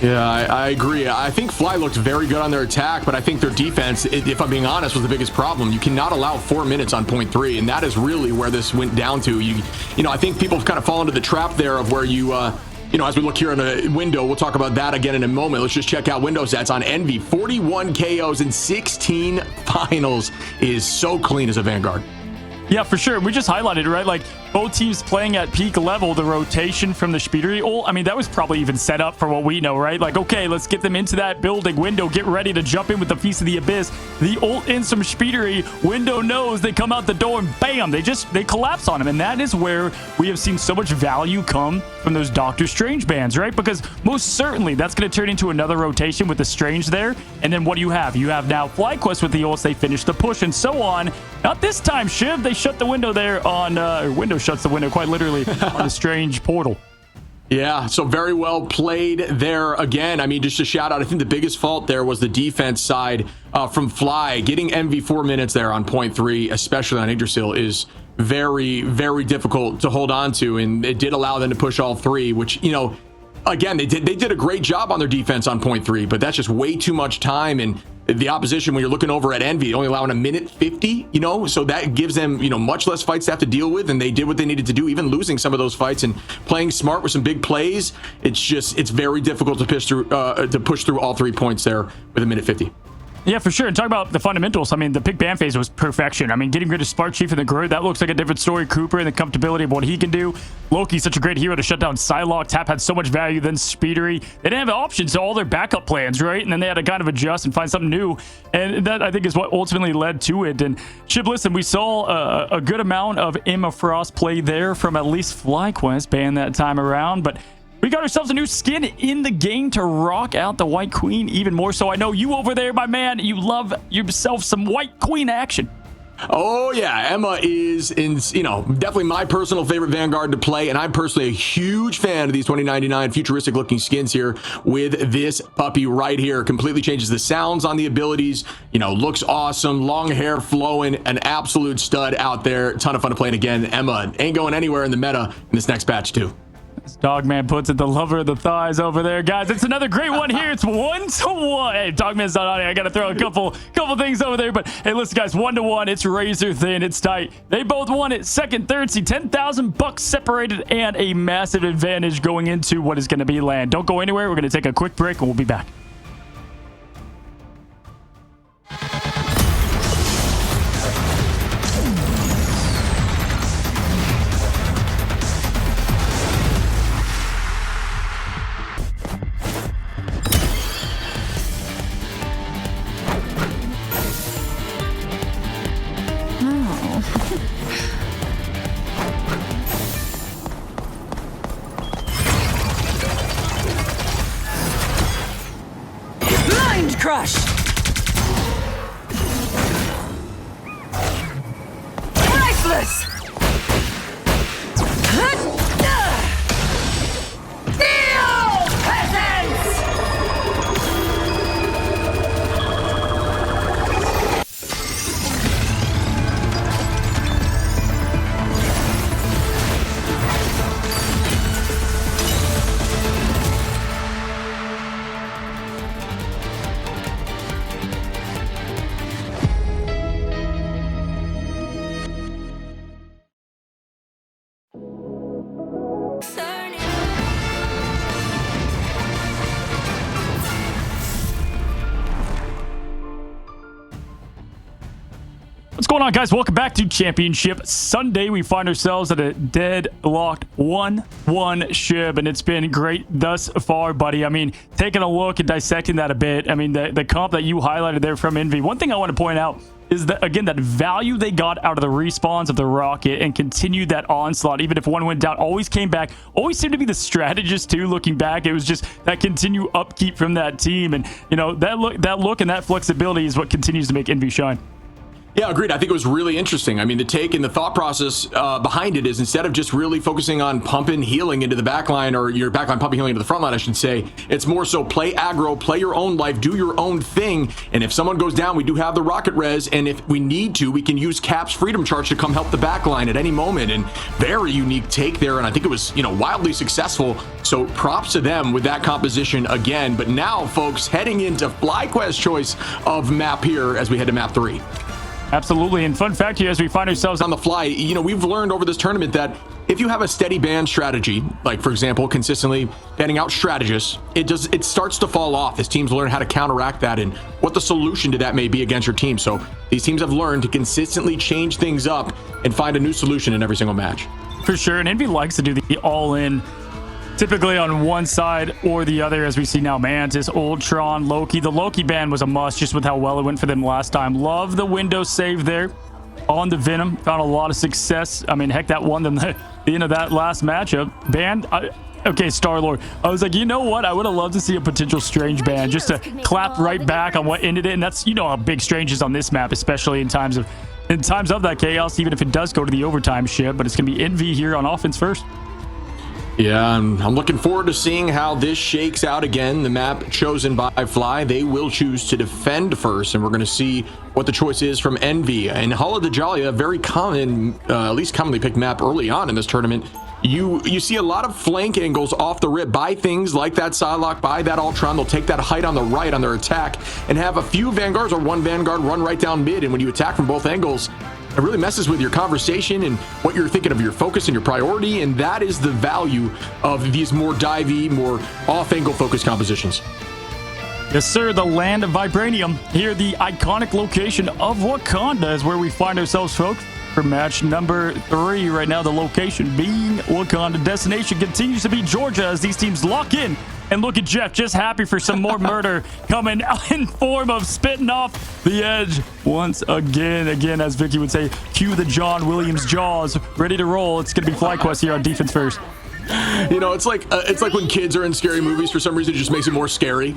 Yeah, I agree. I think Fly looked very good on their attack, but I think their defense, if I'm being honest, was the biggest problem. You cannot allow 4 minutes on point 3, and that is really where this went down to. You know, I think people have kind of fallen into the trap there of where you know, as we look here in a window, we'll talk about that again in a moment. Let's just check out window stats on Envy. 41 KOs in 16 finals is so clean as a Vanguard.
Yeah, for sure. We just highlighted it, right? Like, both teams playing at peak level, the rotation from the Speedery ult, I mean, that was probably even set up for what we know, right? Like, okay, let's get them into that building window, get ready to jump in with the Feast of the Abyss. The ult in some Speedery, window knows, they come out the door and bam, they collapse on him. And that is where we have seen so much value come from those Doctor Strange bans, right? Because most certainly that's going to turn into another rotation with the Strange there. And then what do you have? You have now FlyQuest with the ults, they finish the push and so on. Not this time, Shiv. They shut the window there on, window shuts the window quite literally on the Strange portal.
Yeah, so very well played there again. I mean, just a shout out. I think the biggest fault there was the defense side from Fly. Getting MV 4 minutes there on point 3, especially on Yggdrasil, is very, very difficult to hold on to. And it did allow them to push all 3, which, you know, again, they did a great job on their defense on point 3, but that's just way too much time. And the opposition, when you're looking over at Envy, only allowing a minute 50, you know, so that gives them, you know, much less fights to have to deal with, and they did what they needed to do, even losing some of those fights and playing smart with some big plays. It's very difficult to push through all 3 points there with a minute 50.
Yeah, for sure. And talk about the fundamentals. I mean, the pick ban phase was perfection. I mean, getting rid of Spark Chief and the Groot, that looks like a different story. Cooper and the comfortability of what he can do. Loki's such a great hero to shut down Psylocke. Tap had so much value than Speedery. They didn't have options to all their backup plans, right? And then they had to kind of adjust and find something new. And that, I think, is what ultimately led to it. And Shib, listen, we saw a good amount of Emma Frost play there from at least FlyQuest ban that time around. But we got ourselves a new skin in the game to rock out the White Queen even more so. I know you over there, my man, you love yourself some White Queen action.
Oh yeah, Emma is definitely my personal favorite Vanguard to play, and I'm personally a huge fan of these 2099 futuristic looking skins here with this puppy right here. Completely changes the sounds on the abilities, you know, looks awesome, long hair flowing, an absolute stud out there. Ton of fun to play, and again, Emma ain't going anywhere in the meta in this next patch too.
As Dogman puts it, the lover of the thighs over there. Guys, it's another great one here. It's 1-1. Hey, Dogman's not on it. I got to throw a couple things over there. But, hey, listen, guys, 1-1. It's razor thin. It's tight. They both won it. Second, third seed. $10,000 separated and a massive advantage going into what is going to be land. Don't go anywhere. We're going to take a quick break, and we'll be back.
Crush! this! Steel presence!
What's going on, guys? Welcome back to Championship Sunday. We find ourselves at a deadlocked 1-1 ship, and it's been great thus far, buddy. I mean, taking a look and dissecting that a bit, I mean, the comp that you highlighted there from Envy, one thing I want to point out is that, again, that value they got out of the respawns of the rocket and continued that onslaught. Even if one went down, always came back, always seemed to be the strategist too. Looking back, it was just that continued upkeep from that team, and you know, that look and that flexibility is what continues to make Envy shine.
Yeah, agreed. I think it was really interesting. I mean, the take and the thought process behind it is, instead of just really focusing on pumping healing into the backline, or your backline pumping healing into the front line, I should say, it's more so play aggro, play your own life, do your own thing. And if someone goes down, we do have the rocket res, and if we need to, we can use Cap's freedom charge to come help the backline at any moment. And very unique take there, and I think it was, you know, wildly successful. So props to them with that composition again. But now, folks, heading into FlyQuest choice of map here as we head to map 3.
Absolutely. And fun fact here, as we find ourselves
on the fly, you know, we've learned over this tournament that if you have a steady ban strategy, like for example, consistently banning out strategists, it starts to fall off as teams learn how to counteract that and what the solution to that may be against your team. So these teams have learned to consistently change things up and find a new solution in every single match.
For sure. And Envy likes to do the all-in, typically on one side or the other, as we see now. Mantis, Ultron, Loki. The Loki ban was a must just with how well it went for them last time. Love the window save there on the Venom. Found a lot of success. I mean, heck, that won them the end of that last matchup. Banned. Okay, Star-Lord. I was like, you know what? I would have loved to see a potential Strange ban just to clap right back on what ended it. And that's, you know, how big Strange is on this map, especially in times of that chaos, even if it does go to the overtime ship. But it's going to be Envy here on offense first.
Yeah, I'm looking forward to seeing how this shakes out again. The map chosen by Fly, they will choose to defend first, and we're going to see what the choice is from Envy. And Hala de Jalia, a very common, at least commonly picked map early on in this tournament. You see a lot of flank angles off the rip by things like that Psylocke, by that Ultron. They'll take that height on the right on their attack and have a few Vanguards or one Vanguard run right down mid. And when you attack from both angles, it really messes with your conversation and what you're thinking of your focus and your priority, and that is the value of these more divey, more off-angle focused compositions.
Yes, sir. The land of Vibranium. Here, the iconic location of Wakanda is where we find ourselves, folks, for match number 3. Right now, the location being Wakanda. Destination continues to be Georgia as these teams lock in. And look at Jeff, just happy for some more murder coming in form of spitting off the edge once again. Again, as Vicky would say, cue the John Williams jaws, ready to roll. It's going to be FlyQuest here on defense first.
You know, it's like when kids are in scary movies. For some reason, it just makes it more scary.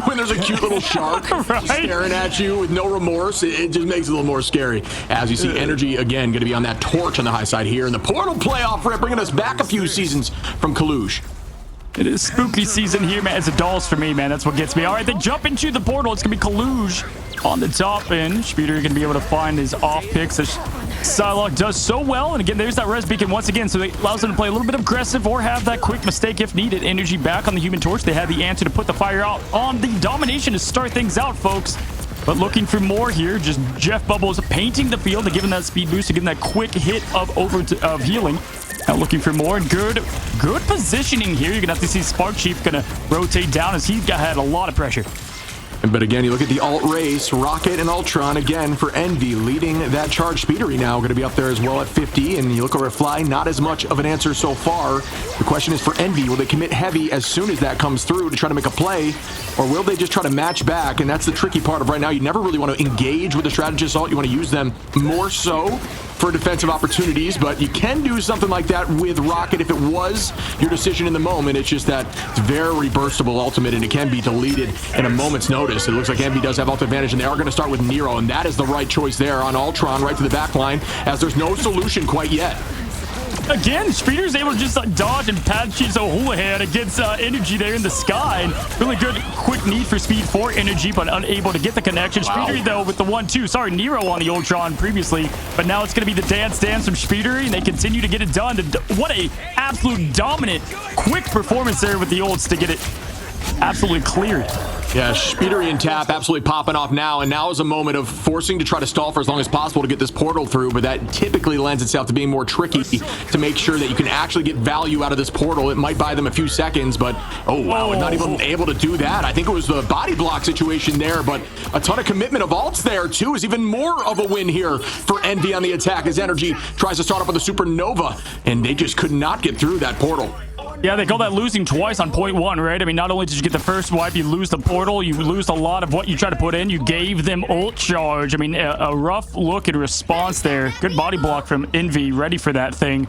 When there's a cute little shark staring at you with no remorse, it just makes it a little more scary. As you see, energy again going to be on that torch on the high side here, and the portal playoff rip bringing us back a few seasons from Kaluge.
It is spooky season here, man. It's the dolls for me, man. That's what gets me. All right, they jump into the portal. It's going to be Kaluge on the top end. Speeder going to be able to find his off picks as Psylocke does so well. And again, there's that res beacon once again. So it allows them to play a little bit aggressive or have that quick mistake if needed. Energy back on the Human Torch. They had the answer to put the fire out on the Domination to start things out, folks. But looking for more here. Just Jeff Bubbles painting the field and giving that speed boost, to give them that quick hit of healing. Now looking for more. Good positioning here. You're going to have to see Spark Chief going to rotate down as he had a lot of pressure.
But again, you look at the alt race, Rocket and Ultron again for Envy, leading that charge. Speedery now going to be up there as well at 50. And you look over at Fly, not as much of an answer so far. The question is for Envy, will they commit heavy as soon as that comes through to try to make a play? Or will they just try to match back? And that's the tricky part of right now. You never really want to engage with the strategist alt. You want to use them more so for defensive opportunities, but you can do something like that with Rocket if it was your decision in the moment. It's just that it's very burstable ultimate, and it can be deleted in a moment's notice. It looks like Envy does have ult advantage, and they are going to start with Nero, and that is the right choice there on Ultron right to the back line, as there's no solution quite yet.
Again, Speeder's able to just dodge and patch his O'Houlihan against Energy there in the sky. And really good, quick need for speed for Energy, but unable to get the connection.
Wow.
Speeder, though, with the 1-2. Sorry, Nero on the Ultron previously, but now it's going to be the dance from Speeder, and they continue to get it done. What a absolute dominant, quick performance there with the ults to get it absolutely cleared.
Yeah, Speedery and Tap absolutely popping off now, and now is a moment of forcing to try to stall for as long as possible to get this portal through, but that typically lends itself to being more tricky to make sure that you can actually get value out of this portal. It might buy them a few seconds, but oh wow, not even able to do that. I think it was the body block situation there, but a ton of commitment of ults there too is even more of a win here for Envy on the attack as Energy tries to start up with a supernova, and they just could not get through that portal.
Yeah, they call that losing twice on point one, right? I mean, not only did you get the first wipe, you lose the portal, you lose a lot of what you try to put in. You gave them ult charge. I mean, a rough look and response there. Good body block from Envy, ready for that thing.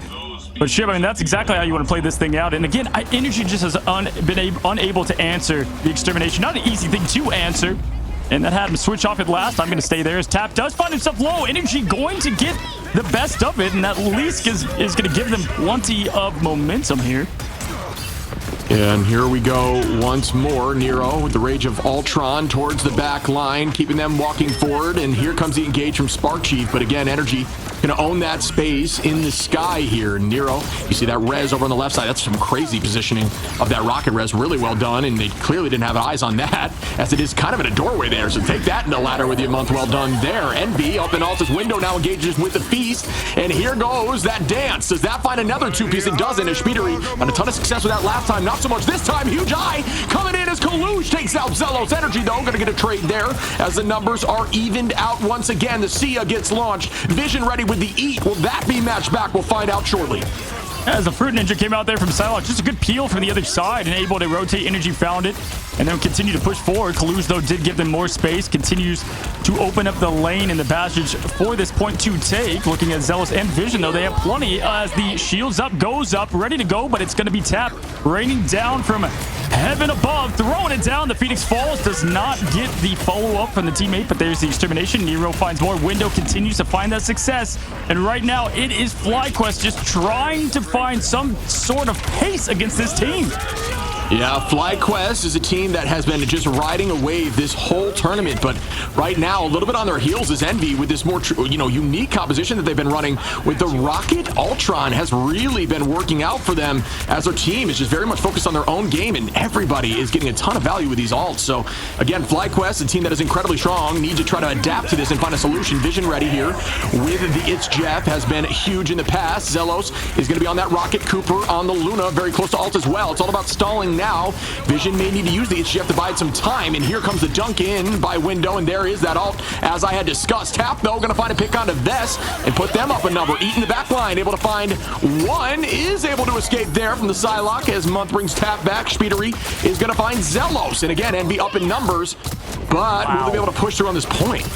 But Shib, I mean, that's exactly how you want to play this thing out. And again, Energy just has been unable to answer the extermination. Not an easy thing to answer. And that had him switch off at last. I'm going to stay there as Tap does find himself low. Energy going to get the best of it, and that least is going to give them plenty of momentum here.
And here we go once more. Nero with the rage of Ultron towards the back line, keeping them walking forward. And here comes the engage from Spark Chief. But again, Energy going to own that space in the sky here. Nero, you see that res over on the left side. That's some crazy positioning of that rocket res. Really well done. And they clearly didn't have eyes on that, as it is kind of in a doorway there. So take that in the ladder with you, month well done there. Envy up in Alta's window now engages with the feast. And here goes that dance. Does that find another two-piece? It doesn't. And Speedery had a ton of success with that last time. Not so much this time. Huge eye coming in as Kaluj takes out Zelos. Energy, though, going to get a trade there as the numbers are evened out once again. The Sia gets launched. Vision ready with the Eat. Will that be matched back? We'll find out shortly.
As the Fruit Ninja came out there from Psylocke, just a good peel from the other side and able to rotate. Energy found it and then continue to push forward. Kaluj, though, did give them more space, continues to open up the lane in the passage for this point to take. Looking at Zealous and Vision, though, they have plenty as the shields up, goes up, ready to go, but it's going to be Tap raining down from heaven above, throwing it down. The Phoenix falls, does not get the follow-up from the teammate, but there's the extermination. Nero finds more. Window continues to find that success, and right now it is FlyQuest just trying to find some sort of pace against this team.
Yeah, FlyQuest is a team that has been just riding a wave this whole tournament, but right now, a little bit on their heels is Envy with this more, unique composition that they've been running with the Rocket. Ultron has really been working out for them as their team is just very much focused on their own game, and everybody is getting a ton of value with these ults. So again, FlyQuest, a team that is incredibly strong, need to try to adapt to this and find a solution. Vision ready here with the It's Jeff has been huge in the past. Zelos is going to be on that Rocket. Cooper on the Luna, very close to ult as well. It's all about stalling now. Vision may need to use the HGF to buy it some time, and here comes the dunk in by Window, and there is that ult as I had discussed. Tap, though, going to find a pick onto Vest and put them up a number. Eating the back line, able to find one, is able to escape there from the Psylocke as Month brings Tap back. Speedery is going to find Zelos, and again, Envy up in numbers, but will they be able to push through on this point?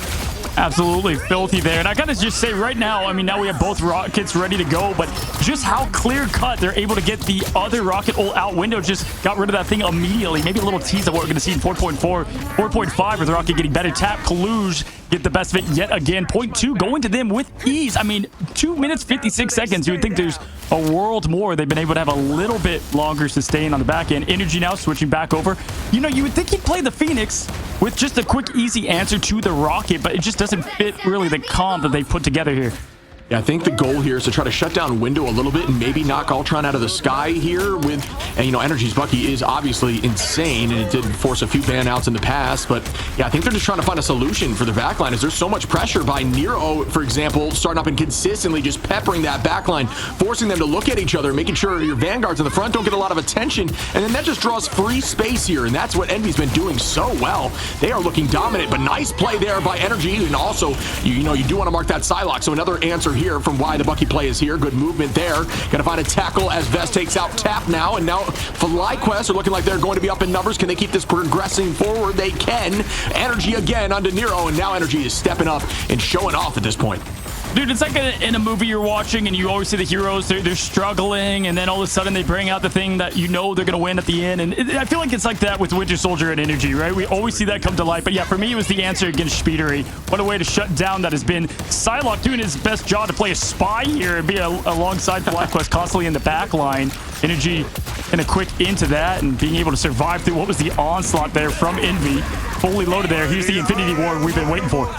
Absolutely filthy there. And I gotta just say right now, I mean, now we have both rockets ready to go, but just how clear cut they're able to get the other rocket ult out. Window just got rid of that thing immediately. Maybe a little tease of what we're gonna see in 4.4, 4.5 with the rocket getting better. Tap, Kaluj get the best of it yet again. Point two going to them with ease. I mean, 2 minutes, 56 seconds. You would think there's a world more. They've been able to have a little bit longer sustain on the back end. Energy now switching back over. You know, you would think he'd play the Phoenix with just a quick, easy answer to the rocket, but it just doesn't fit really the comp that they put together here.
Yeah, I think the goal here is to try to shut down Window a little bit and maybe knock Ultron out of the sky here with, and Energy's Bucky is obviously insane, and it did force a few ban outs in the past, but yeah, I think they're just trying to find a solution for the backline as there's so much pressure by Nero, for example, starting up and consistently just peppering that backline, forcing them to look at each other, making sure your Vanguards in the front don't get a lot of attention, and then that just draws free space here, and that's what Envy's been doing so well. They are looking dominant, but nice play there by Energy, and also, you do want to mark that Psylocke, so another answer here from why the Bucky play is here. Good movement there. Gonna find a tackle as Vest takes out Tap now, and now FlyQuest are looking like they're going to be up in numbers. Can they keep this progressing forward? They can. Energy again onto Nero, and now Energy is stepping up and showing off at this point.
Dude, it's like in a movie you're watching and you always see the heroes, they're struggling, and then all of a sudden they bring out the thing that you know they're going to win at the end. And I feel like it's like that with Winter Soldier and Energy, right? We always see that come to light. But yeah, for me, it was the answer against Speedery. What a way to shut down that has been. Psylocke doing his best job to play a spy here and be alongside FlyQuest constantly in the back line. Energy and a quick into that and being able to survive through what was the onslaught there from Envy. Fully loaded there. Here's the Infinity War we've been waiting for.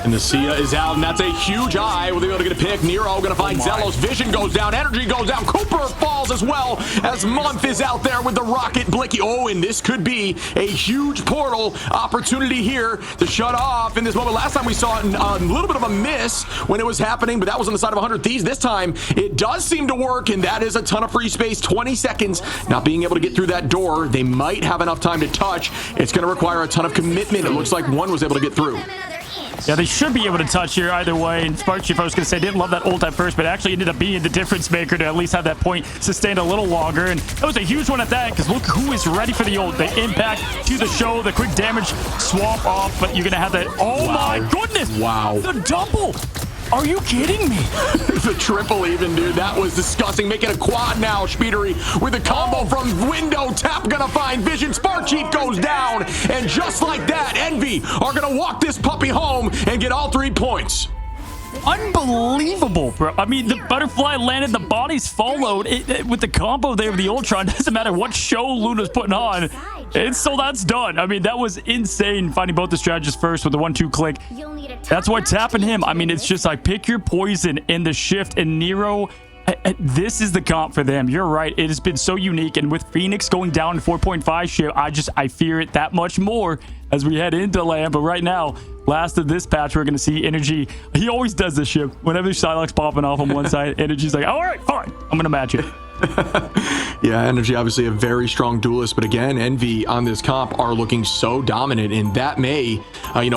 And the Sia is out, and that's a huge eye. Will they be able to get a pick? Nero going to find Zelos. Vision goes down. Energy goes down. Cooper falls as well as Month is out there with the rocket Blicky. Oh, and this could be a huge portal opportunity here to shut off in this moment. Last time we saw a little bit of a miss when it was happening, but that was on the side of 100 Thieves. This time, it does seem to work, and that is a ton of free space. 20 seconds not being able to get through that door. They might have enough time to touch. It's going to require a ton of commitment. It looks like one was able to get through.
Yeah, they should be able to touch here either way. And Sparkchief, I was going to say, didn't love that ult at first, but actually ended up being the difference maker to at least have that point sustained a little longer. And that was a huge one at that, because look who is ready for the ult. The impact to the show, the quick damage swap off, but you're going to have that. Oh my goodness.
Wow.
The double. Are you kidding me?
The triple even, dude. That was disgusting. Making a quad now. Speedery with a combo from window. Tap gonna find Vision. Sparkchief goes down. And just like that, Envy are gonna walk this puppy home and get all 3 points.
Unbelievable, bro. I mean, the butterfly landed, the bodies followed. With the combo there of the Ultron, doesn't matter what show Luna's putting on. So that's done. I mean, that was insane, finding both the strategists first with the 1-2 click. That's why tapping him, I mean, it's just like pick your poison in the shift. And Nero, this is the comp for them. You're right. It has been so unique. And with Phoenix going down to 4.5 shift, I fear it that much more as we head into land. But right now, last of this patch, we're going to see Energy. He always does this ship. Whenever Psylocke's popping off on one side, Energy's like, all right, fine, I'm going to match it.
Yeah, Energy obviously a very strong duelist, but again, Envy on this comp are looking so dominant, and that may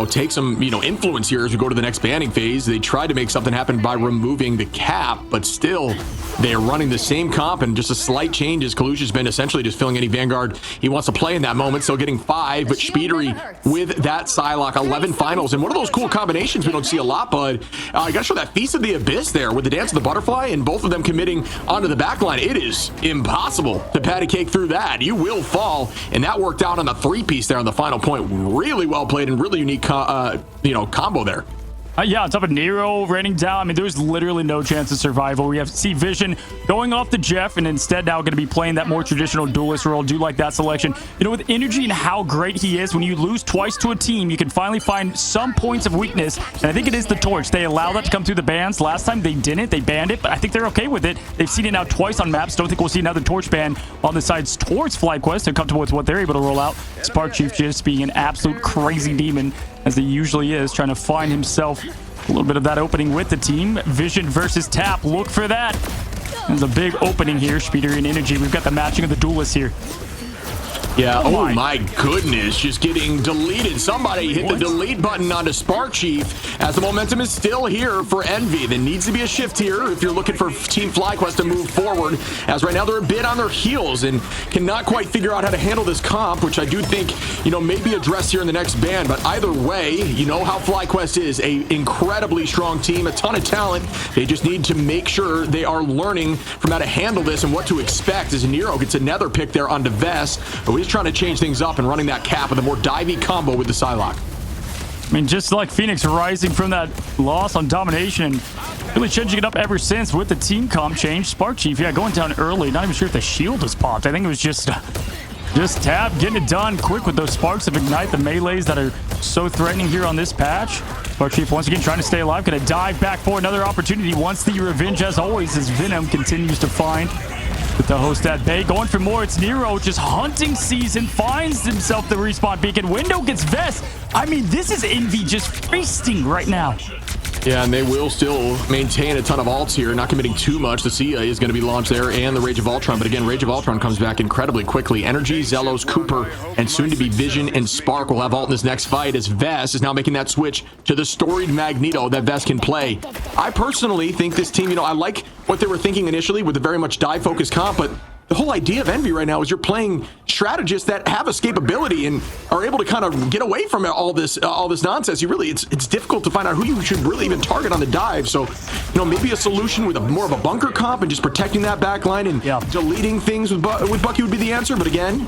take some influence here as we go to the next banning phase. They tried to make something happen by removing the cap, but still they are running the same comp, and just a slight change as Kalusha's been essentially just filling any Vanguard he wants to play in that moment. Still getting 5, but Speedery with that Psylocke, 11 finals, and one of those cool combinations we don't see a lot, but I gotta show that Feast of the Abyss there with the Dance of the Butterfly, and both of them committing onto the backline. It is impossible to patty cake through that. You will fall, and that worked out on the 3-piece there on the final point. Really well played and really unique combo there.
Yeah, on top of Nero raining down. I mean, there was literally no chance of survival. We have to see Vision going off the Jeff, and instead now going to be playing that more traditional duelist role. Do like that selection. With Energy and how great he is, when you lose twice to a team, you can finally find some points of weakness, and I think it is the torch. They allow that to come through the bans. Last time they didn't. They banned it, but I think they're okay with it. They've seen it now twice on maps. Don't think we'll see another torch ban on the sides towards FlyQuest. They're comfortable with what they're able to roll out. Sparkchief just being an absolute crazy demon, as he usually is, trying to find himself a little bit of that opening with the team. Vision versus Tap. Look for that. There's a big opening here. Speedery and Energy. We've got the matching of the duelists here.
Yeah, oh my goodness, just getting deleted. Somebody hit the delete button onto Sparkchief as the momentum is still here for Envy. There needs to be a shift here if you're looking for Team FlyQuest to move forward, as right now they're a bit on their heels and cannot quite figure out how to handle this comp, which I do think, may be addressed here in the next ban. But either way, you know how FlyQuest is, a incredibly strong team, a ton of talent. They just need to make sure they are learning from how to handle this and what to expect, as Nero gets another pick there onto Vest. But he's trying to change things up and running that cap with a more divey combo with the Psylocke.
I mean, just like Phoenix rising from that loss on domination, really changing it up ever since with the team comp change. Sparkchief, yeah, going down early. Not even sure if the shield was popped. I think it was just Tab getting it done quick with those sparks of Ignite, the melees that are so threatening here on this patch. Sparkchief once again trying to stay alive, gonna dive back for another opportunity. Wants the revenge as always, as Venom continues to find with the host at bay. Going for more. It's Nero just hunting season, finds himself the respawn beacon. Window gets Vest. I mean, this is Envy just feasting right now.
Yeah, and they will still maintain a ton of ults here, not committing too much. The Sia is going to be launched there, and the Rage of Ultron. But again, Rage of Ultron comes back incredibly quickly. Energy, Zelos, Cooper, and soon to be Vision and Spark will have ult in this next fight, as Vest is now making that switch to the storied Magneto that Vest can play. I personally think this team, I like what they were thinking initially with a very much dive-focused comp, but the whole idea of Envy right now is you're playing strategists that have escapability and are able to kind of get away from all this nonsense. It's difficult to find out who you should really even target on the dive. So, maybe a solution with more of a bunker comp and just protecting that back line and deleting things with Bucky would be the answer. But again,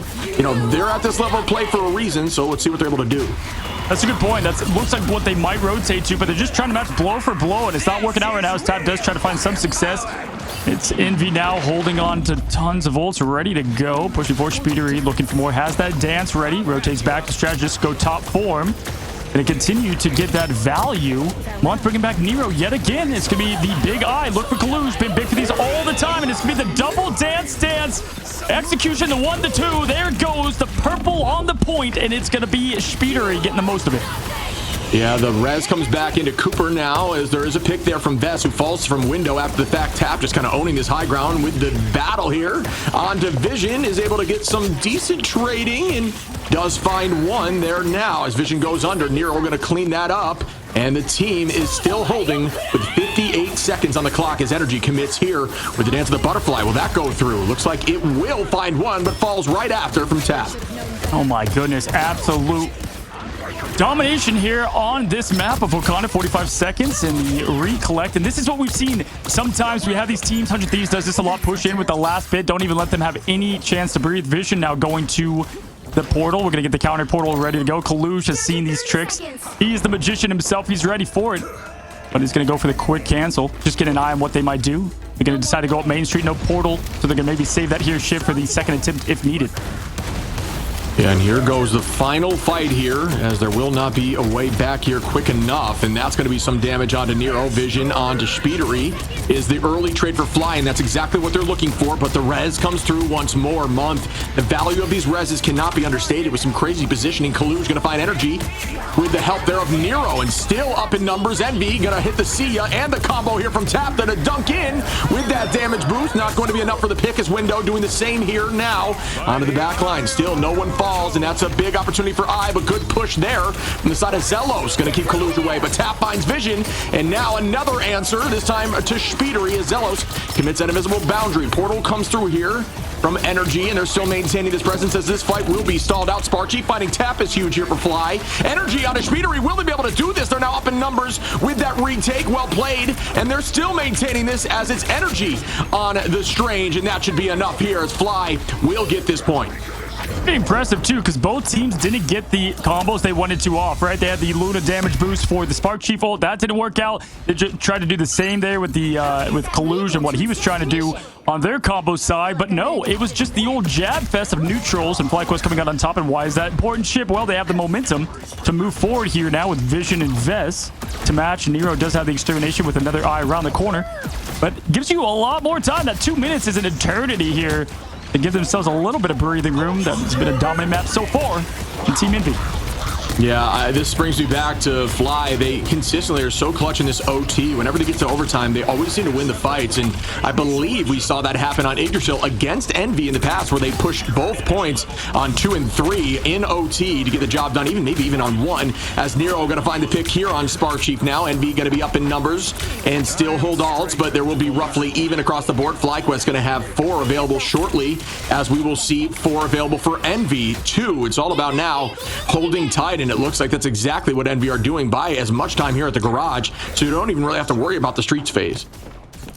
they're at this level of play for a reason. So let's see what they're able to do.
That's a good point. That looks like what they might rotate to, but they're just trying to match blow for blow, and it's not working out right now as Tap does try to find some success. It's Envy now holding on to tons of ults, ready to go. Pushing for Speedery, looking for more. Has that dance ready. Rotates back to strategist, go top form. And continue to get that value. Month bringing back Nero yet again. It's going to be the big eye. Look for Kaluge. Been big for these all the time. And it's going to be the double dance. Execution, the 1 to 2. There goes the purple on the point. And it's going to be Speedery getting the most of it.
Yeah, the res comes back into Cooper now as there is a pick there from Vess, who falls from window after the fact. Tap just kind of owning this high ground with the battle here. On to Vision, is able to get some decent trading and does find one there now as Vision goes under. Nero going to clean that up. And the team is still holding with 58 seconds on the clock as Energy commits here with the dance of the butterfly. Will that go through? Looks like it will find one, but falls right after from Tap.
Oh my goodness, absolute domination here on this map of Wakanda. 45 seconds and the recollect. And this is what we've seen. Sometimes we have these teams. 100 Thieves does this a lot. Push in with the last bit. Don't even let them have any chance to breathe. Vision now going to the portal. We're going to get the counter portal ready to go. Kaluge has seen these tricks. He's the magician himself. He's ready for it. But he's going to go for the quick cancel. Just get an eye on what they might do. They're going to decide to go up Main Street. No portal. So they're going to maybe save that here shift for the second attempt if needed.
Yeah, and here goes the final fight here, as there will not be a way back here quick enough, and that's going to be some damage onto Nero. Vision onto Speedery is the early trade for Fly, and that's exactly what they're looking for, but the res comes through once more. Month, the value of these reses cannot be understated with some crazy positioning. Kaluge going to find Energy with the help there of Nero, and still up in numbers. Envy going to hit the Sia and the combo here from Tap. Then a dunk in with that damage boost. Not going to be enough for the pick as Window doing the same here now onto the back line. Still no one falls, and that's a big opportunity for I, but good push there from the side of Zelos. Going to keep Kaluge away, but Tap finds Vision, and now another answer, this time to Speedery as Zelos commits an invisible boundary. Portal comes through here from Energy, and they're still maintaining this presence as this fight will be stalled out. Sparchy finding Tap is huge here for Fly. Energy onto Speedery. Will they be able to do this? They're now up in numbers with that retake. Well played, and they're still maintaining this as it's Energy on the Strange, and that should be enough here as Fly will get this point.
Pretty impressive too, because both teams didn't get the combos they wanted to off, right? They had the Luna damage boost for the Spark Chief ult. That didn't work out. They just tried to do the same there with the with Kaluge and what he was trying to do on their combo side. But no, it was just the old jab fest of neutrals, and FlyQuest coming out on top. And why is that important, Chip? Well, they have the momentum to move forward here now with Vision and Vess to match. Nero does have the extermination with another eye around the corner, but gives you a lot more time. That 2 minutes is an eternity here. They give themselves a little bit of breathing room. That's been a dominant map so far in Team Envy.
Yeah, this brings me back to Fly. They consistently are so clutch in this OT. Whenever they get to overtime, they always seem to win the fights. And I believe we saw that happen on Yggdrasil against Envy in the past, where they pushed both points on 2 and 3 in OT to get the job done, maybe even on 1. As Nero going to find the pick here on Spark Chief now. Envy going to be up in numbers and still hold alts, but there will be roughly even across the board. FlyQuest going to have 4 available shortly, as we will see 4 available for Envy 2. It's all about now holding tight, and it looks like that's exactly what Envy are doing by as much time here at the garage, so you don't even really have to worry about the streets phase.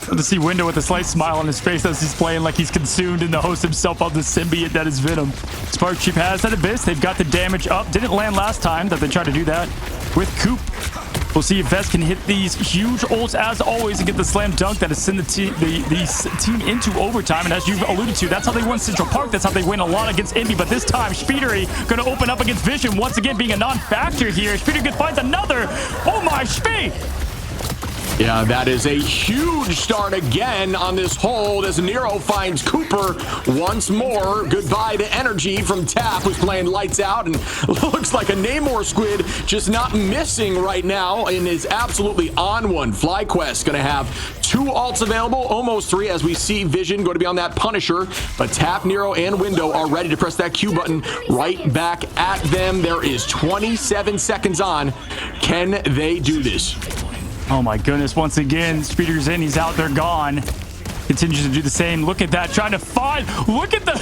To see Window with a slight smile on his face as he's playing like he's consumed and the host himself of the symbiote that is Venom. Spark Chief has that abyss. They've got the damage up. Didn't land last time that they tried to do that with Coop. We'll see if Vess can hit these huge ults as always and get the slam dunk that has sent the team into overtime. And as you've alluded to, that's how they won Central Park. That's how they win a lot against Envy. But this time, Speedery going to open up against Vision once again, being a non-factor here. Speedery finds another. Oh my, Spee!
Yeah, that is a huge start again on this hold as Nero finds Cooper once more. Goodbye to Energy from Tap, who's playing lights out, and looks like a Namor squid just not missing right now and is absolutely on one. FlyQuest going to have 2 ults available, almost 3, as we see Vision going to be on that Punisher, but Tap, Nero, and Window are ready to press that Q button right back at them. There is 27 seconds on. Can they do this?
Oh my goodness, once again, Speeder's in, he's out, they're gone. continues to do the same. Look at that, trying to find. Look at the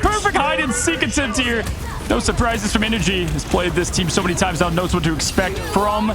perfect hide and seek attempt here. No surprises from Energy. Has played this team so many times now, knows what to expect from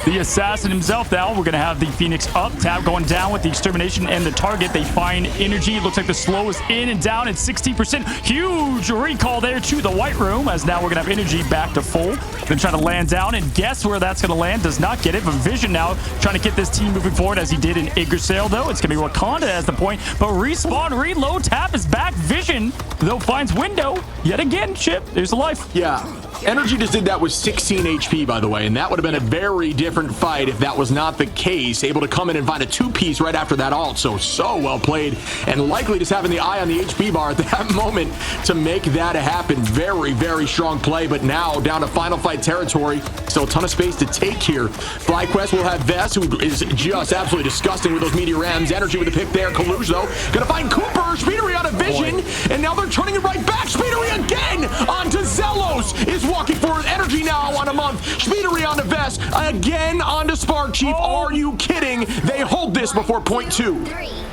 the assassin himself. Now we're going to have the Phoenix up, tab going down with the extermination and the target. They find Energy. It looks like the slowest in and down at 16%. Huge recall there to the white room, as now we're going to have Energy back to full. Then trying to land down, and guess where that's going to land? Does not get it, but Vision now trying to get this team moving forward as he did in Yggdrasil, though. It's going to be Wakanda as the point, but respawn, reload, tap is back. Vision, though, finds window. Yet again, Chip, there's a life.
Yeah. Energy just did that with 16 HP, by the way, and that would have been a very different fight if that was not the case. Able to come in and find a two-piece right after that ult, so well played, and likely just having the eye on the HP bar at that moment to make that happen. Very, very strong play, but now down to final fight territory. Still a ton of space to take here. FlyQuest will have Vest, who is just absolutely disgusting with those Meteor M's. Energy with the pick there. Kaluj, though, gonna find Cooper. Speedery on a Vision, and now they're turning it right back. Speedery again onto Zelos. Is walking forward. Energy now on a month. Speedery on the Vest. Again onto Spark Chief. Are you kidding? They hold this before point 2.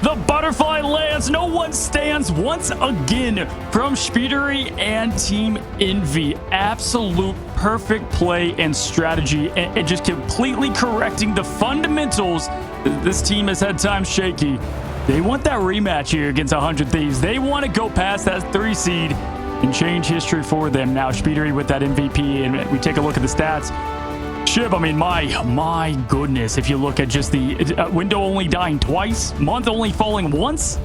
The butterfly lands. No one stands once again from Speedery and Team Envy. Absolute perfect play and strategy, and just completely correcting the fundamentals. This team has had times shaky. They want that rematch here against 100 Thieves. They want to go past that 3 seed and change history for them. Now Speedery with that MVP, and we take a look at the stats. Chip, I mean, my goodness, if you look at just the window only dying twice, month only falling once.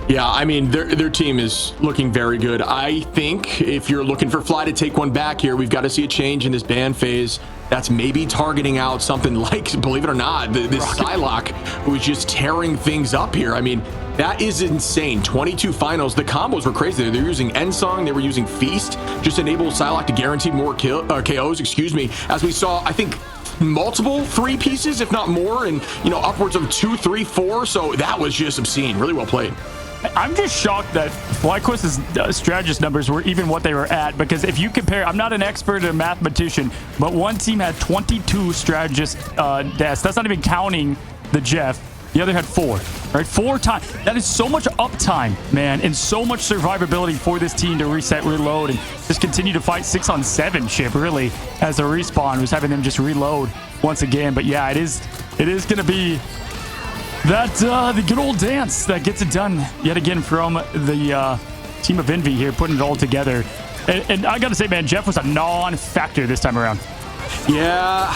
Yeah, I mean, their team is looking very good. I think if you're looking for Fly to take one back here, we've got to see a change in this ban phase. That's maybe targeting out something like, believe it or not, this Psylocke, who is just tearing things up here. I mean, that is insane. 22 finals. The combos were crazy. They're using Ensong. They were using Feast. Just enable Psylocke to guarantee more KOs, excuse me. As we saw, I think, multiple 3 pieces, if not more, and, you know, upwards of 2, 3, 4. So that was just obscene. Really well played.
I'm just shocked that FlyQuest's strategist numbers were even what they were at, because if you compare, I'm not an expert or mathematician, but one team had 22 strategist deaths. That's not even counting the Jeff. The other had 4, right? 4 times. That is so much uptime, man, and so much survivability for this team to reset, reload, and just continue to fight 6-on-7 Chip, really, as a respawn was having them just reload once again. But yeah, it is going to be that the good old dance that gets it done yet again from the team of Envy here, putting it all together. And I gotta say, man, Jeff was a non-factor this time around.
Yeah,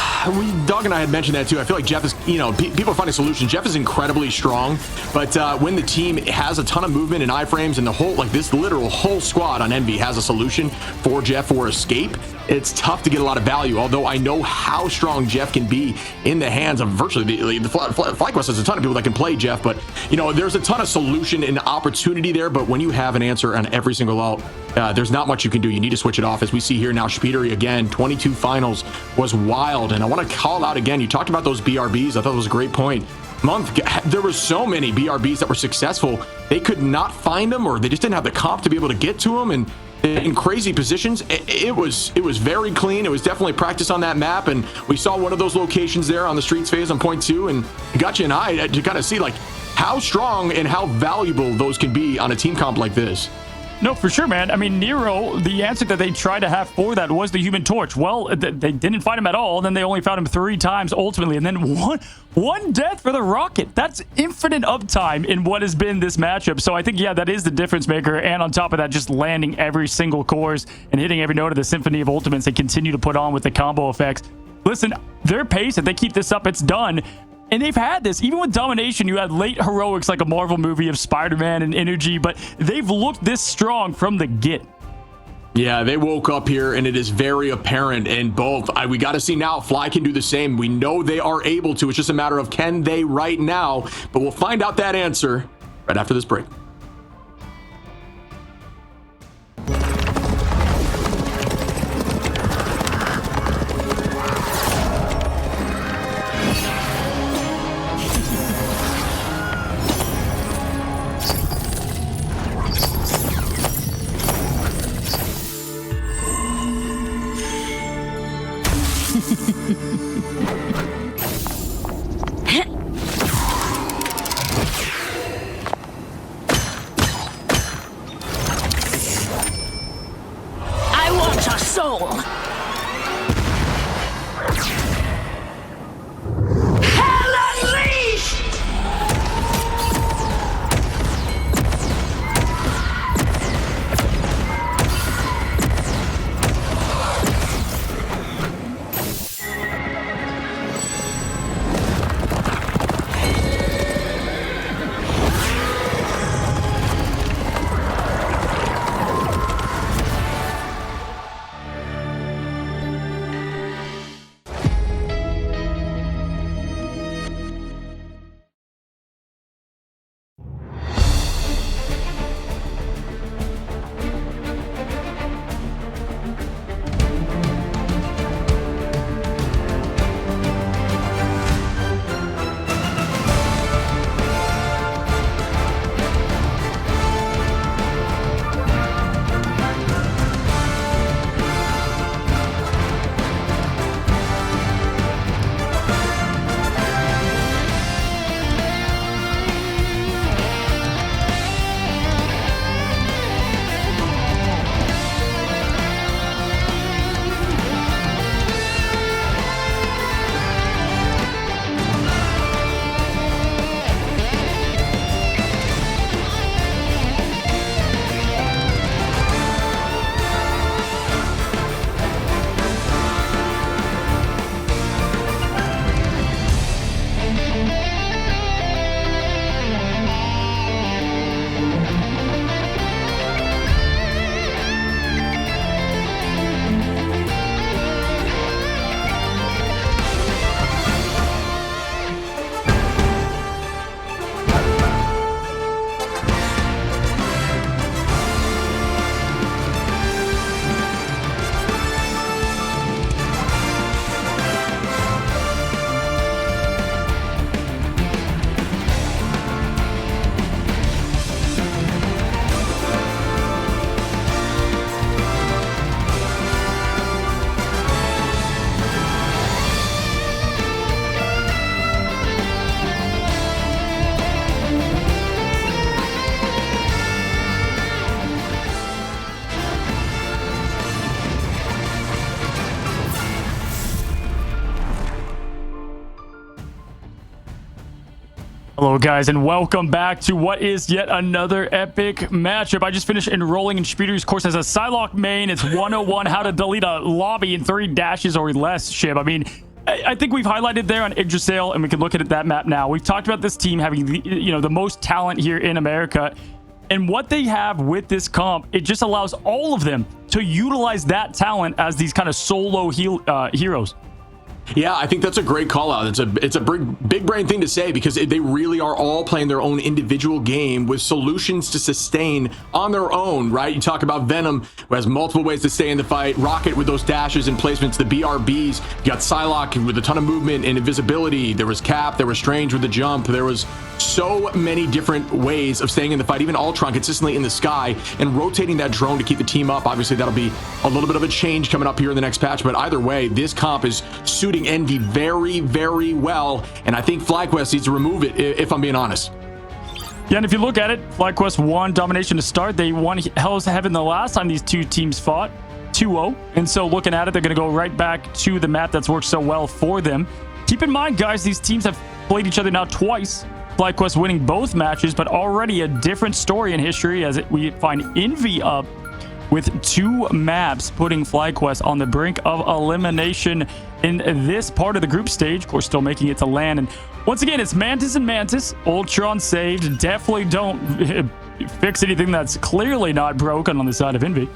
Doug and I had mentioned that too. I feel like Jeff is, you know, people are finding solutions. Jeff is incredibly strong, but when the team has a ton of movement and iframes, and the whole, like this literal whole squad on Envy has a solution for Jeff for escape, it's tough to get a lot of value. Although I know how strong Jeff can be in the hands of virtually the FlyQuest has a ton of people that can play Jeff, but you know, there's a ton of solution and opportunity there. But when you have an answer on every single ult, there's not much you can do. You need to switch it off, as we see here now. Speedery again, 22 finals was wild. And I want to call out again, you talked about those BRBs. I thought it was a great point. Month, there were so many BRBs that were successful. They could not find them, or they just didn't have the comp to be able to get to them, and in crazy positions. It was very clean. It was definitely practice on that map, and we saw one of those locations there on the streets phase on point 2, and it got you an eye to kind of see like how strong and how valuable those can be on a team comp like this.
No, for sure, man. I mean, Nero, the answer that they tried to have for that was the Human Torch. Well, they didn't find him at all. Then they only found him 3 times ultimately. And then one death for the Rocket. That's infinite uptime in what has been this matchup. So I think, yeah, that is the difference maker. And on top of that, just landing every single course and hitting every note of the Symphony of Ultimates they continue to put on with the combo effects. Listen, their pace, if they keep this up, it's done. And they've had this, even with Domination, you had late heroics like a Marvel movie of Spider-Man and Energy, but they've looked this strong from the get.
Yeah, they woke up here, and it is very apparent in both. We got to see now if Fly can do the same. We know they are able to. It's just a matter of can they right now, but we'll find out that answer right after this break.
Hello guys, and welcome back to what is yet another epic matchup. I just finished enrolling in Speeder's course as a Psylocke main. It's 101 how to delete a lobby in 3 dashes or less, Shib. I mean, I think we've highlighted there on Yggdrasil, and we can look at that map now. We've talked about this team having the most talent here in America, and what they have with this comp, it just allows all of them to utilize that talent as these kind of solo heroes.
Yeah, I think that's a great call out. It's a big brain thing to say, because they really are all playing their own individual game with solutions to sustain on their own, right? You talk about Venom, who has multiple ways to stay in the fight, Rocket with those dashes and placements, the BRBs, you got Psylocke with a ton of movement and invisibility, there was Cap, there was Strange with the jump, there was so many different ways of staying in the fight, even Ultron consistently in the sky and rotating that drone to keep the team up. Obviously, that'll be a little bit of a change coming up here in the next patch, but either way, this comp is suiting Envy very, very well, and I think FlyQuest needs to remove it, if I'm being honest.
Yeah, and if you look at it, FlyQuest won domination to start. They won Hell's Heaven the last time these two teams fought, 2-0, and so looking at it, they're going to go right back to the map that's worked so well for them. Keep in mind, guys, these teams have played each other now twice. FlyQuest winning both matches, but already a different story in history, as we find Envy up with 2 maps, putting FlyQuest on the brink of elimination in this part of the group stage. Of course, still making it to land. And once again, it's Mantis and Mantis. Ultron saved. Definitely don't fix anything that's clearly not broken on the side of Envy.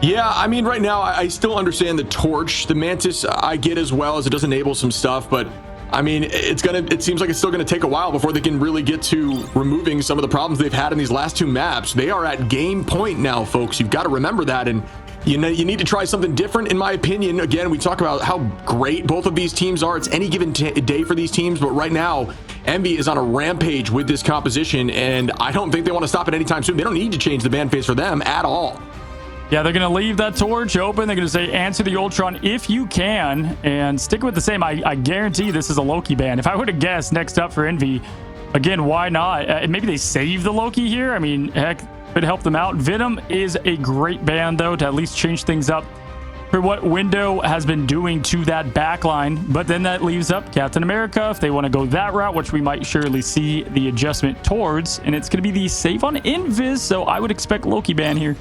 Yeah, I mean, right now, I still understand the Torch. The Mantis, I get as well, as it does enable some stuff, but I mean, it seems like it's still gonna take a while before they can really get to removing some of the problems they've had in these last 2 maps. They are at game point now, folks. You've got to remember that, and you need to try something different, in my opinion. Again, we talk about how great both of these teams are. It's any given day for these teams, but right now, Envy is on a rampage with this composition, and I don't think they want to stop it anytime soon. They don't need to change the ban phase for them at all.
Yeah, they're going to leave that Torch open. They're going to say, answer the Ultron if you can, and stick with the same. I guarantee this is a Loki ban. If I were to guess, next up for Envy, again, why not? Maybe they save the Loki here. I mean, heck, could help them out. Venom is a great ban, though, to at least change things up for what Window has been doing to that backline. But then that leaves up Captain America if they want to go that route, which we might surely see the adjustment towards. And it's going to be the save on Invis, so I would expect Loki ban here.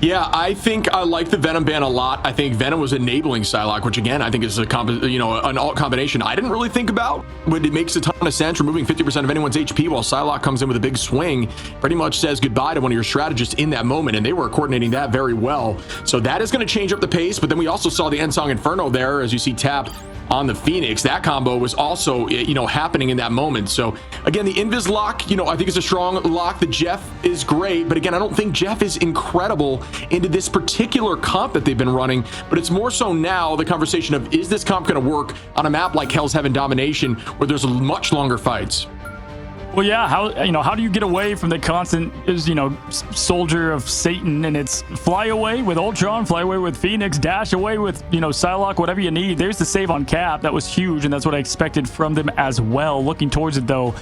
Yeah, I think I like the Venom ban a lot. I think Venom was enabling Psylocke, which again, I think is an alt combination I didn't really think about, but it makes a ton of sense. Removing 50% of anyone's HP while Psylocke comes in with a big swing pretty much says goodbye to one of your strategists in that moment, and they were coordinating that very well. So that is going to change up the pace, but then we also saw the Endsong Inferno there, as you see tapped on the Phoenix. That combo was also, happening in that moment. So again, the Invis lock, I think is a strong lock. The Jeff is great, but again, I don't think Jeff is incredible into this particular comp that they've been running, but it's more so now the conversation of, is this comp going to work on a map like Hell's Heaven Domination, where there's much longer fights?
Well, yeah, how do you get away from the constant, soldier of Satan, and it's fly away with Ultron, fly away with Phoenix, dash away with, Psylocke, whatever you need. There's the save on Cap. That was huge, and that's what I expected from them as well. Looking towards it, though,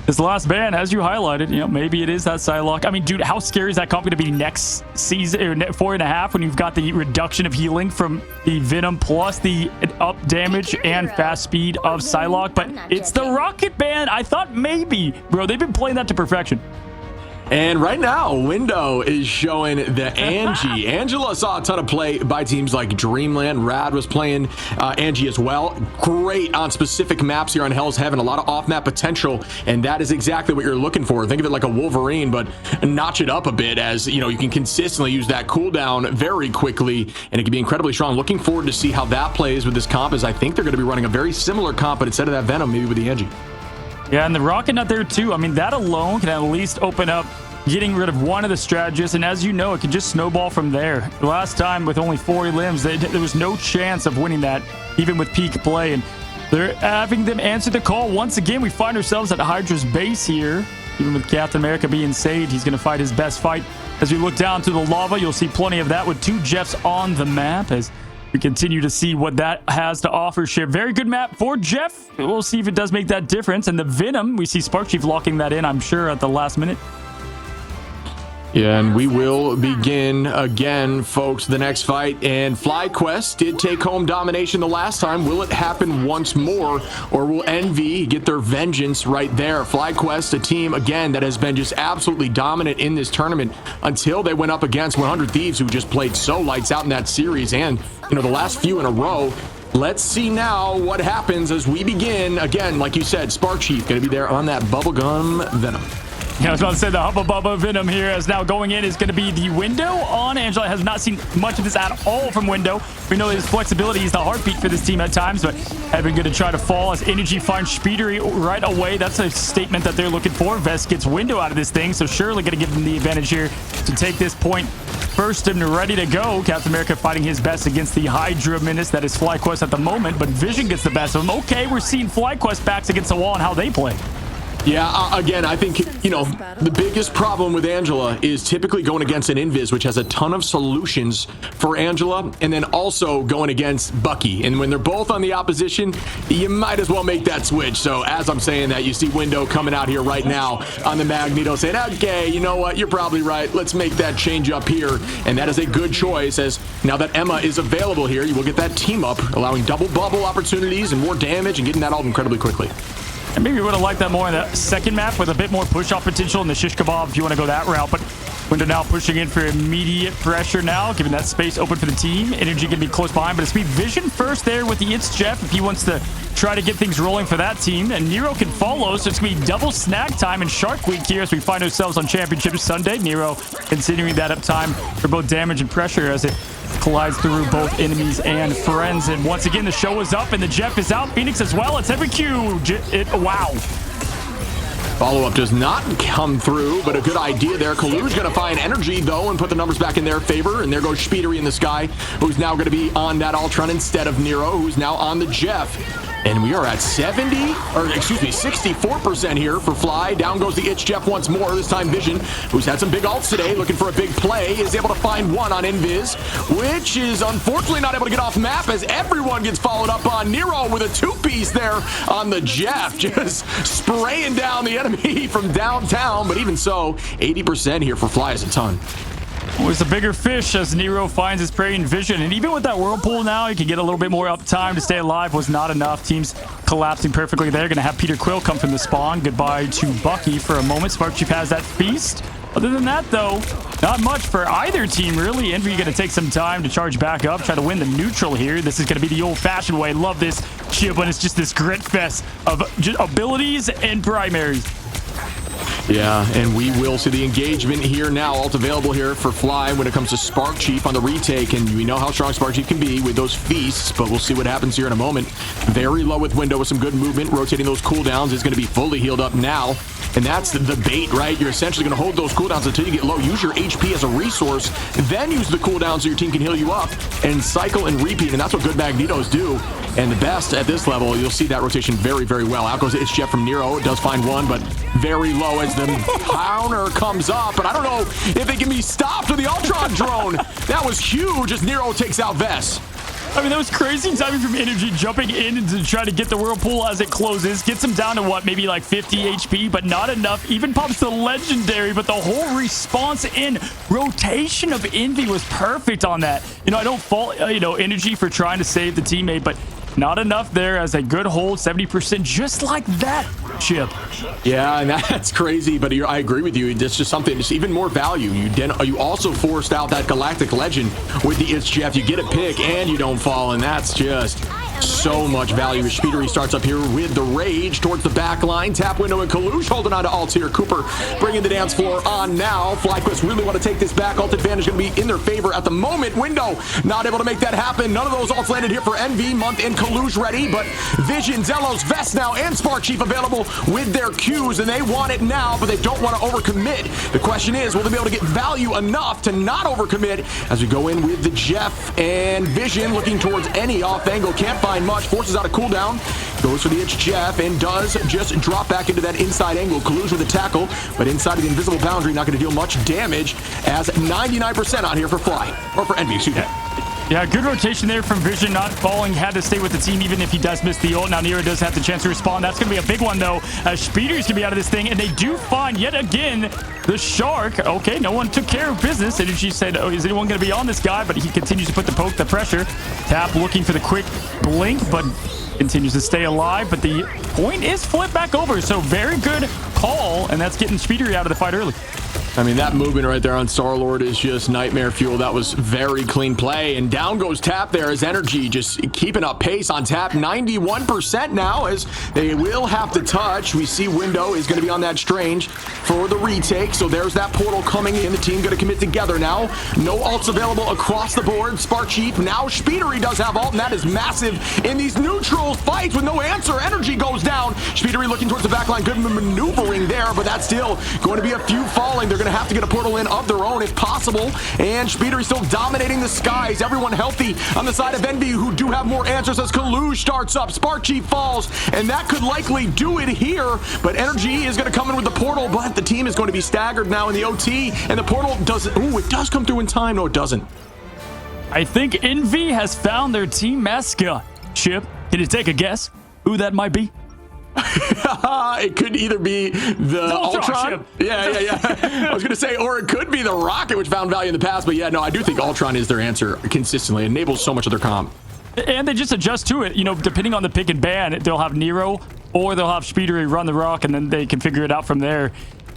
this last ban, as you highlighted, maybe it is that Psylocke. I mean, dude, how scary is that comp going to be next season, or 4.5, when you've got the reduction of healing from the Venom plus the up damage and fast speed of Psylocke? But it's the Rocket ban. I thought maybe, bro, they've been playing that to perfection.
And right now, Window is showing the Angie. Angela saw a ton of play by teams like Dreamland. Rad was playing Angie as well. Great on specific maps here on Hell's Heaven. A lot of off-map potential, and that is exactly what you're looking for. Think of it like a Wolverine, but notch it up a bit, as you can consistently use that cooldown very quickly, and it can be incredibly strong. Looking forward to see how that plays with this comp, as I think they're going to be running a very similar comp, but instead of that Venom, maybe with the Angie.
Yeah, and the Rocket Nut there too. I mean, that alone can at least open up getting rid of one of the strategists, and as you know, it can just snowball from there. The last time with only 4 limbs, there was no chance of winning that, even with peak play, and they're having them answer the call. Once again, we find ourselves at Hydra's base here. Even with Captain America being saved, he's going to fight his best fight. As we look down to the lava, you'll see plenty of that with 2 Jeffs on the map, as we continue to see what that has to offer. Ship, very good map for Jeff. We'll see if it does make that difference. And the Venom, we see Spark Chief locking that in, I'm sure, at the last minute.
Yeah, and we will begin again, folks, the next fight. And FlyQuest did take home domination the last time. Will it happen once more, or will Envy get their vengeance right there? FlyQuest, a team, again, that has been just absolutely dominant in this tournament until they went up against 100 Thieves, who just played so lights out in that series. And, you know, the last few in a row. Let's see now what happens as we begin. Again, like you said, Spark Chief going to be there on that bubblegum venom.
Yeah, I was about to say the Hubba Bubba Venom here is now going in is going to be the Window on Angela. Has not seen much of this at all from Window. We know his flexibility is the heartbeat for this team at times, but Evan going to try to fall as Energy finds Speedery right away. That's a statement that they're looking for. Vest gets Window out of this thing, so surely going to give them the advantage here to take this point first and ready to go. Captain America fighting his best against the Hydra menace that is FlyQuest at the moment, but Vision gets the best of him. Okay, we're seeing FlyQuest backs against the wall and how they play.
Yeah, again, I think, you know, the biggest problem with Angela is typically going against an Invis, which has a ton of solutions for Angela, and then also going against Bucky. And when they're both on the opposition, you might as well make that switch. So as I'm saying that, you see Window coming out here right now on the Magneto saying, okay, you know what, you're probably right. Let's make that change up here. And that is a good choice, as now that Emma is available here, you will get that team up, allowing double bubble opportunities and more damage and getting that out incredibly quickly.
And maybe we would have liked that more in the second map with a bit more push-off potential in the shish kebab if you want to go that route. But Window now pushing in for immediate pressure now, giving that space open for the team. Energy going to be close behind, but it's be Vision first there with the It's Jeff if he wants to try to get things rolling for that team. And Nero can follow, so it's going to be double snag time and Shark Week here as we find ourselves on Championship Sunday. Nero continuing that up time for both damage and pressure as it collides through both enemies and friends. And once again, the show is up and the Jeff is out. Phoenix as well. It's every Q. Wow.
Follow-up does not come through, but a good idea there. Kalu's going to find Energy, though, and put the numbers back in their favor. And there goes Speedery in the sky, who's now going to be on that Ultron instead of Nero, who's now on the Jeff. And we are at 64% here for Fly. Down goes the Itch Jeff once more. This time Vision, who's had some big ults today, looking for a big play, is able to find one on Invis, which is unfortunately not able to get off map as everyone gets followed up on. Nero with a two-piece there on the Jeff, just spraying down the enemy from downtown. But even so, 80% here for Fly is a ton.
Was a bigger fish as Nero finds his prey in Vision. And even with that Whirlpool now, he can get a little bit more uptime to stay alive. Was not enough. Teams collapsing perfectly there. Going to have Peter Quill come from the spawn. Goodbye to Bucky for a moment. Spark Chief has that feast. Other than that, though, not much for either team, really. Envy going to take some time to charge back up, try to win the neutral here. This is going to be the old-fashioned way. Love this chip when it's just this grit fest of abilities and primaries.
Yeah, and we will see the engagement here now. Alt available here for Fly when it comes to Spark Chief on the retake, and we know how strong Spark Chief can be with those feasts, but we'll see what happens here in a moment. Very low with Window with some good movement. Rotating those cooldowns is going to be fully healed up now, and that's the bait, right? You're essentially going to hold those cooldowns until you get low. Use your HP as a resource, then use the cooldown so your team can heal you up, and cycle and repeat, and that's what good Magnetos do. And the best at this level, you'll see that rotation very, very well. Out goes It's Jeff from Nero. It does find one, but very low as the counter comes up. But I don't know if they can be stopped with the Ultron drone. That was huge as Nero takes out Vess.
I mean, that was crazy timing from Energy jumping in to try to get the Whirlpool as it closes. Gets him down to what, maybe like 50 HP, but not enough. Even pops the Legendary, but the whole response in rotation of Envy was perfect on that. You know, I don't fault, Energy for trying to save the teammate, but not enough there as a good hold, 70%, just like that, Chip.
Yeah, and that's crazy, but I agree with you. It's just something, it's even more value. You also forced out that Galactic Legend with the It's Jeff. You get a pick and you don't fall, and that's just so much value. Speedery starts up here with the Rage towards the back line. Tap Window and Kalush holding on to ult here. Cooper bringing the dance floor on now. FlyQuest really want to take this back. Ult advantage going to be in their favor at the moment. Window not able to make that happen. None of those ults landed here for Envy. Month and Kalush ready, but Vision, Zelos, Vest now, and Spark Chief available with their Qs, and they want it now, but they don't want to overcommit. The question is, will they be able to get value enough to not overcommit as we go in with the Jeff and Vision looking towards any off angle. Can't find much. Forces out a cooldown. Goes for the Itch Jeff and does just drop back into that inside angle. Collusion with the tackle, but inside of the invisible boundary, not going to deal much damage as 99% on here for Fly, or for Envy, excuse me.
Yeah, good rotation there from Vision, not falling, had to stay with the team even if he does miss the ult. Now Nero does have the chance to respond. That's going to be a big one though. Speeder's going to be out of this thing, and they do find yet again the Shark. Okay, no one took care of business. Energy said, oh, is anyone going to be on this guy? But he continues to put the pressure. Tap looking for the quick blink, but continues to stay alive. But the point is flipped back over, so very good call, and that's getting Speedery out of the fight early.
I mean, that movement right there on Star-Lord is just nightmare fuel. That was very clean play. And down goes Tap there as Energy just keeping up pace on Tap. 91% now as they will have to touch. We see Window is going to be on that Strange for the retake. So there's that portal coming in. The team going to commit together now. No ults available across the board. Spark Cheap. Now Speedery does have ult, and that is massive in these neutral fights with no answer. Energy goes down. Speedery looking towards the backline. Good maneuvering there, but that's still going to be a few falling. They're going to have to get a portal in of their own if possible, and Speedery still dominating the skies. Everyone healthy on the side of Envy, who do have more answers as Kalush starts up. Spark Chief falls, and that could likely do it here, but Energy is going to come in with the portal, but the team is going to be staggered now in the OT, and the portal doesn't. Ooh, it does come through in time. No, it doesn't.
I think Envy has found their team mascot. Chip, can you take a guess who that might be?
It could either be the Ultron. Yeah. I was going to say, or it could be the Rocket, which found value in the past. But yeah, no, I do think Ultron is their answer consistently. It enables so much of their comp.
And they just adjust to it. You know, depending on the pick and ban, they'll have Nero or they'll have Speedery run the rock, and then they can figure it out from there.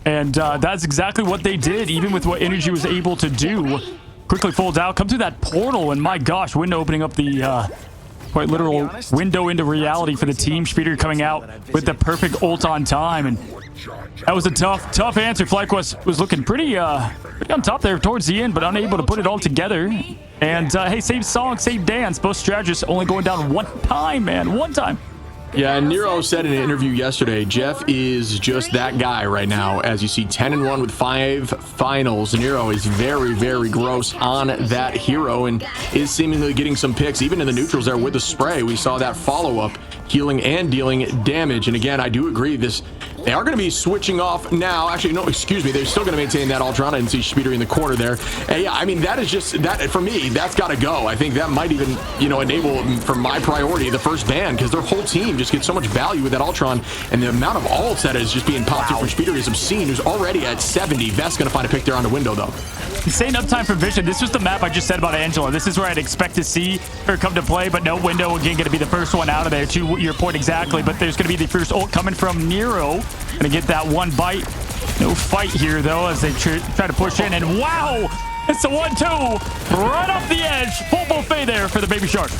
And that's exactly what they did, even with what Energy was able to do. Quickly folds out, come through that portal, and my gosh, Window opening up the quite literal window into reality for the team. Speedery coming out with the perfect ult on time, and that was a tough answer. FlyQuest was looking pretty on top there towards the end, but unable to put it all together. And hey, same song, same dance. Both strategists only going down one time, man. One time.
Yeah, and Nero said in an interview yesterday, Jeff is just that guy right now. As you see, 10-1 with 5 finals. Nero is very, very gross on that hero and is seemingly getting some picks, even in the neutrals there with the spray. We saw that follow-up, healing and dealing damage. And again, I do agree, they are going to be switching off now. Actually, no, excuse me. They're still going to maintain that Ultron. I didn't see Speedery in the corner there. And yeah, I mean, that is just, that for me, that's got to go. I think that might even, enable for my priority the first ban, because their whole team just gets so much value with that Ultron, and the amount of ults that is just being popped through from Speedery is obscene, who's already at 70. Vest's going to find a pick there on the Window, though.
Insane uptime for Vision. This was the map I just said about Angela. This is where I'd expect to see her come to play, but no, Window again going to be the first one out of there, to your point exactly. But there's going to be the first ult coming from Nero. Going to get that one bite. No fight here, though, as they try to push in. And wow, it's a 1-2 right off the edge. Full buffet there for the Baby Shark.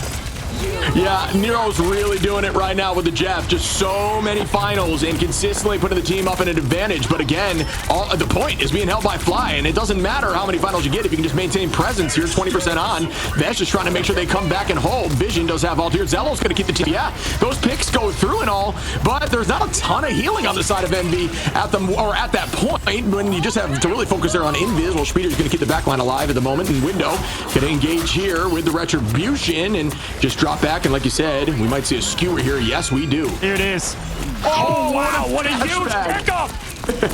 Yeah, Nero's really doing it right now with the Jeff. Just so many finals and consistently putting the team up in an advantage. But again, the point is being held by Fly, and it doesn't matter how many finals you get if you can just maintain presence here. 20% on. Vest just trying to make sure they come back and hold. Vision does have ult here. Zello's going to keep the team. Yeah, those picks go through and all, but there's not a ton of healing on the side of Envy at that point when you just have to really focus there on Invis. Well, Speeder's going to keep the backline alive at the moment, and Window going to engage here with the Retribution and just drop back, and like you said, we might see a skewer here. Yes, we do.
Here it is. Oh, wow, what a huge pickup.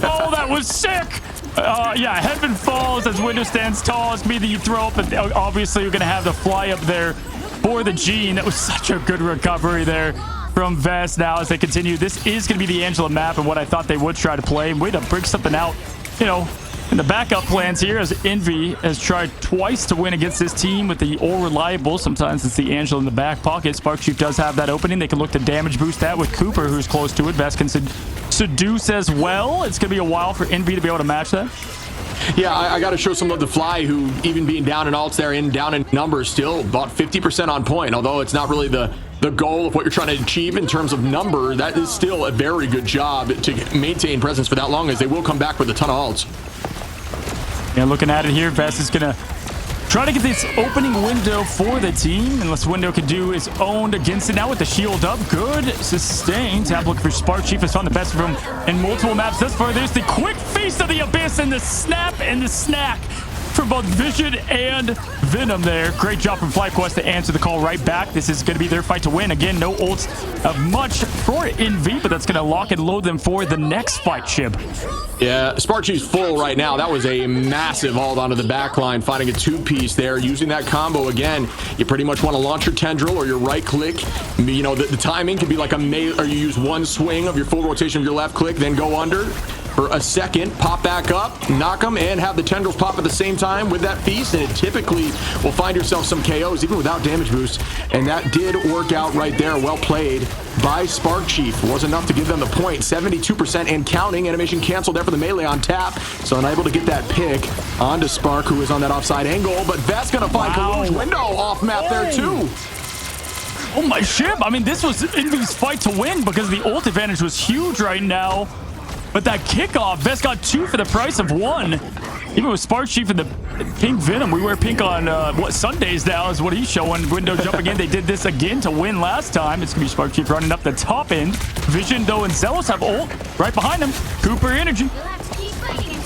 Oh, that was sick. Yeah, Heaven falls as Window stands tall. It's going to be the throw up, and obviously you're going to have the fly up there for the Gene. That was such a good recovery there from Vest. Now as they continue, this is going to be the Angela map and what I thought they would try to play. Way to bring something out, in the backup plans here, as Envy has tried twice to win against this team with the All Reliable. Sometimes it's the Angela in the back pocket. Spark Chief does have that opening. They can look to damage boost that with Cooper, who's close to it. Vest can seduce as well. It's going to be a while for Envy to be able to match that.
Yeah, I got to show some love to Fly, who even being down in ults there and down in numbers, still about 50% on point. Although it's not really the goal of what you're trying to achieve in terms of number, that is still a very good job to maintain presence for that long, as they will come back with a ton of ults.
Yeah, looking at it here, Vest is going to try to get this opening window for the team. Unless Window can do is owned against it now with the shield up. Good sustain. Tap looking for Spark Chief. Has found the best of him in multiple maps thus far. There's the quick feast of the abyss and the snap and the snack from both Vision and Venom there. Great job from FlyQuest to answer the call right back. This is going to be their fight to win. Again, no ults of much for Envy, but that's going to lock and load them for the next fight, Shib.
Yeah, Sparky's full right now. That was a massive ult onto the back line, finding a two-piece there. Using that combo again, you pretty much want to launch your tendril or your right click. You know, the timing could be like a melee, or you use one swing of your full rotation of your left click, then go under for a second, pop back up, knock them, and have the tendrils pop at the same time with that feast, and it typically will find yourself some KOs even without damage boost, and that did work out right there. Well played by Spark Chief. Was enough to give them the point. 72% and counting. Animation canceled there for the melee on tap, so unable to get that pick onto Spark, who is on that offside angle, but Vest gonna find Kalush window off map there too.
Oh my Shib, I mean, this was Envy's fight to win because the ult advantage was huge right now. But that kickoff, Vest got 2 for the price of 1. Even with Spark Chief and the pink Venom, we wear pink on what Sundays now is what he's showing. Window jump again. They did this again to win last time. It's gonna be Spark Chief running up the top end. Vision though and Zealous have ult right behind him. Cooper energy.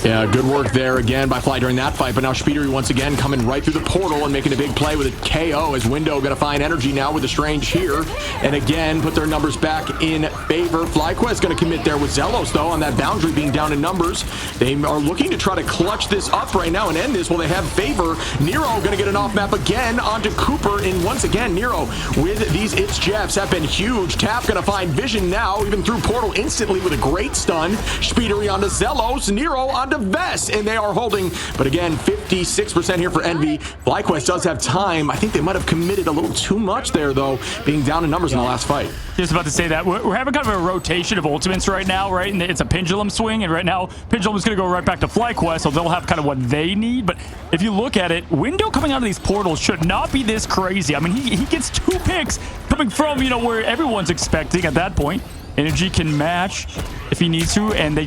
Yeah, good work there again by Fly during that fight, but now Speedery once again coming right through the portal and making a big play with a KO as Window gonna find energy now with the Strange here, and again put their numbers back in favor. FlyQuest gonna commit there with Zelos though on that boundary being down in numbers. They are looking to try to clutch this up right now and end this while they have favor. Nero gonna get an off map again onto Cooper, and once again Nero with these It's Jeffs have been huge. Tap gonna find Vision now, even through portal instantly with a great stun. Speedery onto Zelos, Nero onto Vest, and they are holding, but again 56% here for Envy. FlyQuest does have time. I think they might have committed a little too much there though, being down in numbers in the last fight.
Just about to say that we're having kind of a rotation of ultimates right now, right? And it's a pendulum swing, and right now pendulum is going to go right back to FlyQuest, so they'll have kind of what they need. But if you look at it, Window coming out of these portals should not be this crazy. I mean, he gets 2 picks coming from, you know, where everyone's expecting at that point. Energy can match if he needs to, and they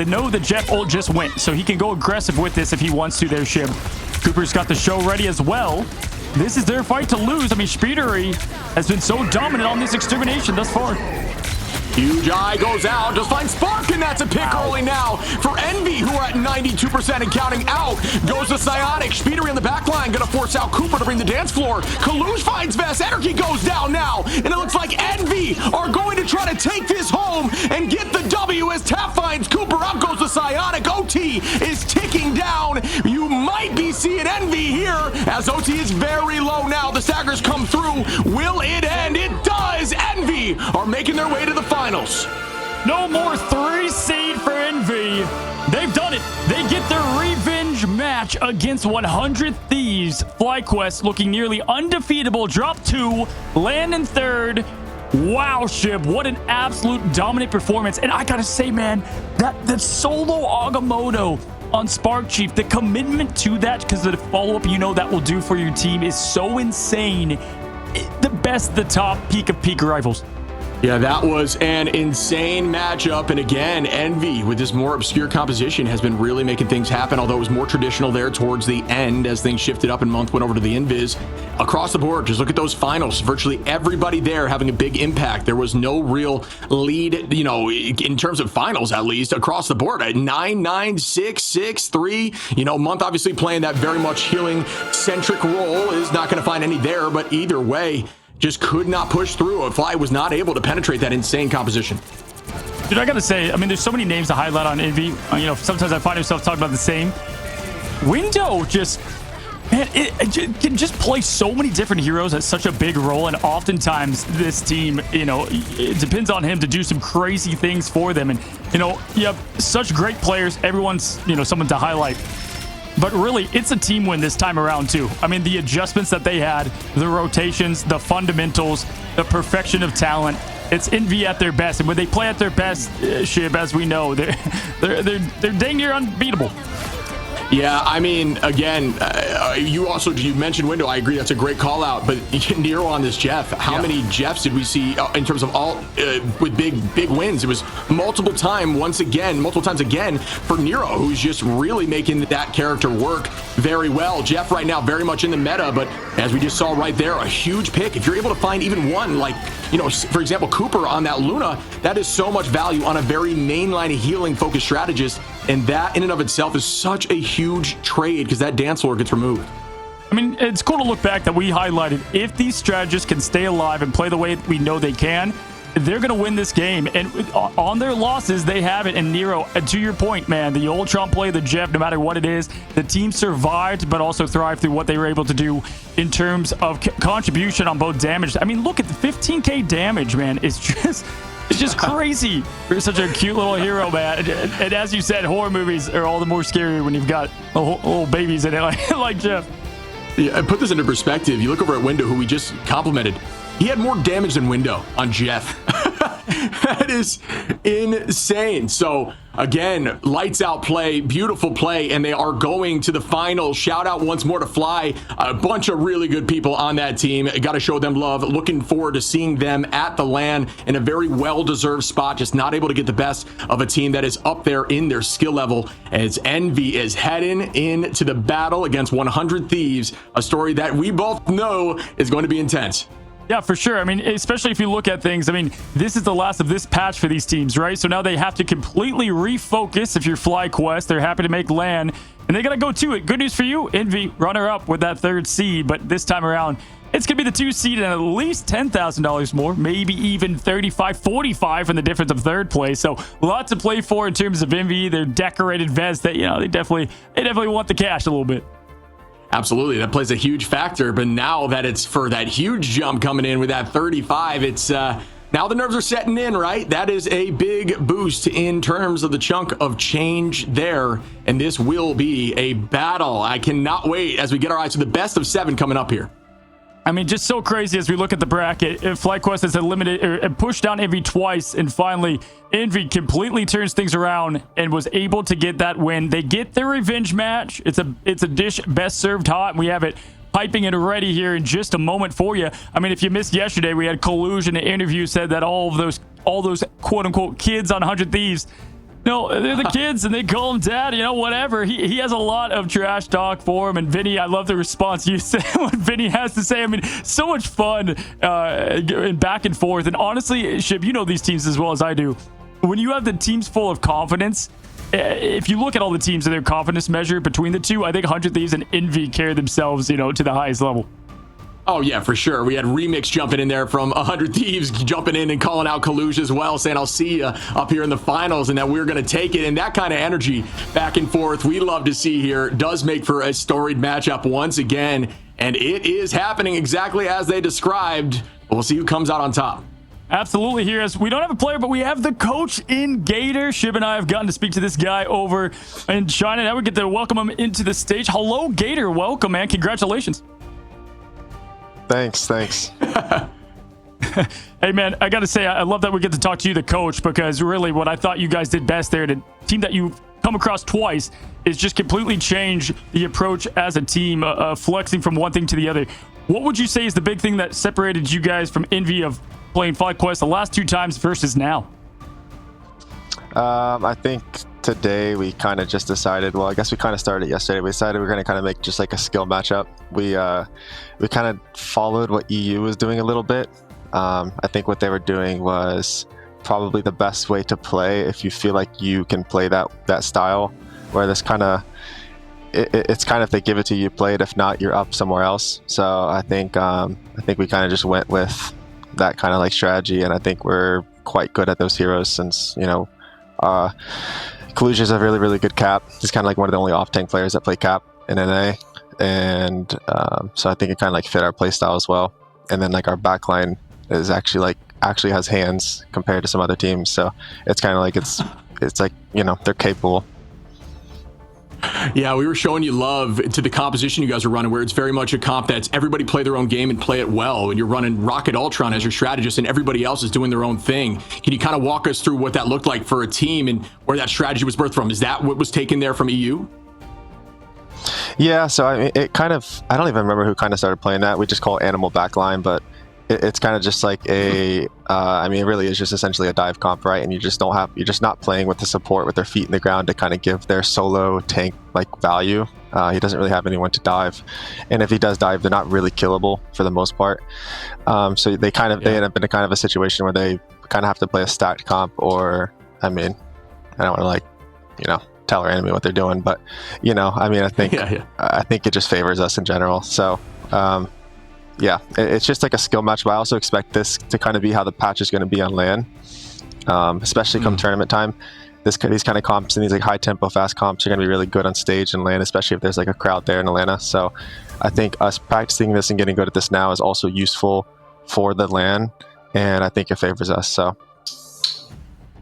know the Jeff ult just went, so he can go aggressive with this if he wants to there, Shib. Cooper's got the show ready as well. This is their fight to lose. I mean, Speedery has been so dominant on this extermination thus far.
Huge eye goes out, just finds Spark, and that's a pick early now for Envy, who are at 92% and counting out. Goes to Psionic. Speedery in the back line, gonna force out Cooper to bring the dance floor. Kalush finds Vest. Energy goes down now, and it looks like Envy are going to try to take this home and get the W as Tap finds Cooper. Out goes the Psionic. OT is ticking down. You might be seeing Envy here as OT is very low now. The staggers come through. Will it end? It does. Envy are making their way to the finals.
No more 3 seed for Envy. They've done it. They get their revenge match against 100 Thieves. FlyQuest looking nearly undefeatable. Drop 2, land in 3rd. Wow, Shib, what an absolute dominant performance. And I gotta say, man, that solo Agamotto on Spark Chief, the commitment to that, because the follow-up you know that will do for your team is so insane. The best, the top peak of peak rivals.
Yeah, that was an insane matchup. And again, Envy with this more obscure composition has been really making things happen, although it was more traditional there towards the end as things shifted up and Month went over to the Invis. Across the board, just look at those finals. Virtually everybody there having a big impact. There was no real lead, you know, in terms of finals, at least across the board at 9-9, 6-6, 3. You know, Month obviously playing that very much healing centric role is not going to find any there, but either way, just could not push through. Fly was not able to penetrate that insane composition.
Dude, I gotta say, I mean, there's so many names to highlight on Envy. You know, sometimes I find myself talking about the same. Window just, man, it can just play so many different heroes at such a big role, and oftentimes this team, you know, it depends on him to do some crazy things for them. And, you know, you have such great players. Everyone's, you know, someone to highlight. But really, it's a team win this time around, too. I mean, the adjustments that they had, the rotations, the fundamentals, the perfection of talent. It's Envy at their best. And when they play at their best, Shib, as we know, they're dang near unbeatable.
Yeah, I mean, again, you mentioned Window. I agree, that's a great call out. But Nero on this Jeff, how many Jeffs did we see in terms of all with big wins? It was multiple times again for Nero, who's just really making that character work very well. Jeff right now very much in the meta, but as we just saw right there, a huge pick. If you're able to find even one, like you know, for example, Cooper on that Luna, that is so much value on a very mainline healing focused strategist. And that in and of itself is such a huge trade because that dance floor gets removed.
I mean, it's cool to look back that we highlighted if these strategists can stay alive and play the way we know they can, they're going to win this game. And on their losses, they have it. And Nero, to your point, man, the Ultron play, the Jeff, no matter what it is, the team survived, but also thrived through what they were able to do in terms of contribution on both damage. I mean, look at the 15k damage, man. It's just crazy for such a cute little hero, man. And as you said, horror movies are all the more scary when you've got little babies in it like Jeff.
Yeah, and put this into perspective. You look over at Window, who we just complimented. He had more damage than Window on Jeff. That is insane. So again, lights out play, beautiful play, and they are going to the final. Shout out once more to Fly. A bunch of really good people on that team. Got to show them love. Looking forward to seeing them at the LAN in a very well-deserved spot. Just not able to get the best of a team that is up there in their skill level, as Envy is heading into the battle against 100 Thieves, a story that we both know is going to be intense.
Yeah, for sure. I mean, especially if you look at things, I mean, this is the last of this patch for these teams, right? So now they have to completely refocus. If you're FlyQuest, they're happy to make LAN, and they got to go to it. Good news for you, Envy, runner-up with that 3rd seed, but this time around, it's going to be the 2 seed and at least $10,000 more, maybe even 35, 45 in the difference of 3rd place. So lots to play for in terms of Envy. They're decorated vets that, you know, they definitely want the cash a little bit.
Absolutely, that plays a huge factor. But now that it's for that huge jump coming in with that 35, it's now the nerves are setting in, right? That is a big boost in terms of the chunk of change there, and this will be a battle. I cannot wait as we get our eyes to the best of 7 coming up here.
I mean, just so crazy as we look at the bracket. FlyQuest has eliminated or pushed down Envy twice, and finally Envy completely turns things around and was able to get that win. They get their revenge match. It's a dish best served hot, and we have it piping it ready here in just a moment for you. I mean, if you missed yesterday, we had Collusion. An interview said that all those quote unquote kids on 100 Thieves, no, they're the kids, and they call him dad, you know, whatever. He has a lot of trash talk for him. And Vinny, I love the response you said, what Vinny has to say. I mean, so much fun and back and forth. And honestly, Shib, you know these teams as well as I do. When you have the teams full of confidence, if you look at all the teams and their confidence measure between the two, I think 100 Thieves and Envy carry themselves, you know, to the highest level.
Oh, yeah, for sure. We had Remix jumping in there from 100 Thieves, jumping in and calling out Kalush as well, saying, I'll see you up here in the finals, and that we're going to take it. And that kind of energy back and forth we love to see here does make for a storied matchup once again. And it is happening exactly as they described. We'll see who comes out on top.
Absolutely. Here, as we don't have a player, but we have the coach in Gator. Shib and I have gotten to speak to this guy over in China. Now we get to welcome him into the stage. Hello, Gator. Welcome, man. Congratulations.
Thanks.
Hey, man, I got to say, I love that we get to talk to you, the coach, because really what I thought you guys did best there, the team that you've come across twice, is just completely change the approach as a team, flexing from one thing to the other. What would you say is the big thing that separated you guys from Envy of playing FlyQuest the last 2 times versus now?
I think today we kind of just decided, well, I guess we kind of started yesterday. We decided we're going to kind of make just like a skill matchup. We kind of followed what EU was doing a little bit. I think what they were doing was probably the best way to play if you feel like you can play that style, where this kind of it's kind of, if they give it to you, play it. If not, you're up somewhere else. So I think we kind of just went with that kind of like strategy, and I think we're quite good at those heroes, since, you know, Kalush is a really, really good cap. He's kind of like one of the only off-tank players that play cap in NA, and so I think it kind of like fit our play style as well. And then like our backline is actually has hands compared to some other teams, so it's kind of like it's like, you know, they're capable.
Yeah, we were showing you love to the composition you guys are running, where it's very much a comp that's everybody play their own game and play it well. And you're running Rocket Ultron as your strategist, and everybody else is doing their own thing. Can you kind of walk us through what that looked like for a team and where that strategy was birthed from? Is that what was taken there from EU?
Yeah, so I mean, it kind of, I don't even remember who kind of started playing that. We just call it animal backline, but it's kind of just like a I mean, it really is just essentially a dive comp, right? And you're just not playing with the support with their feet in the ground to kind of give their solo tank like value. He doesn't really have anyone to dive, and if he does dive, they're not really killable for the most part. So they end up in a kind of a situation where they kind of have to play a stacked comp, or I mean, I don't want to like, tell our enemy what they're doing, but I mean, I think I think it just favors us in general. So yeah, it's just like a skill match, but I also expect this to kind of be how the patch is going to be on LAN, especially come tournament time. These kind of comps and these like high tempo fast comps are going to be really good on stage and LAN, especially if there's like a crowd there in Atlanta. So I think us practicing this and getting good at this now is also useful for the LAN, and I think it favors us. So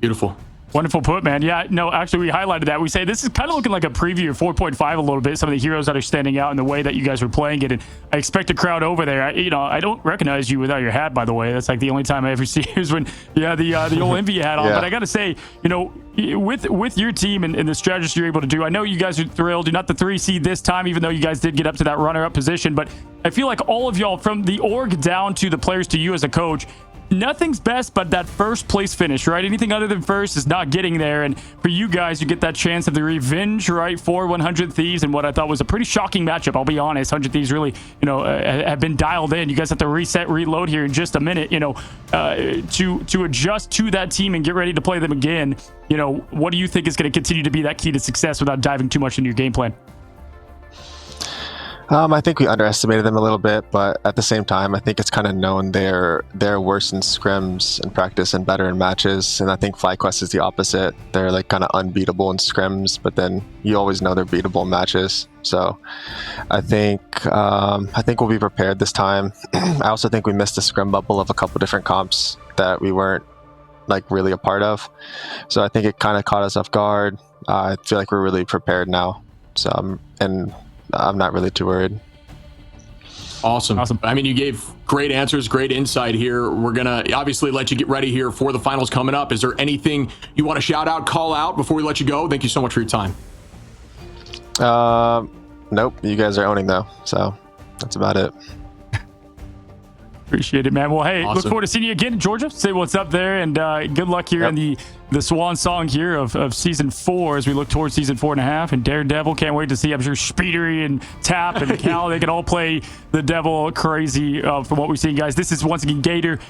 beautiful.
Wonderful put, man. Yeah, no, actually, we highlighted that. We say this is kind of looking like a preview of 4.5 a little bit. Some of the heroes that are standing out in the way that you guys were playing it. And I expect a crowd over there. I don't recognize you without your hat, by the way. That's like the only time I ever see you is when you had the old Envy hat on. Yeah. But I got to say, with your team and the strategies you're able to do, I know you guys are thrilled. You're not the 3 seed this time, even though you guys did get up to that runner-up position. But I feel like all of y'all, from the org down to the players to you as a coach, nothing's best but that first place finish, right? Anything other than first is not getting there. And for you guys, you get that chance of the revenge, right, for 100 Thieves, and what I thought was a pretty shocking matchup. I'll be honest, 100 Thieves really, have been dialed in. You guys have to reset, reload here in just a minute, to adjust to that team and get ready to play them again. What do you think is going to continue to be that key to success without diving too much into your game plan?
I think we underestimated them a little bit, but at the same time, I think it's kind of known they're worse in scrims in practice and better in matches. And I think FlyQuest is the opposite. They're like kind of unbeatable in scrims, but then you always know they're beatable in matches. So I think we'll be prepared this time. I also think we missed the scrim bubble of a couple different comps that we weren't like really a part of. So I think it kind of caught us off guard. I feel like we're really prepared now. So I'm not really too worried.
Awesome. I mean, you gave great answers, great insight here. We're going to obviously let you get ready here for the finals coming up. Is there anything you want to shout out, call out before we let you go? Thank you so much for your time.
Nope. You guys are owning though. So that's about it.
Appreciate it, man. Well, hey, Look forward to seeing you again in Georgia. Say what's up there, and good luck here in the swan song here of season 4 as we look towards season 4.5. And Daredevil, can't wait to see. I'm sure Speedery and Tap and Cal, they can all play the devil crazy from what we've seen, guys. This is once again Gator